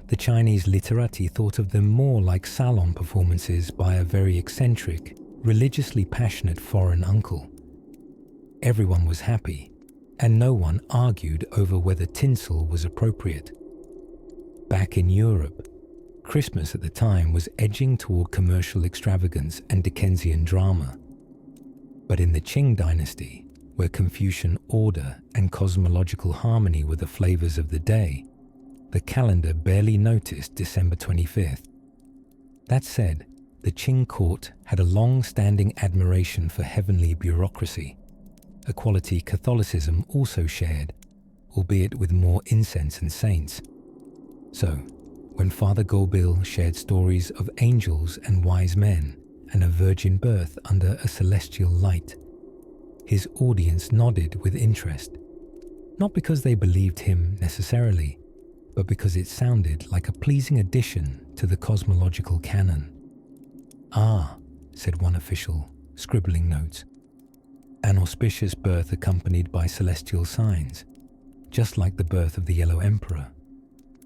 The Chinese literati thought of them more like salon performances by a very eccentric, religiously passionate foreign uncle. Everyone was happy, and no one argued over whether tinsel was appropriate. Back in Europe, Christmas at the time was edging toward commercial extravagance and Dickensian drama. But in the Qing Dynasty, where Confucian order and cosmological harmony were the flavors of the day, the calendar barely noticed December 25th. That said, the Qing court had a long-standing admiration for heavenly bureaucracy, a quality Catholicism also shared, albeit with more incense and saints. So, when Father Gobil shared stories of angels and wise men and a virgin birth under a celestial light, his audience nodded with interest, not because they believed him necessarily, but because it sounded like a pleasing addition to the cosmological canon. "Ah," said one official, scribbling notes. "An auspicious birth accompanied by celestial signs, just like the birth of the Yellow Emperor,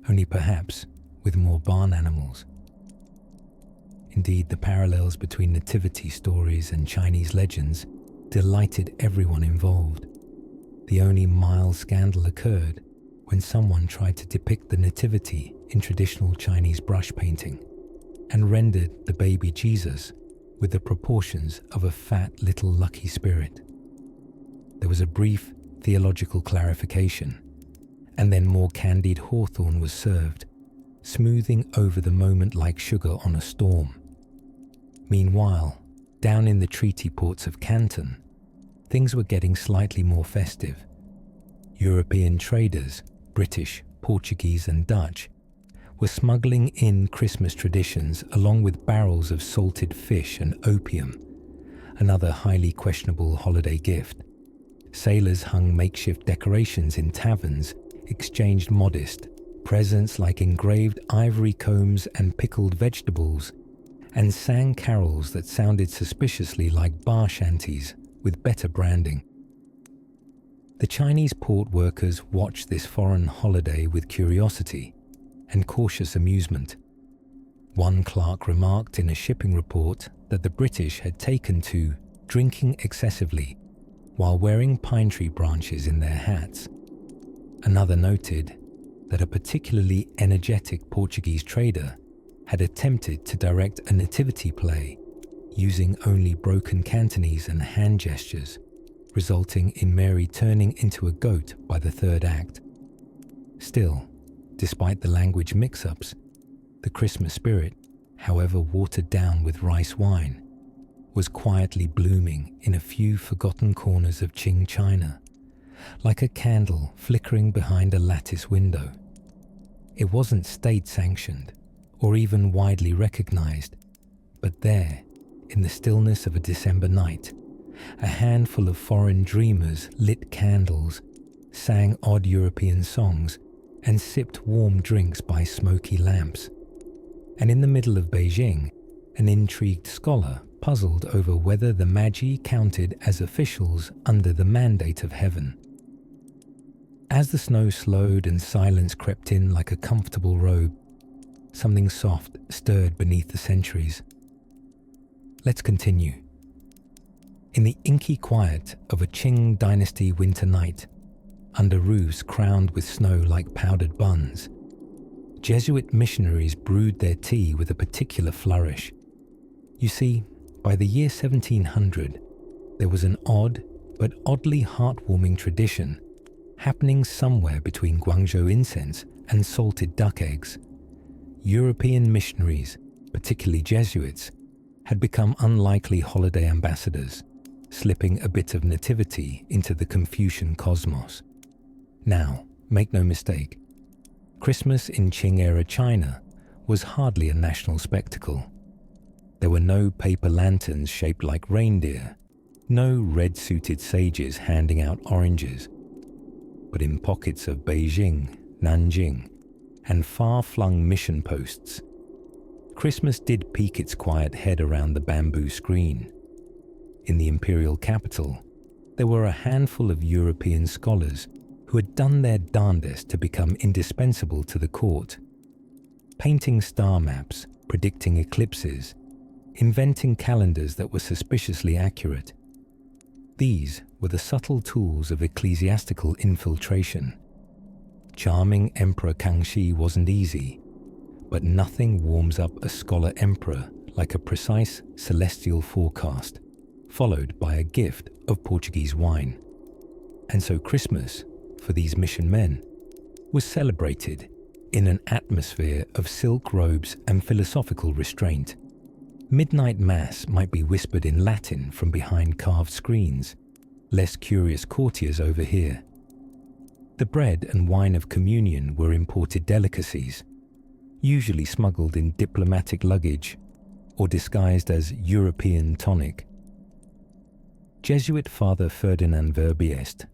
only perhaps with more barn animals." Indeed, the parallels between nativity stories and Chinese legends delighted everyone involved. The only mild scandal occurred when someone tried to depict the nativity in traditional Chinese brush painting and rendered the baby Jesus with the proportions of a fat little lucky spirit. There was a brief theological clarification, and then more candied hawthorn was served, smoothing over the moment like sugar on a storm. Meanwhile, down in the treaty ports of Canton, things were getting slightly more festive. European traders, British, Portuguese and Dutch, were smuggling in Christmas traditions along with barrels of salted fish and opium, another highly questionable holiday gift. Sailors hung makeshift decorations in taverns, exchanged modest presents like engraved ivory combs and pickled vegetables, and sang carols that sounded suspiciously like bar shanties with better branding. The Chinese port workers watched this foreign holiday with curiosity and cautious amusement. One clerk remarked in a shipping report that the British had taken to drinking excessively while wearing pine tree branches in their hats. Another noted that a particularly energetic Portuguese trader had attempted to direct a nativity play using only broken Cantonese and hand gestures, resulting in Mary turning into a goat by the third act. Still, despite the language mix-ups, the Christmas spirit, however watered down with rice wine, was quietly blooming in a few forgotten corners of Qing China, like a candle flickering behind a lattice window. It wasn't state-sanctioned or even widely recognized, but there, in the stillness of a December night, a handful of foreign dreamers lit candles, sang odd European songs, and sipped warm drinks by smoky lamps. And in the middle of Beijing, an intrigued scholar puzzled over whether the Magi counted as officials under the mandate of heaven. As the snow slowed and silence crept in like a comfortable robe, something soft stirred beneath the centuries. Let's continue. In the inky quiet of a Qing Dynasty winter night, under roofs crowned with snow like powdered buns, Jesuit missionaries brewed their tea with a particular flourish. You see, by the year 1700, there was an odd but oddly heartwarming tradition happening somewhere between Guangzhou incense and salted duck eggs. European missionaries, particularly Jesuits, had become unlikely holiday ambassadors, slipping a bit of nativity into the Confucian cosmos. Now, make no mistake, Christmas in Qing-Era China was hardly a national spectacle. There were no paper lanterns shaped like reindeer, no red-suited sages handing out oranges. But in pockets of Beijing, Nanjing, and far-flung mission posts, Christmas did peek its quiet head around the bamboo screen. In the imperial capital, there were a handful of European scholars who had done their darndest to become indispensable to the court, painting star maps, predicting eclipses, inventing calendars that were suspiciously accurate. These were the subtle tools of ecclesiastical infiltration. Charming Emperor Kangxi wasn't easy, but nothing warms up a scholar emperor like a precise celestial forecast, followed by a gift of Portuguese wine. And so Christmas, for these mission men, was celebrated in an atmosphere of silk robes and philosophical restraint. Midnight Mass might be whispered in Latin from behind carved screens. Less curious courtiers over here. The bread and wine of communion were imported delicacies, usually smuggled in diplomatic luggage or disguised as European tonic. Jesuit Father Ferdinand Verbiest,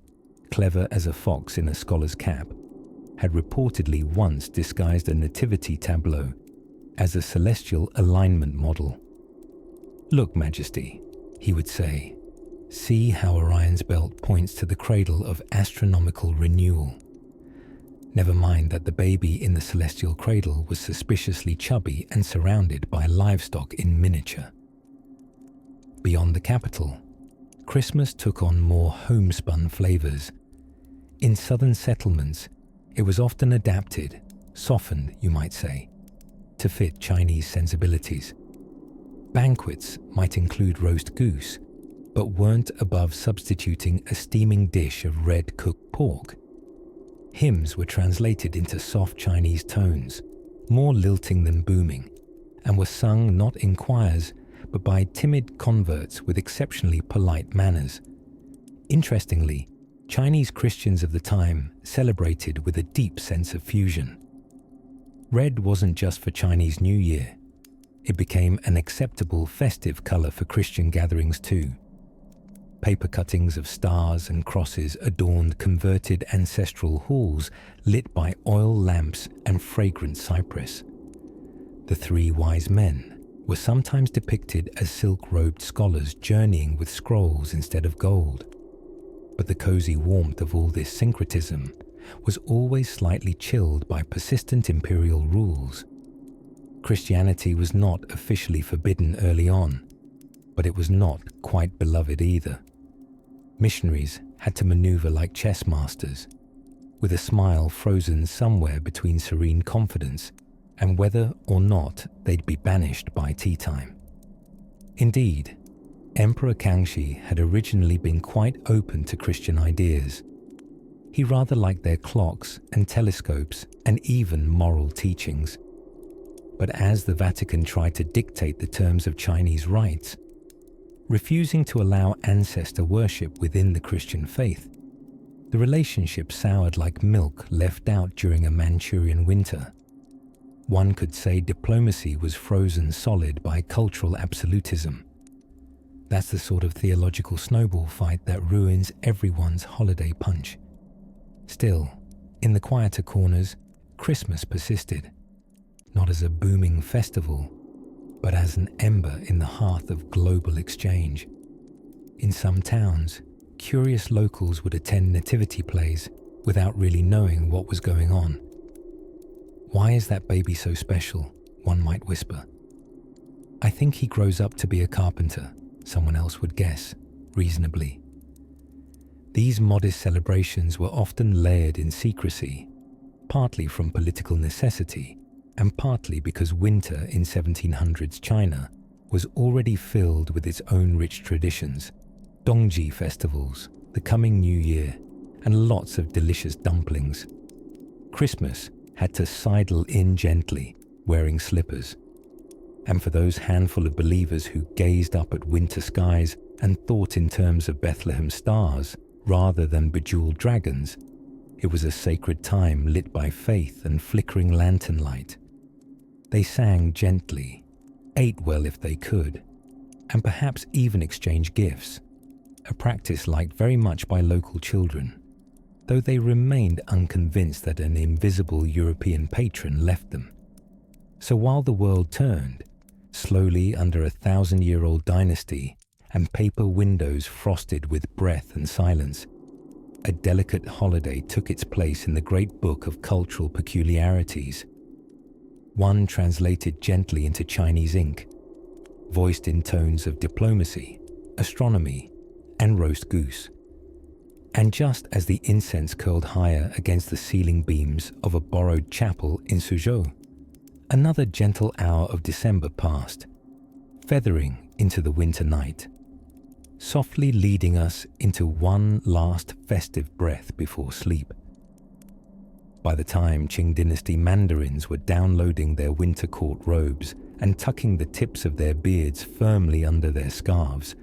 clever as a fox in a scholar's cap, had reportedly once disguised a nativity tableau as a celestial alignment model. "Look, Majesty," he would say, "see how Orion's belt points to the cradle of astronomical renewal. Never mind that the baby in the celestial cradle was suspiciously chubby and surrounded by livestock in miniature." Beyond the capital, Christmas took on more homespun flavors. In southern settlements, it was often adapted, softened, you might say, to fit Chinese sensibilities. Banquets might include roast goose, but weren't above substituting a steaming dish of red cooked pork. Hymns were translated into soft Chinese tones, more lilting than booming, and were sung not in choirs, but by timid converts with exceptionally polite manners. Interestingly, Chinese Christians of the time celebrated with a deep sense of fusion. Red wasn't just for Chinese New Year. It became an acceptable festive color for Christian gatherings too. Paper cuttings of stars and crosses adorned converted ancestral halls lit by oil lamps and fragrant cypress. The three wise men were sometimes depicted as silk-robed scholars journeying with scrolls instead of gold. But the cozy warmth of all this syncretism was always slightly chilled by persistent imperial rules. Christianity was not officially forbidden early on, but it was not quite beloved either. Missionaries had to maneuver like chess masters, with a smile frozen somewhere between serene confidence and whether or not they'd be banished by tea time. Indeed, Emperor Kangxi had originally been quite open to Christian ideas. He rather liked their clocks and telescopes and even moral teachings. But as the Vatican tried to dictate the terms of Chinese rites, refusing to allow ancestor worship within the Christian faith, the relationship soured like milk left out during a Manchurian winter. One could say diplomacy was frozen solid by cultural absolutism. That's the sort of theological snowball fight that ruins everyone's holiday punch. Still, in the quieter corners, Christmas persisted, not as a booming festival, but as an ember in the hearth of global exchange. In some towns, curious locals would attend nativity plays without really knowing what was going on. "Why is that baby so special?" one might whisper. "I think he grows up to be a carpenter," someone else would guess, reasonably. These modest celebrations were often layered in secrecy, partly from political necessity, and partly because winter in 1700s China was already filled with its own rich traditions, Dongji festivals, the coming New Year, and lots of delicious dumplings. Christmas had to sidle in gently, wearing slippers. And for those handful of believers who gazed up at winter skies and thought in terms of Bethlehem stars rather than bejeweled dragons, it was a sacred time lit by faith and flickering lantern light. They sang gently, ate well if they could, and perhaps even exchanged gifts, a practice liked very much by local children, though they remained unconvinced that an invisible European patron left them. So while the world turned, slowly under a 1,000-year-old dynasty and paper windows frosted with breath and silence, a delicate holiday took its place in the great book of cultural peculiarities. One translated gently into Chinese ink, voiced in tones of diplomacy, astronomy, and roast goose. And just as the incense curled higher against the ceiling beams of a borrowed chapel in Suzhou, another gentle hour of December passed, feathering into the winter night, softly leading us into one last festive breath before sleep. By the time Qing Dynasty mandarins were downloading their winter court robes and tucking the tips of their beards firmly under their scarves,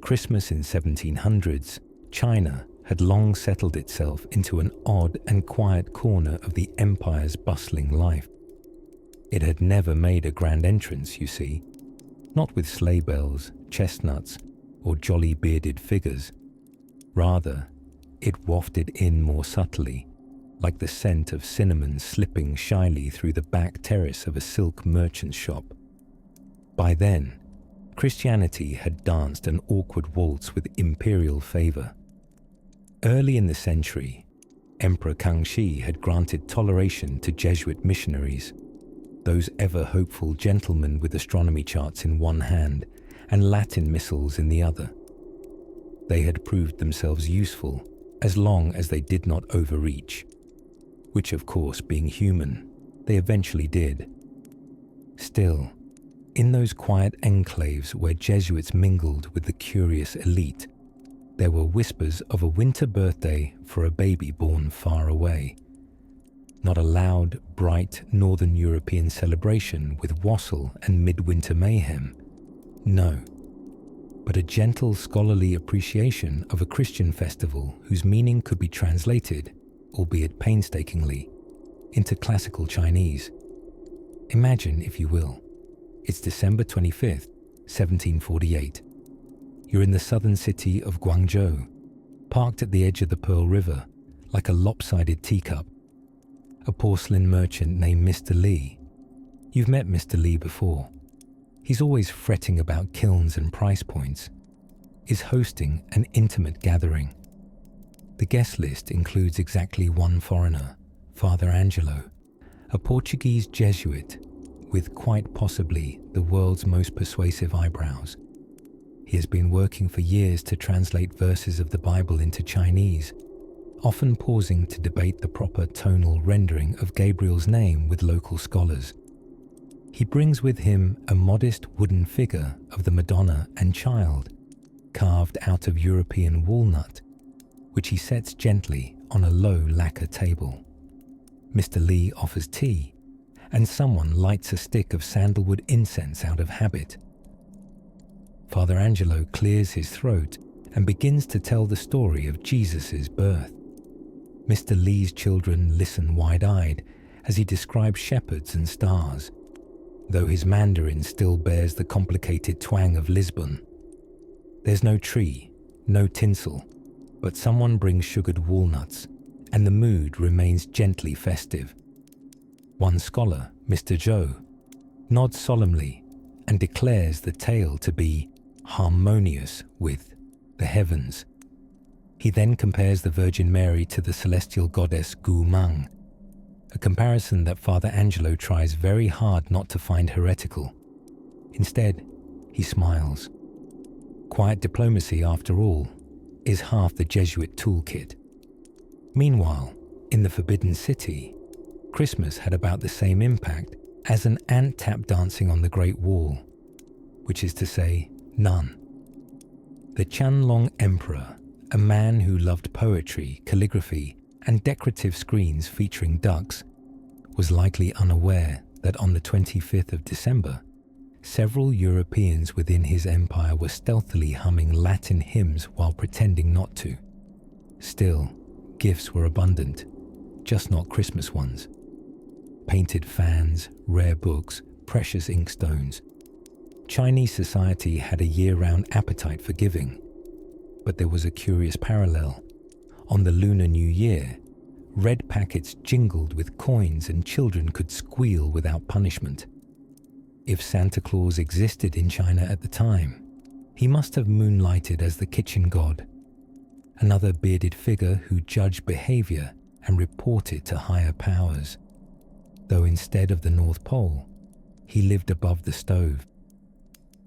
Christmas in 1700s, China had long settled itself into an odd and quiet corner of the empire's bustling life. It had never made a grand entrance, you see, not with sleigh bells, chestnuts, or jolly bearded figures. Rather, it wafted in more subtly, like the scent of cinnamon slipping shyly through the back terrace of a silk merchant's shop. By then, Christianity had danced an awkward waltz with imperial favor. Early in the century, Emperor Kangxi had granted toleration to Jesuit missionaries, those ever-hopeful gentlemen with astronomy charts in one hand and Latin missals in the other. They had proved themselves useful as long as they did not overreach, which of course, being human, they eventually did. Still, in those quiet enclaves where Jesuits mingled with the curious elite, there were whispers of a winter birthday for a baby born far away. Not a loud, bright Northern European celebration with wassail and midwinter mayhem. No, but a gentle scholarly appreciation of a Christian festival whose meaning could be translated, albeit painstakingly, into classical Chinese. Imagine, if you will, it's December 25th, 1748. You're in the southern city of Guangzhou, parked at the edge of the Pearl River, like a lopsided teacup. A porcelain merchant named Mr. Li. You've met Mr. Li before. He's always fretting about kilns and price points. Is hosting an intimate gathering. The guest list includes exactly one foreigner, Father Angelo, a Portuguese Jesuit with quite possibly the world's most persuasive eyebrows. He has been working for years to translate verses of the Bible into Chinese, often pausing to debate the proper tonal rendering of Gabriel's name with local scholars. He brings with him a modest wooden figure of the Madonna and Child, carved out of European walnut, which he sets gently on a low lacquer table. Mr. Li offers tea, and someone lights a stick of sandalwood incense out of habit. Father Angelo clears his throat and begins to tell the story of Jesus' birth. Mr. Li's children listen wide-eyed as he describes shepherds and stars, though his Mandarin still bears the complicated twang of Lisbon. There's no tree, no tinsel, but someone brings sugared walnuts, and the mood remains gently festive. One scholar, Mr. Zhou, nods solemnly and declares the tale to be harmonious with the heavens. He then compares the Virgin Mary to the celestial goddess Gu Mang, a comparison that Father Angelo tries very hard not to find heretical. Instead, he smiles. Quiet diplomacy, after all, is half the Jesuit toolkit. Meanwhile, in the Forbidden City, Christmas had about the same impact as an ant tap dancing on the Great Wall, which is to say, none. The Qianlong Emperor, a man who loved poetry, calligraphy, and decorative screens featuring ducks, was likely unaware that on the 25th of December, several Europeans within his empire were stealthily humming Latin hymns while pretending not to. Still, gifts were abundant, just not Christmas ones. Painted fans, rare books, precious inkstones. Chinese society had a year-round appetite for giving, but there was a curious parallel. On the Lunar New Year, red packets jingled with coins and children could squeal without punishment. If Santa Claus existed in China at the time, he must have moonlighted as the kitchen god, another bearded figure who judged behavior and reported to higher powers, though instead of the North Pole, he lived above the stove.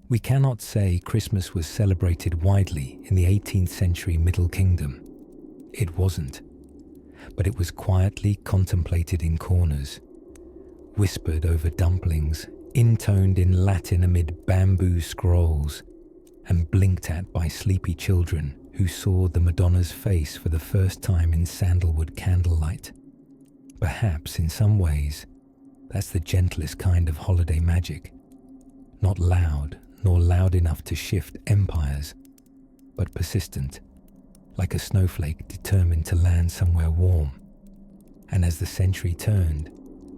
We cannot say Christmas was celebrated widely in the 18th century Middle Kingdom. It wasn't, but it was quietly contemplated in corners, whispered over dumplings, intoned in Latin amid bamboo scrolls, and blinked at by sleepy children who saw the Madonna's face for the first time in sandalwood candlelight. Perhaps, in some ways, that's the gentlest kind of holiday magic. Not loud, nor loud enough to shift empires, but persistent, like a snowflake determined to land somewhere warm. And as the century turned,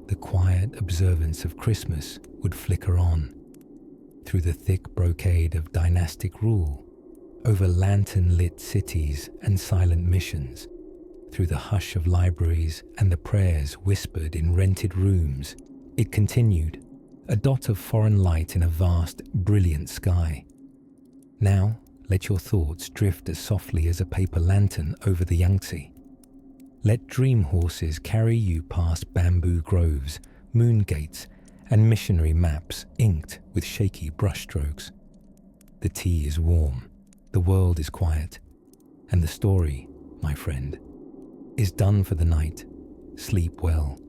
the quiet observance of Christmas would flicker on, through the thick brocade of dynastic rule, over lantern-lit cities and silent missions, Through the hush of libraries and the prayers whispered in rented rooms, it continued, a dot of foreign light in a vast, brilliant sky. Now, let your thoughts drift as softly as a paper lantern over the Yangtze. Let dream horses carry you past bamboo groves, moon gates, and missionary maps inked with shaky brushstrokes. The tea is warm, the world is quiet, and the story, my friend, is done for the night. Sleep well.